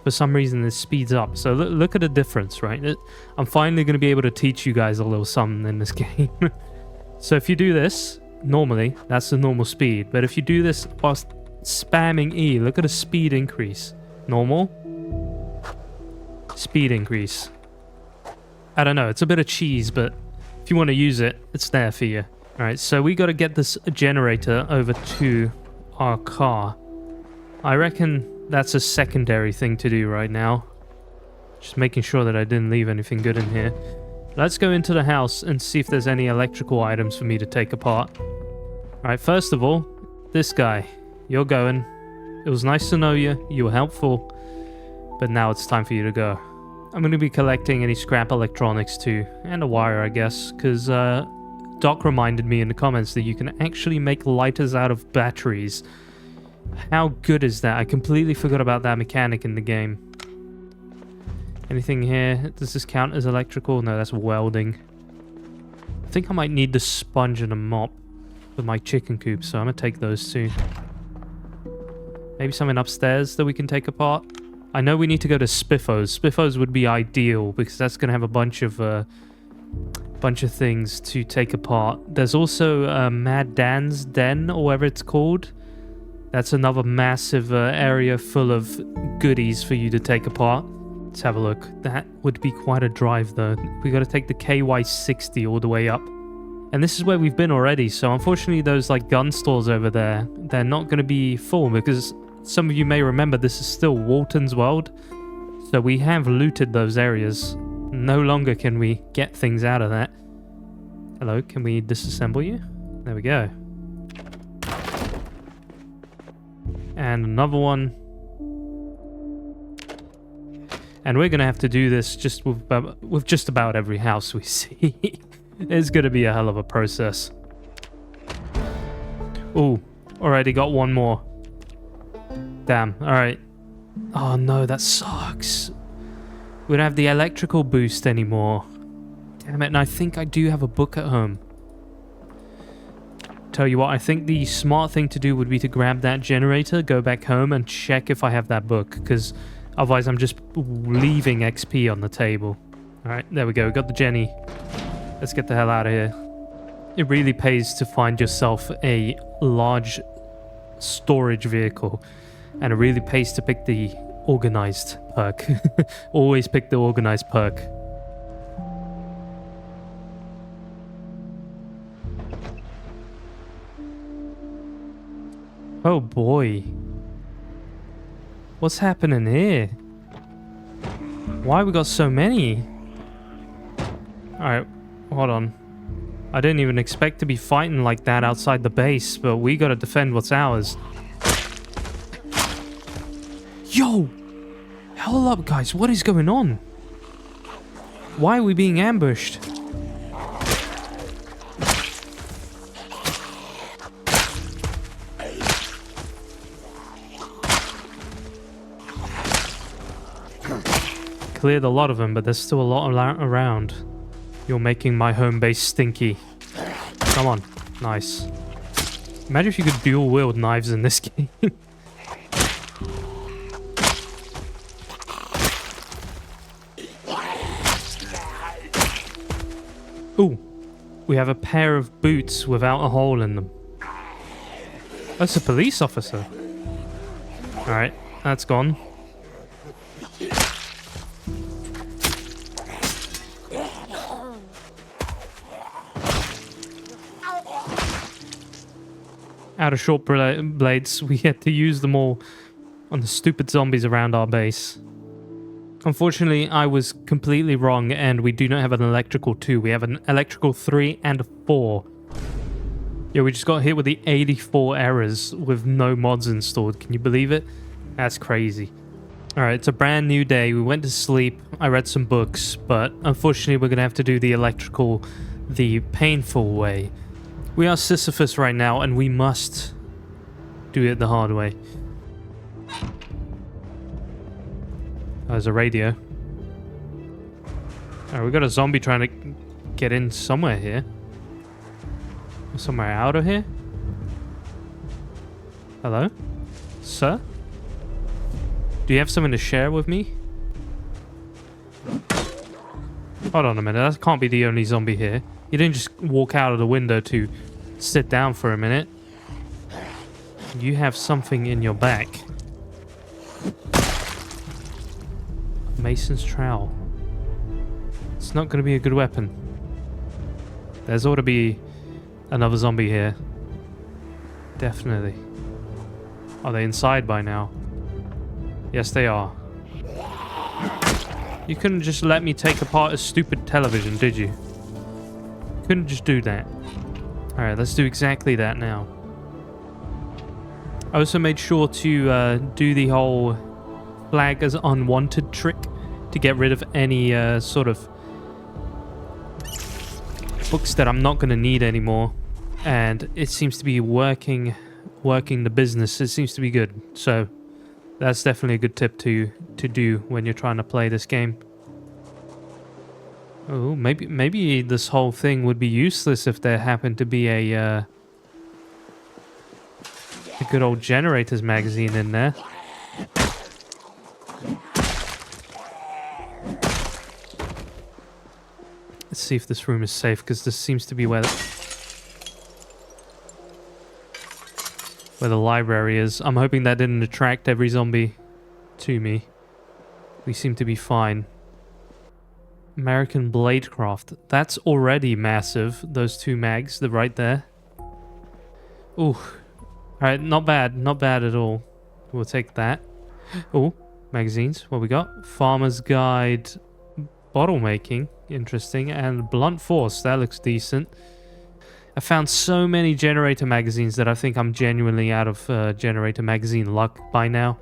for some reason it speeds up. So look at the difference, right? I'm finally going to be able to teach you guys a little something in this game. So if you do this, normally, that's the normal speed. But if you do this whilst spamming E, look at the speed increase. Normal. Speed increase. I don't know, it's a bit of cheese, but if you want to use it, it's there for you. Alright, so we got to get this generator over to our car. I reckon that's a secondary thing to do right now. Just making sure that I didn't leave anything good in here. Let's go into the house and see if there's any electrical items for me to take apart. Alright, first of all, this guy. You're going. It was nice to know you. You were helpful. But now it's time for you to go. I'm going to be collecting any scrap electronics too. And a wire, I guess. Because Doc reminded me in the comments that you can actually make lighters out of batteries. How good is that? I completely forgot about that mechanic in the game. Anything here? Does this count as electrical? No, that's welding. I think I might need the sponge and a mop with my chicken coop, so I'm going to take those too. Maybe something upstairs that we can take apart. I know we need to go to Spiffos. Spiffos would be ideal because that's going to have a bunch of bunch of things to take apart. There's also Mad Dan's Den, or whatever it's called. That's another massive area full of goodies for you to take apart. Let's have a look. That would be quite a drive, though. We got to take the KY60 all the way up. And this is where we've been already, so unfortunately those like gun stores over there, they're not going to be full because some of you may remember this is still Walton's World. So we have looted those areas. No longer can we get things out of that. Hello, can we disassemble you? There we go. And another one. And we're going to have to do this just with just about every house we see. It's going to be a hell of a process. Ooh, already got one more. Damn, alright. Oh no, that sucks. We don't have the electrical boost anymore. Damn it, and I think I do have a book at home. Tell you what, I think the smart thing to do would be to grab that generator, go back home, and check if I have that book, because otherwise I'm just leaving XP on the table. Alright, there we go, we got the Jenny. Let's get the hell out of here. It really pays to find yourself a large storage vehicle. And it really pays to pick the organized perk. Always pick the organized perk. Oh boy. What's happening here? Why we got so many? Alright. Hold on. I didn't even expect to be fighting like that outside the base, but we gotta defend what's ours. Yo! Hold up, guys. What is going on? Why are we being ambushed? Cleared a lot of them, but there's still a lot around. You're making my home base stinky. Come on. Nice. Imagine if you could dual wield knives in this game. Ooh. We have a pair of boots without a hole in them. That's a police officer. Alright, that's gone. Out of short blades, we had to use them all on the stupid zombies around our base. Unfortunately, I was completely wrong, and we do not have an electrical 2. We have an electrical 3 and a 4. Yeah, we just got hit with the 84 errors with no mods installed. Can you believe it? That's crazy. Alright, it's a brand new day. We went to sleep. I read some books, but unfortunately, we're going to have to do the electrical the painful way. We are Sisyphus right now, and we must do it the hard way. Oh, there's a radio. Alright, we got a zombie trying to get in somewhere here. Somewhere out of here? Hello? Sir? Do you have something to share with me? Hold on a minute, that can't be the only zombie here. You didn't just walk out of the window to sit down for a minute. You have something in your back. Mason's trowel. It's not going to be a good weapon. There's ought to be another zombie here. Definitely. Are they inside by now? Yes, they are. You couldn't just let me take apart a stupid television, did you? Couldn't just do that. Alright, let's do exactly that now. I also made sure to do the whole flag as unwanted trick to get rid of any sort of books that I'm not going to need anymore. And it seems to be working the business. It seems to be good. So that's definitely a good tip to do when you're trying to play this game. Oh, maybe this whole thing would be useless if there happened to be a good old generators magazine in there. Let's see if this room is safe, because this seems to be where the library is. I'm hoping that didn't attract every zombie to me. We seem to be fine. American Bladecraft. That's already massive. Those 2 mags, they're right there. Ooh. Alright, not bad. Not bad at all. We'll take that. Ooh, magazines. What we got? Farmer's Guide. Bottle making. Interesting. And Blunt Force. That looks decent. I found so many generator magazines that I think I'm genuinely out of generator magazine luck by now.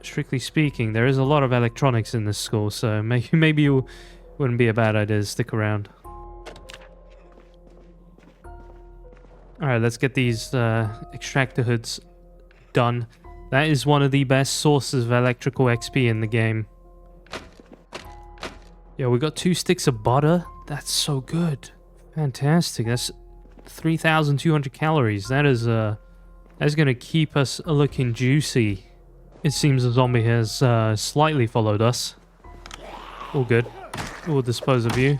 Strictly speaking, there is a lot of electronics in this school, so maybe it wouldn't be a bad idea to stick around. Alright, let's get these extractor hoods done. That is one of the best sources of electrical XP in the game. Yeah, we got 2 sticks of butter. That's so good. Fantastic. That's 3,200 calories. That is that's gonna keep us looking juicy. It seems the zombie has slightly followed us. All good. We'll dispose of you.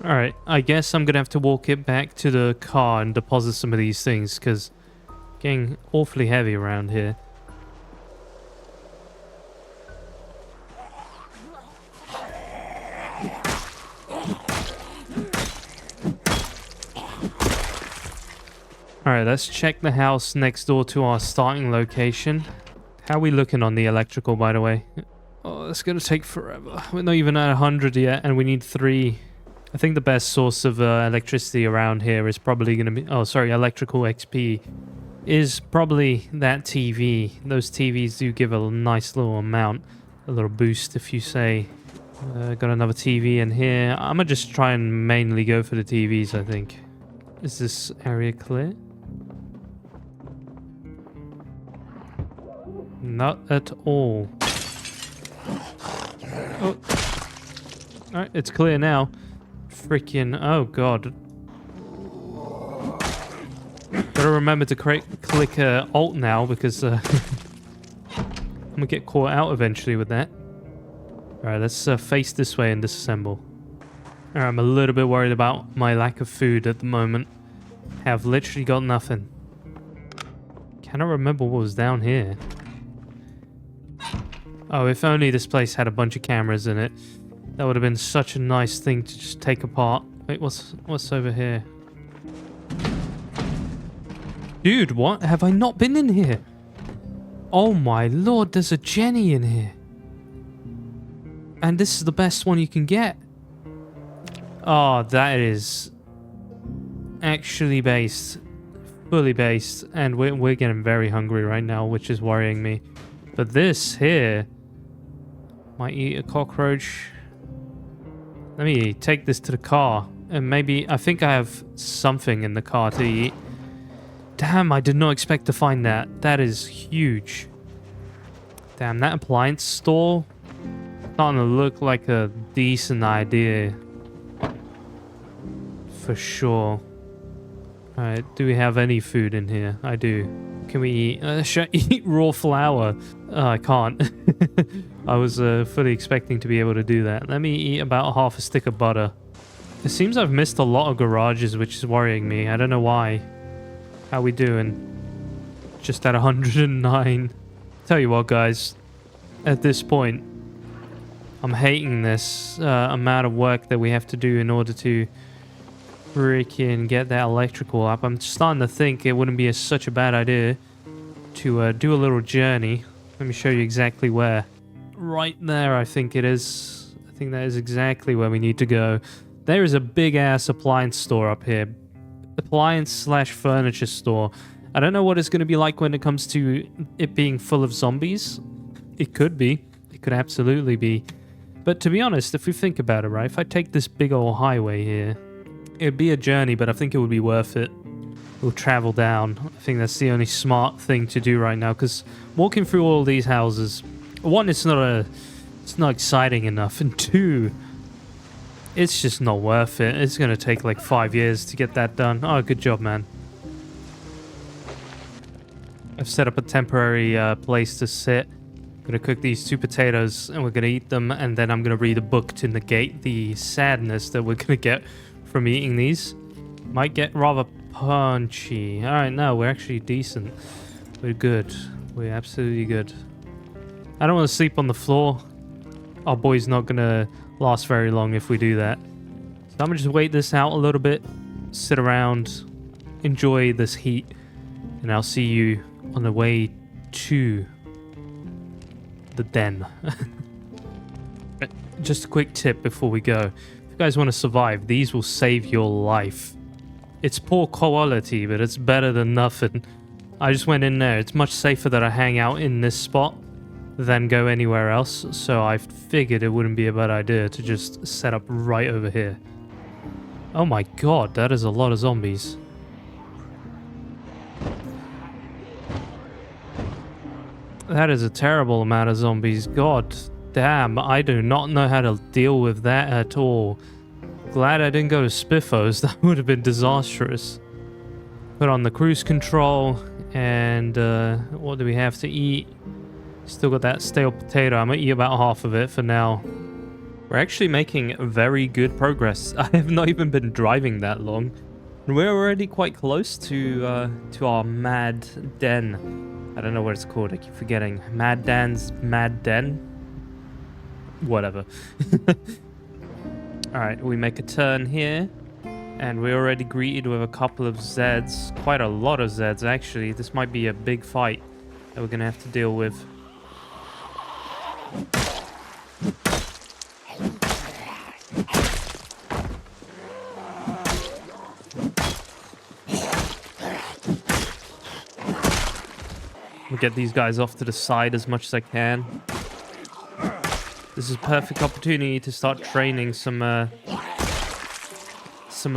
Alright, I guess I'm gonna have to walk it back to the car and deposit some of these things, because getting awfully heavy around here. Alright, let's check the house next door to our starting location. How are we looking on the electrical, by the way? Oh, that's gonna take forever. We're not even at 100 yet, and we need 3. I think the best source of electricity around here is probably gonna be... Oh, sorry, electrical XP is probably that TV. Those TVs do give a nice little amount. A little boost, if you say. Got another TV in here. I'm gonna just try and mainly go for the TVs, I think. Is this area clear? Not at all. Oh. Alright, it's clear now. Freaking... Oh, God. Gotta remember to click Alt now, because I'm gonna get caught out eventually with that. Alright, let's face this way and disassemble. Alright, I'm a little bit worried about my lack of food at the moment. Have literally got nothing. Cannot remember what was down here. Oh, if only this place had a bunch of cameras in it. That would have been such a nice thing to just take apart. Wait, what's over here? Dude, what? Have I not been in here? Oh my lord, there's a Jenny in here. And this is the best one you can get. Oh, that is actually based. Fully based. And we're getting very hungry right now, which is worrying me. But this here... Might eat a cockroach. Let me take this to the car. And maybe... I think I have something in the car to eat. Damn, I did not expect to find that. That is huge. Damn, that appliance store... starting to look like a decent idea. For sure. Alright, do we have any food in here? I do. Can we eat... should I eat raw flour? I can't. I was fully expecting to be able to do that. Let me eat about half a stick of butter. It seems I've missed a lot of garages, which is worrying me. I don't know why. How we doing? Just at 109. Tell you what, guys. At this point, I'm hating this amount of work that we have to do in order to freaking get that electrical up. I'm starting to think it wouldn't be such a bad idea to do a little journey. Let me show you exactly where. Right there, I think it is. I think that is exactly where we need to go. There is a big-ass appliance store up here. Appliance/furniture store. I don't know what it's going to be like when it comes to it being full of zombies. It could be. It could absolutely be. But to be honest, if we think about it, right? If I take this big old highway here, it'd be a journey, but I think it would be worth it. We'll travel down. I think that's the only smart thing to do right now, because walking through all these houses, one, it's not exciting enough, and two, it's just not worth it. It's going to take like 5 years to get that done. Oh, good job, man. I've set up a temporary place to sit. Gonna cook these 2 potatoes and we're gonna eat them, and then I'm gonna read a book to negate the sadness that we're gonna get from eating these. Might get rather punchy. Alright, no, we're actually decent. We're good. We're absolutely good. I don't want to sleep on the floor. Our boy's not gonna last very long if we do that. So I'm gonna just wait this out a little bit, sit around, enjoy this heat, and I'll see you on the way to the den. Just a quick tip before we go. If you guys want to survive, these will save your life. It's poor quality, but it's better than nothing. I just went in there. It's much safer that I hang out in this spot than go anywhere else, so I figured it wouldn't be a bad idea to just set up right over here. Oh my god, that is a lot of zombies. That is a terrible amount of zombies. God damn, I do not know how to deal with that at all. Glad I didn't go to Spiffos. That would have been disastrous. Put on the cruise control, and what do we have to eat? Still got that stale potato. I'm gonna eat about half of it for now. We're actually making very good progress. I have not even been driving that long. We're already quite close to our Mad Den. I don't know what it's called. I keep forgetting. Mad Dan's Mad Den? Whatever. Alright, we make a turn here. And we're already greeted with a couple of Zeds. Quite a lot of Zeds, actually. This might be a big fight that we're going to have to deal with. We'll get these guys off to the side as much as I can. This is a perfect opportunity to start training some of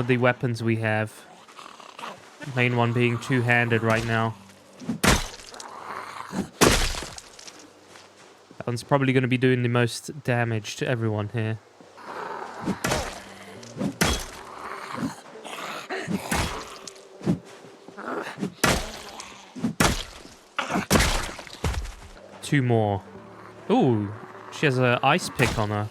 the weapons we have. Main one being two-handed right now. That one's probably going to be doing the most damage to everyone here. Two more. Ooh, she has an ice pick on her.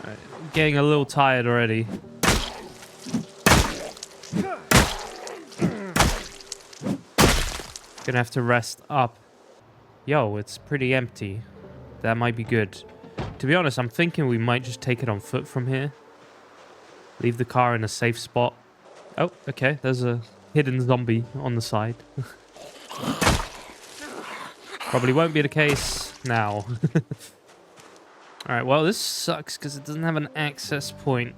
Right, getting a little tired already. Gonna have to rest up. Yo, it's pretty empty. That might be good. To be honest, I'm thinking we might just take it on foot from here. Leave the car in a safe spot. Oh, okay, there's a hidden zombie on the side. Probably won't be the case now. Alright, well, this sucks because it doesn't have an access point.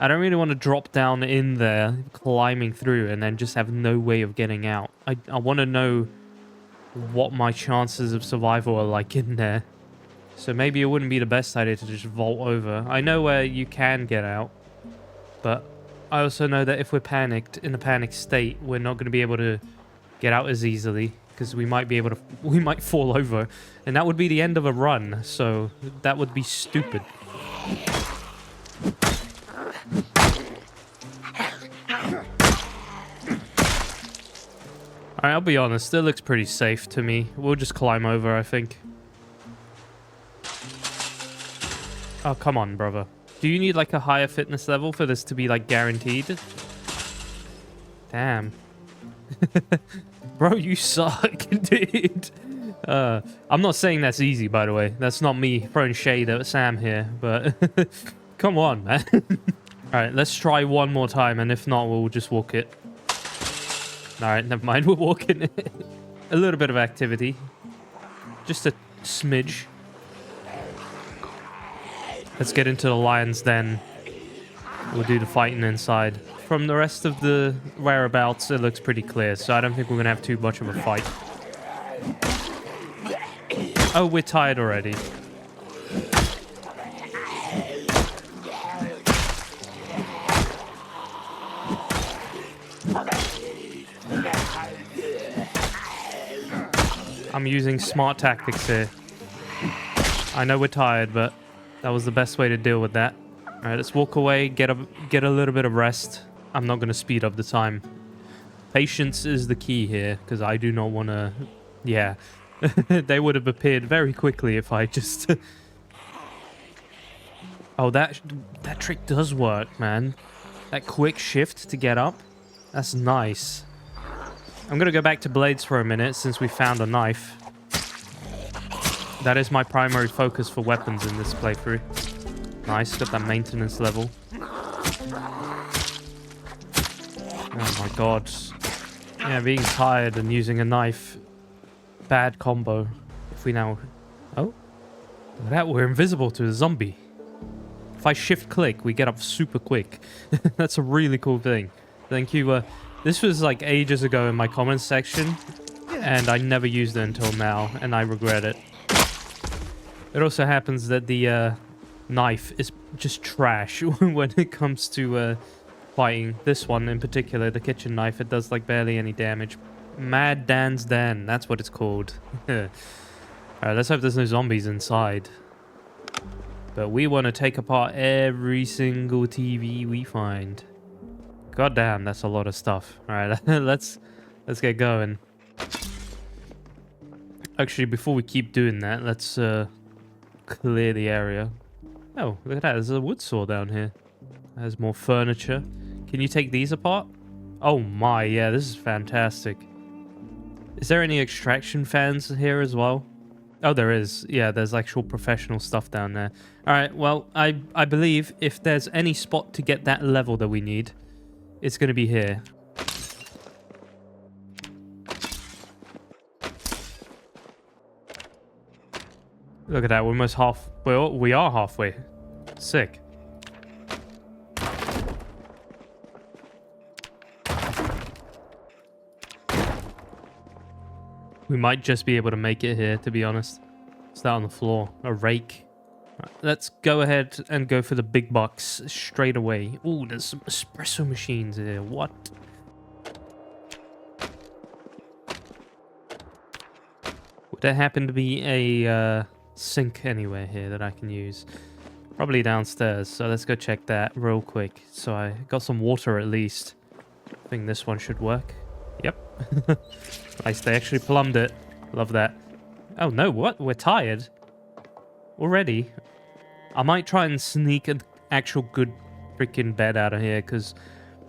I don't really want to drop down in there, climbing through, and then just have no way of getting out. I want to know what my chances of survival are like in there. So maybe it wouldn't be the best idea to just vault over. I know where you can get out, but I also know that if we're panicked, in a panicked state, we're not going to be able to get out as easily, because we might fall over, and that would be the end of a run, so that would be stupid. Alright, I'll be honest, it looks pretty safe to me. We'll just climb over, I think. Oh, come on, brother. Do you need like a higher fitness level for this to be like guaranteed? Damn. Bro, you suck, dude. I'm not saying that's easy, by the way. That's not me throwing shade at Sam here, but come on, man. Alright, let's try one more time, and if not, we'll just walk it. Alright, never mind, we're walking it. A little bit of activity. Just a smidge. Let's get into the lion's den. We'll do the fighting inside. From the rest of the whereabouts, it looks pretty clear, so I don't think we're going to have too much of a fight. Oh, we're tired already. I'm using smart tactics here. I know we're tired, but that was the best way to deal with that. Alright, let's walk away, get a little bit of rest. I'm not going to speed up the time. Patience is the key here, because I do not want to... Yeah. They would have appeared very quickly if I just... Oh, that trick does work, man. That quick shift to get up. That's nice. I'm going to go back to blades for a minute since we found a knife. That is my primary focus for weapons in this playthrough. Nice, got that maintenance level. Oh my god. Yeah, being tired and using a knife. Bad combo. If we now... Oh? Look at that, we're invisible to a zombie. If I shift click, we get up super quick. That's a really cool thing. Thank you. This was like ages ago in my comments section, and I never used it until now, and I regret it. It also happens that the knife is just trash when it comes to fighting. This one in particular, the kitchen knife, it does like barely any damage. Mad Dan's Den, that's what it's called. Alright, let's hope there's no zombies inside. But we want to take apart every single TV we find. God damn, that's a lot of stuff. Alright, let's get going. Actually, before we keep doing that, let's clear the area. Oh, look at that, there's a wood saw down here. There's more furniture. Can you take these apart? Oh my, yeah, this is fantastic. Is there any extraction fans here as well? Oh, there is. Yeah, there's actual professional stuff down there. Alright, well, I believe if there's any spot to get that level that we need, it's going to be here. Look at that, we're almost half... Well, we are halfway. Sick. We might just be able to make it here, to be honest. It's that on the floor. A rake. Right, let's go ahead and go for the big bucks straight away. Ooh, there's some espresso machines here. What? Would there happen to be a sink anywhere here that I can use? Probably downstairs, so let's go check that real quick. So I got some water at least. I think this one should work. Yep. Nice, they actually plumbed it. Love that. Oh no, what? We're tired? Already? I might try and sneak an actual good freaking bed out of here, because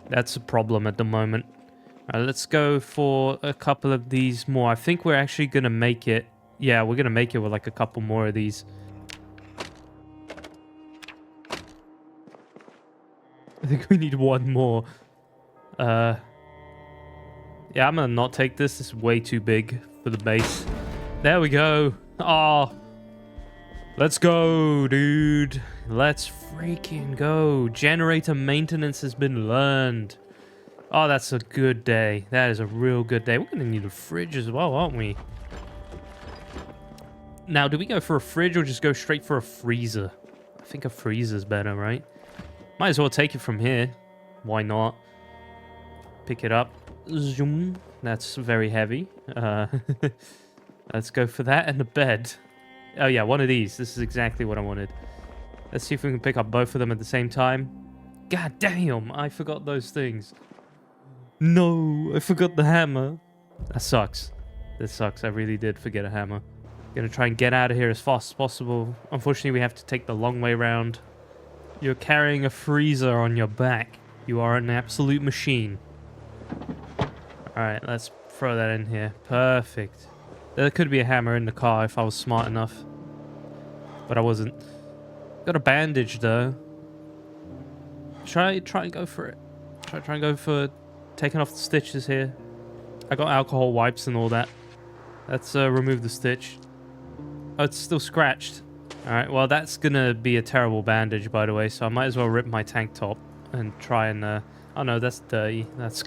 that's a problem at the moment. Alright, let's go for a couple of these more. I think we're actually going to make it. Yeah, we're going to make it with like a couple more of these. I think we need one more. Yeah, I'm gonna not take this. This is way too big for the base. There we go. Oh, let's go, dude. Let's freaking go. Generator maintenance has been learned. Oh, that's a good day. That is a real good day. We're gonna need a fridge as well, aren't we? Now, do we go for a fridge or just go straight for a freezer? I think a freezer's better, right? Might as well take it from here. Why not? Pick it up. Zoom. That's very heavy. Let's go for that and the bed. Oh yeah, one of these. This is exactly what I wanted. Let's see if we can pick up both of them at the same time. God damn, I forgot those things. No, I forgot the hammer. That sucks. That sucks. I really did forget a hammer. Gonna try and get out of here as fast as possible. Unfortunately, we have to take the long way round. You're carrying a freezer on your back. You are an absolute machine. Alright, let's throw that in here. Perfect. There could be a hammer in the car if I was smart enough. But I wasn't. Got a bandage though. Try and go for it. Try and go for taking off the stitches here. I got alcohol wipes and all that. Let's remove the stitch. Oh, it's still scratched. Alright, well that's gonna be a terrible bandage by the way, so I might as well rip my tank top and try and oh no, that's dirty. That's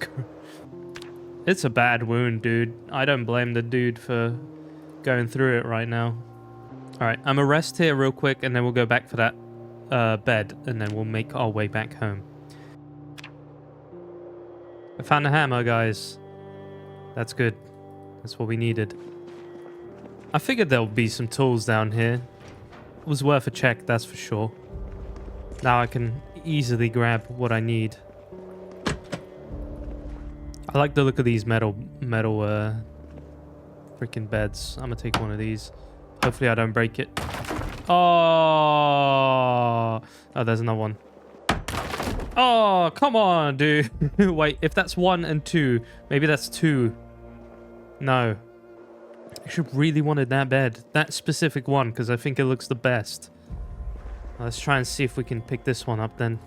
It's a bad wound, dude. I don't blame the dude for going through it right now. Alright, I'm gonna rest here real quick and then we'll go back for that bed and then we'll make our way back home. I found a hammer, guys. That's good. That's what we needed. I figured there would be some tools down here. It was worth a check, that's for sure. Now I can easily grab what I need. I like the look of these metal freaking beds. I'm gonna take one of these. Hopefully I don't break it. Oh, there's another one. Oh, come on, dude. Wait, if that's 1 and 2, maybe that's 2. No. I should really wanted that bed. That specific one, because I think it looks the best. Let's try and see if we can pick this one up then.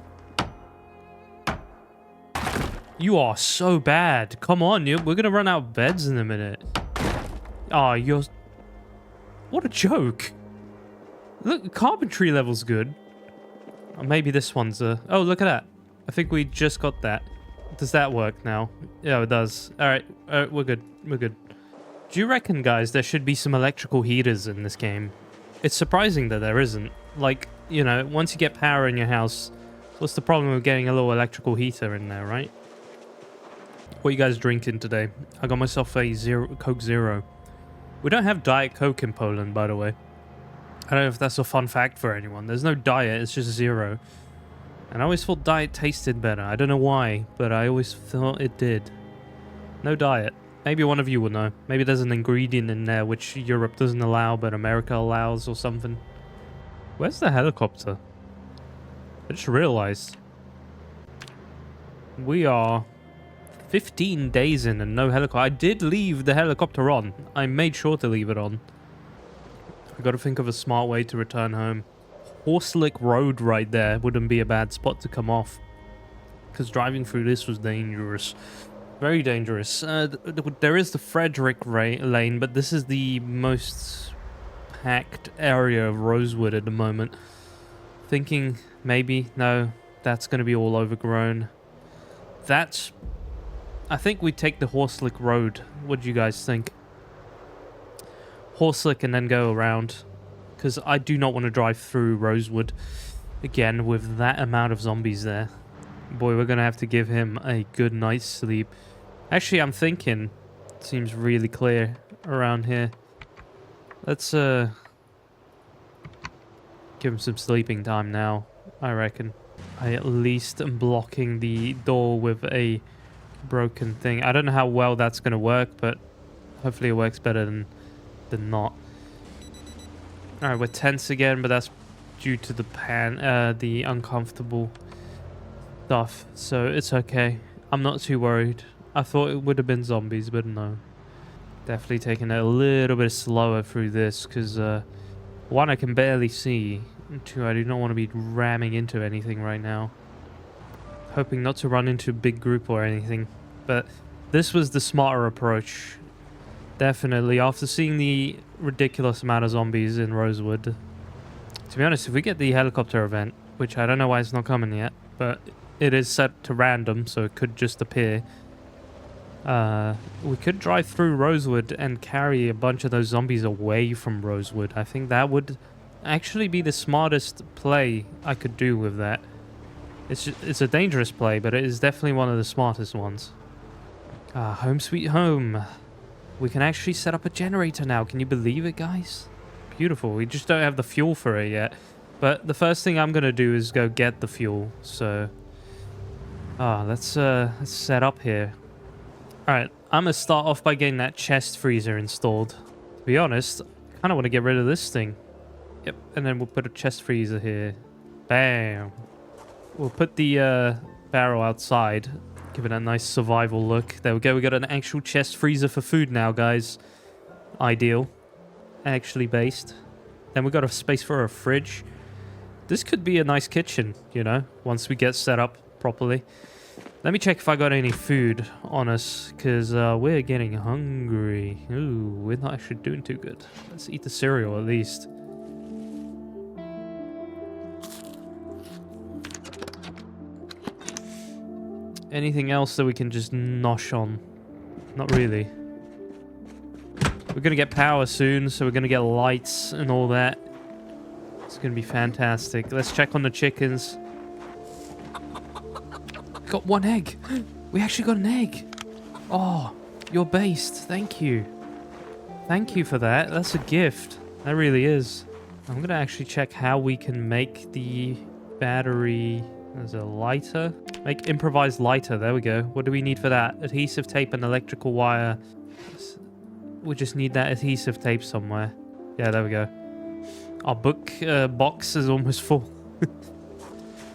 You are so bad. Come on, we're going to run out of beds in a minute. Oh, you're... What a joke. Look, carpentry level's good. Or maybe this one's a... Oh, look at that. I think we just got that. Does that work now? Yeah, it does. Alright, we're good. We're good. Do you reckon, guys, there should be some electrical heaters in this game? It's surprising that there isn't. Like, you know, once you get power in your house, what's the problem with getting a little electrical heater in there, right? What are you guys drinking today? I got myself a Coke Zero. We don't have Diet Coke in Poland, by the way. I don't know if that's a fun fact for anyone. There's no diet, it's just zero. And I always thought diet tasted better. I don't know why, but I always thought it did. No diet. Maybe one of you will know. Maybe there's an ingredient in there which Europe doesn't allow, but America allows or something. Where's the helicopter? I just realized. We are 15 days in and no helicopter. I did leave the helicopter on. I made sure to leave it on. I gotta think of a smart way to return home. Horselick Road right there wouldn't be a bad spot to come off. Because driving through this was dangerous. Very dangerous. There is the Frederick Lane, but this is the most packed area of Rosewood at the moment. Thinking maybe, no, that's going to be all overgrown. That's... I think we take the Horselick Road. What do you guys think? Horselick and then go around. Because I do not want to drive through Rosewood again with that amount of zombies there. Boy, we're going to have to give him a good night's sleep. Actually, I'm thinking... It seems really clear around here. Let's give him some sleeping time now, I reckon. I at least am blocking the door with a broken thing. I don't know how well that's going to work, but hopefully it works better than not. Alright, we're tense again, but that's due to the uncomfortable stuff, so it's okay. I'm not too worried. I thought it would have been zombies, but no. Definitely taking it a little bit slower through this, because one, I can barely see, and two, I do not want to be ramming into anything right now. Hoping not to run into a big group or anything, but this was the smarter approach. Definitely, after seeing the ridiculous amount of zombies in Rosewood. To be honest, if we get the helicopter event, which I don't know why it's not coming yet, but it is set to random, so it could just appear. We could drive through Rosewood and carry a bunch of those zombies away from Rosewood. I think that would actually be the smartest play I could do with that. It's a dangerous play, but it is definitely one of the smartest ones. Home sweet home. We can actually set up a generator now. Can you believe it, guys? Beautiful. We just don't have the fuel for it yet. But the first thing I'm going to do is go get the fuel. So, let's set up here. Alright, I'm going to start off by getting that chest freezer installed. To be honest, I kind of want to get rid of this thing. Yep, and then we'll put a chest freezer here. Bam. We'll put the barrel outside. Give it a nice survival look. There we go. We got an actual chest freezer for food now, guys. Ideal. Actually based. Then we got a space for a fridge. This could be a nice kitchen, you know, once we get set up properly. Let me check if I got any food on us, because we're getting hungry. Ooh, we're not actually doing too good. Let's eat the cereal at least. Anything else that we can just nosh on? Not really. We're going to get power soon, so we're going to get lights and all that. It's going to be fantastic. Let's check on the chickens. Got one egg. We actually got an egg. Oh, you're based. Thank you. Thank you for that. That's a gift. That really is. I'm going to actually check how we can make the battery There's a lighter. Make improvised lighter. There we go. What do we need for that? Adhesive tape and electrical wire. We just need that adhesive tape somewhere. Yeah, there we go. Our book box is almost full.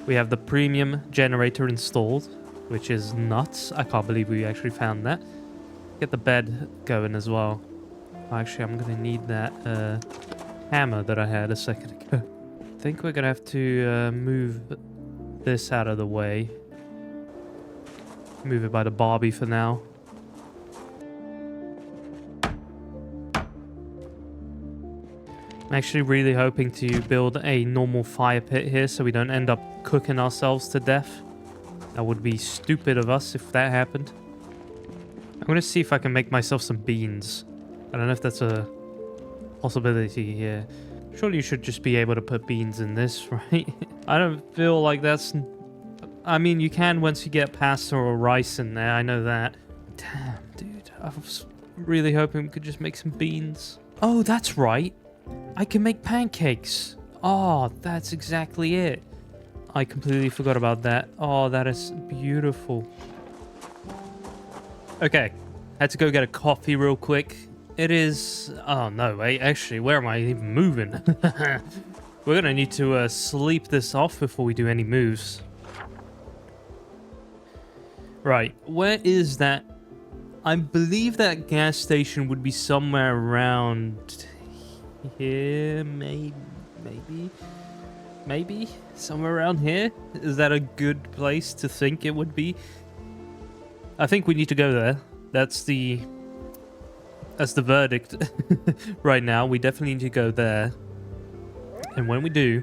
We have the premium generator installed, which is nuts. I can't believe we actually found that. Get the bed going as well. Actually, I'm going to need that hammer that I had a second ago. I think we're going to have to move this out of the way. Move it by the Barbie for now. I'm actually really hoping to build a normal fire pit here so we don't end up cooking ourselves to death. That would be stupid of us if that happened. I'm going to see if I can make myself some beans. I don't know if that's a possibility here. Surely you should just be able to put beans in this, right? I don't feel like that's... I mean, you can once you get pasta or rice in there, I know that. Damn, dude. I was really hoping we could just make some beans. Oh, that's right. I can make pancakes. Oh, that's exactly it. I completely forgot about that. Oh, that is beautiful. Okay, had to go get a coffee real quick. It is... Oh, no, wait. Actually, where am I even moving? We're going to need to sleep this off before we do any moves. Right, where is that? I believe that gas station would be somewhere around here. Maybe? Somewhere around here? Is that a good place to think it would be? I think we need to go there. That's the verdict right now. We definitely need to go there. And when we do,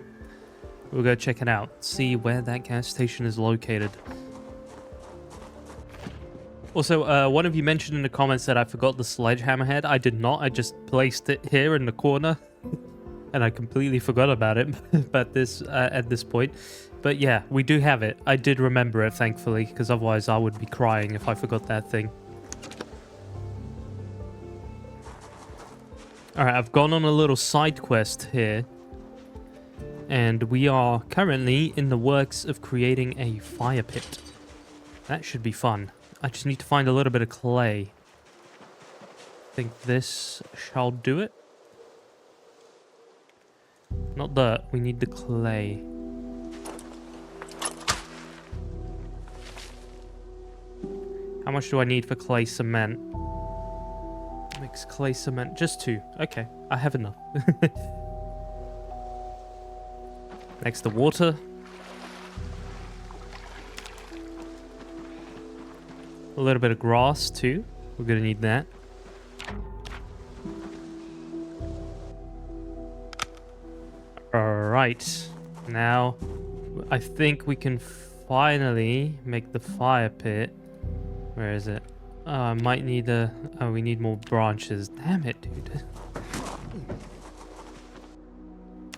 we'll go check it out. See where that gas station is located. Also, one of you mentioned in the comments that I forgot the sledgehammer head. I did not. I just placed it here in the corner. And I completely forgot about it at this point. But yeah, we do have it. I did remember it, thankfully, because otherwise I would be crying if I forgot that thing. Alright, I've gone on a little side quest here. And we are currently in the works of creating a fire pit. That should be fun. I just need to find a little bit of clay. I think this shall do it. Not dirt, we need the clay. How much do I need for clay cement? Mix clay cement, just 2. Okay, I have enough. Next to water. A little bit of grass too. We're gonna need that. Alright. Now, I think we can finally make the fire pit. Where is it? I might need a... Oh, we need more branches. Damn it, dude.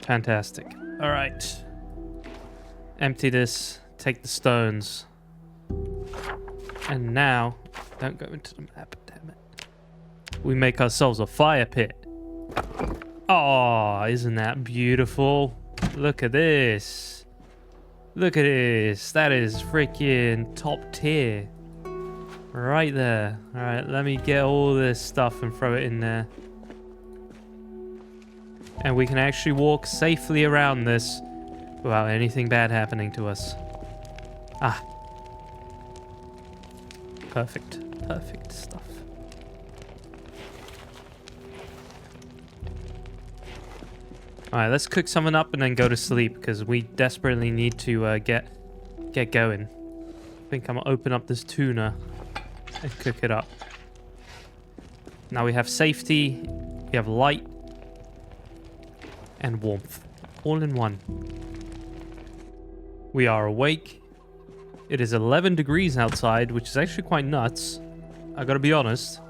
Fantastic. Alright. Empty this. Take the stones. And now... Don't go into the map, damn it. We make ourselves a fire pit. Oh, isn't that beautiful? Look at this. Look at this. That is freaking top tier. Right there. Alright, let me get all this stuff and throw it in there. And we can actually walk safely around this without anything bad happening to us. Ah. Perfect. Perfect stuff. Alright, let's cook something up and then go to sleep, because we desperately need to get going. I think I'm gonna open up this tuna and cook it up. Now we have safety, we have light, and warmth. All in one. We are awake. It is 11 degrees outside, which is actually quite nuts. I gotta be honest.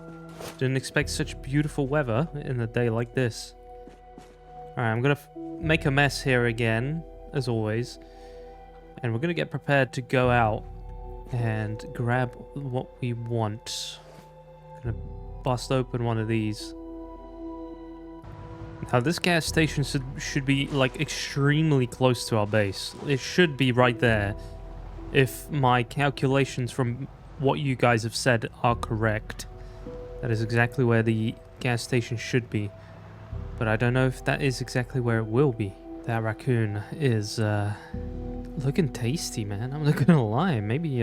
Didn't expect such beautiful weather in a day like this. Alright, I'm gonna make a mess here again, as always. And we're gonna get prepared to go out and grab what we want. I'm gonna bust open one of these. Now, this gas station should be, like, extremely close to our base. It should be right there. If my calculations from what you guys have said are correct, that is exactly where the gas station should be. But I don't know if that is exactly where it will be. That raccoon is looking tasty, man. I'm not gonna lie. Maybe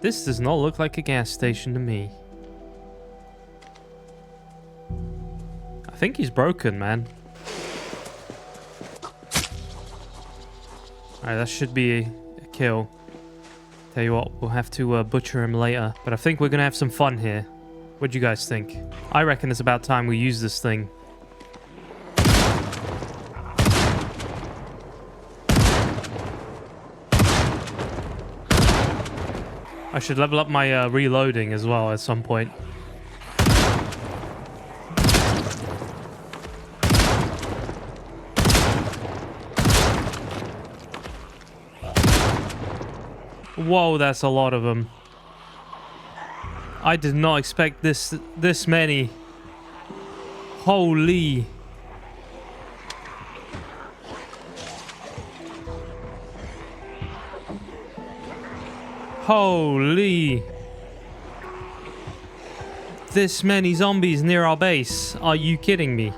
this does not look like a gas station to me. I think he's broken, man. Alright, that should be a kill. Tell you what, we'll have to butcher him later. But I think we're gonna have some fun here. What do you guys think? I reckon it's about time we use this thing. I should level up my reloading as well at some point. Whoa, that's a lot of them. I did not expect this many. Holy. Holy. This many zombies near our base. Are you kidding me?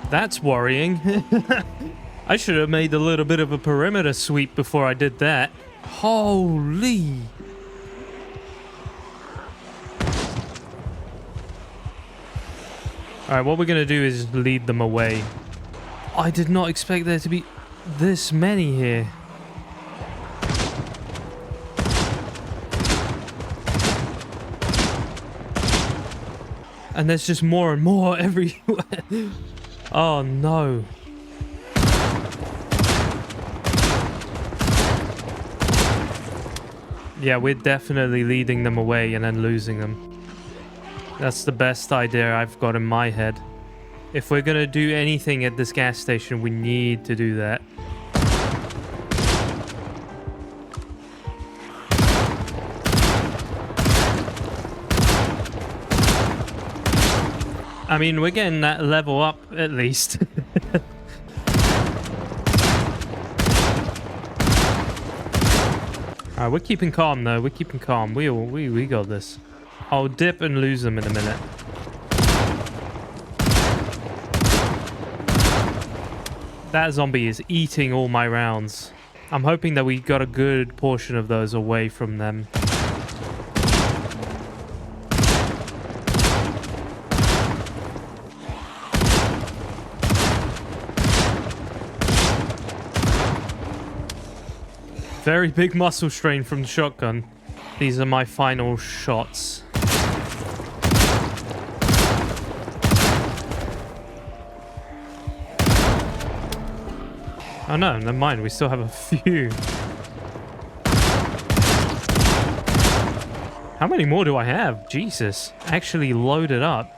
That's worrying. I should have made a little bit of a perimeter sweep before I did that. Holy. Alright, what we're going to do is lead them away. I did not expect there to be this many here. And there's just more and more everywhere. Oh no. Yeah, we're definitely leading them away and then losing them. That's the best idea I've got in my head. If we're gonna do anything at this gas station, we need to do that. I mean, we're getting that level up at least. Alright, we're keeping calm though. We're keeping calm. We got this. I'll dip and lose them in a minute. That zombie is eating all my rounds. I'm hoping that we got a good portion of those away from them. Very big muscle strain from the shotgun. These are my final shots. Oh no, never mind. We still have a few. How many more do I have? Jesus. Actually loaded up.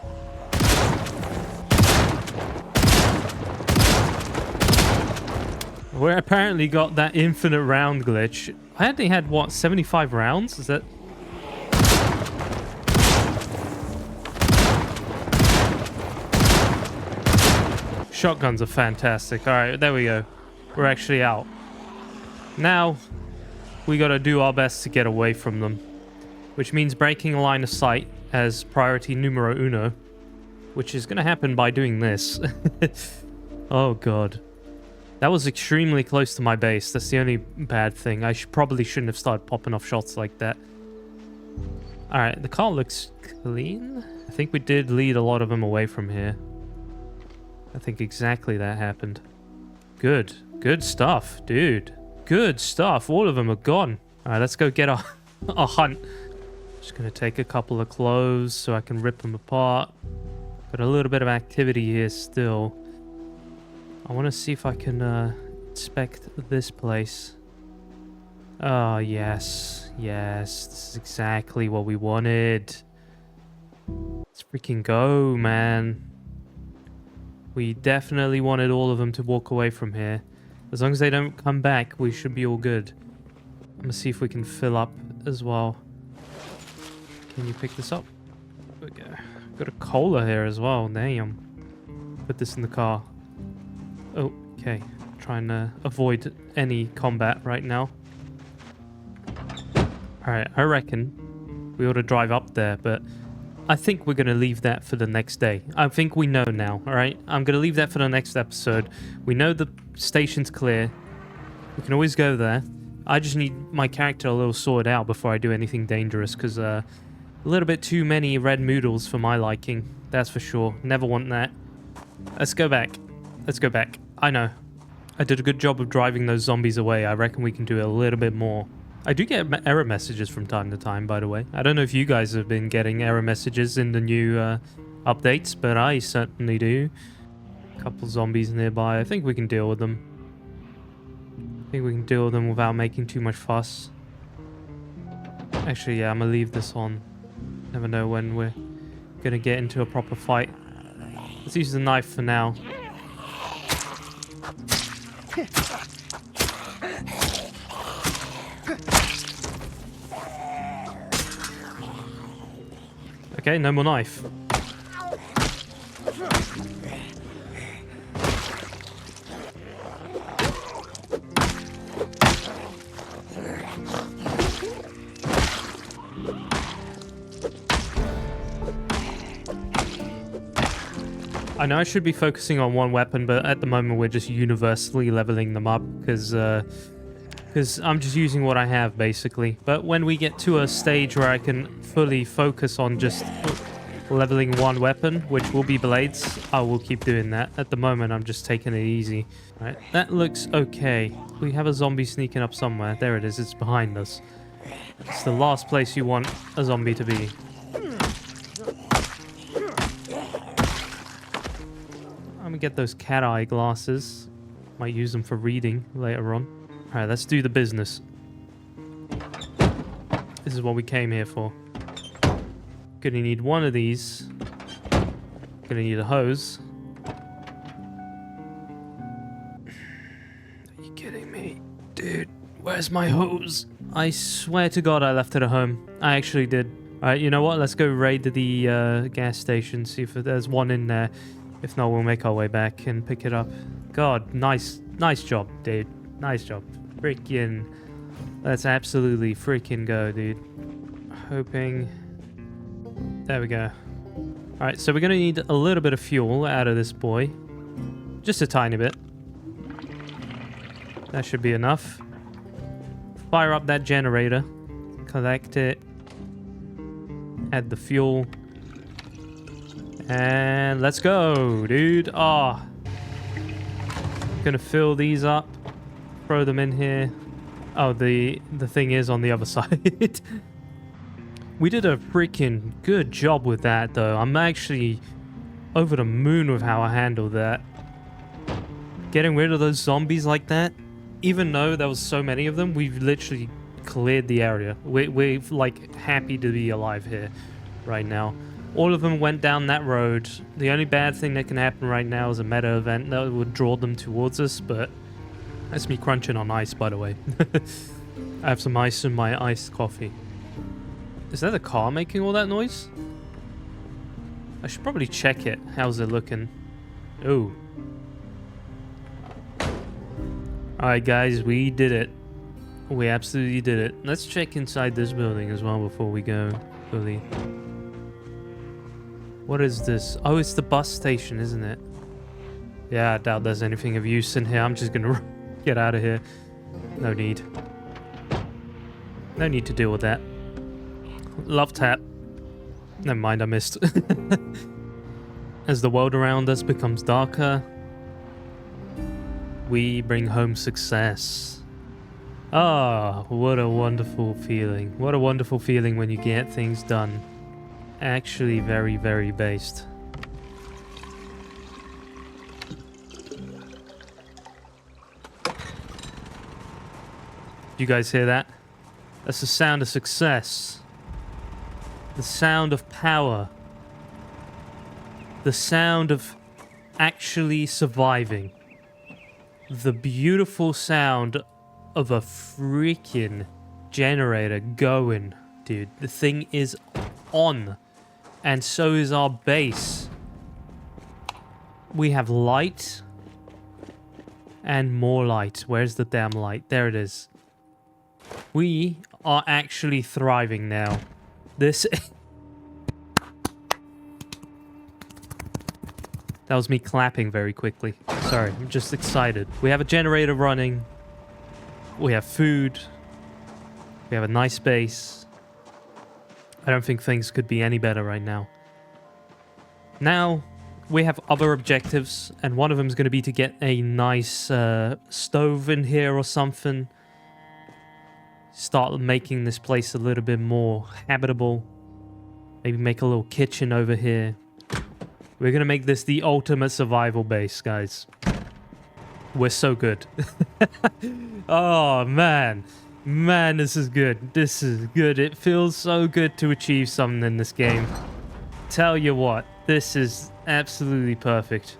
We apparently got that infinite round glitch. I only had, what, 75 rounds? Is that... Shotguns are fantastic. Alright, there we go. We're actually out. Now, we gotta do our best to get away from them. Which means breaking a line of sight as priority numero uno. Which is gonna happen by doing this. Oh god. That was extremely close to my base. That's the only bad thing. I probably shouldn't have started popping off shots like that. Alright, the car looks clean. I think we did lead a lot of them away from here. I think exactly that happened. Good. Good stuff, dude. Good stuff. All of them are gone. Alright, let's go get our hunt. Just gonna take a couple of clothes so I can rip them apart. Got a little bit of activity here still. I want to see if I can inspect this place. Oh, yes. Yes, this is exactly what we wanted. Let's freaking go, man. We definitely wanted all of them to walk away from here. As long as they don't come back, we should be all good. I'm gonna see if we can fill up as well. Can you pick this up? There we go. Got a cola here as well. Damn. Put this in the car. Oh, okay. Trying to avoid any combat right now. Alright, I reckon we ought to drive up there, but I think we're going to leave that for the next day. I think we know now, alright? I'm going to leave that for the next episode. We know the station's clear. We can always go there. I just need my character a little sorted out before I do anything dangerous, because a little bit too many red moodles for my liking. That's for sure. Never want that. Let's go back. Let's go back. I know. I did a good job of driving those zombies away. I reckon we can do a little bit more. I do get error messages from time to time, by the way. I don't know if you guys have been getting error messages in the new updates, but I certainly do. A couple zombies nearby. I think we can deal with them. I think we can deal with them without making too much fuss. Actually, yeah, I'm gonna leave this on. Never know when we're gonna get into a proper fight. Let's use the knife for now. Okay, no more knife. I know I should be focusing on one weapon, but at the moment we're just universally leveling them up because I'm just using what I have, basically. But when we get to a stage where I can fully focus on just leveling one weapon, which will be blades, I will keep doing that. At the moment, I'm just taking it easy. All right, that looks okay. We have a zombie sneaking up somewhere. There it is. It's behind us. It's the last place you want a zombie to be. I'm gonna get those cat eye glasses. Might use them for reading later on. Alright, let's do the business. This is what we came here for. Gonna need one of these. Gonna need a hose. Are you kidding me? Dude, where's my hose? I swear to God I left it at home. I actually did. Alright, you know what? Let's go raid the gas station, see if there's one in there. If not, we'll make our way back and pick it up. God, nice job, dude. Nice job. Freaking, let's absolutely freaking go, dude. Hoping. There we go. Alright, so we're gonna need a little bit of fuel out of this boy. Just a tiny bit. That should be enough. Fire up that generator. Collect it. Add the fuel. And let's go, dude. Oh. Gonna fill these up. Throw them in here. Oh, the thing is on the other side. We did a freaking good job with that, though. I'm actually over the moon with how I handled that. Getting rid of those zombies like that, even though there was so many of them, we've literally cleared the area. We're like happy to be alive here right now. All of them went down that road. The only bad thing that can happen right now is a meta event that would draw them towards us, but that's me crunching on ice, by the way. I have some ice in my iced coffee. Is that a car making all that noise? I should probably check it. How's it looking? Oh. Alright guys, we did it. We absolutely did it. Let's check inside this building as well before we go fully. What is this? Oh, it's the bus station, isn't it? Yeah, I doubt there's anything of use in here. I'm just gonna get out of here. No need. No need to deal with that. Love tap. Never mind, I missed. As the world around us becomes darker, we bring home success. Ah, what a wonderful feeling. What a wonderful feeling when you get things done. Actually very, very based. You guys hear that? That's the sound of success. The sound of power. The sound of actually surviving. The beautiful sound of a freaking generator going. Dude, the thing is on. And so is our base. We have light. And more light. Where's the damn light? There it is. We are actually thriving now. This... That was me clapping very quickly. Sorry, I'm just excited. We have a generator running. We have food. We have a nice base. I don't think things could be any better right now. Now, we have other objectives, and one of them is going to be to get a nice stove in here or something. Start making this place a little bit more habitable. Maybe make a little kitchen over here. We're going to make this the ultimate survival base, guys. We're so good. Oh, man. Man, this is good. This is good. It feels so good to achieve something in this game. Tell you what, this is absolutely perfect.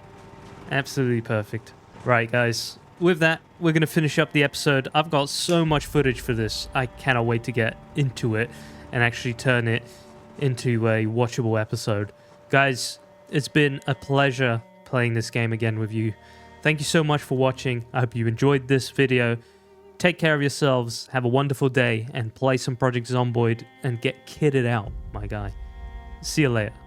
Absolutely perfect. Right, guys. With that, we're going to finish up the episode. I've got so much footage for this. I cannot wait to get into it and actually turn it into a watchable episode. Guys, it's been a pleasure playing this game again with you. Thank you so much for watching. I hope you enjoyed this video. Take care of yourselves, have a wonderful day, and play some Project Zomboid and get kitted out, my guy. See you later.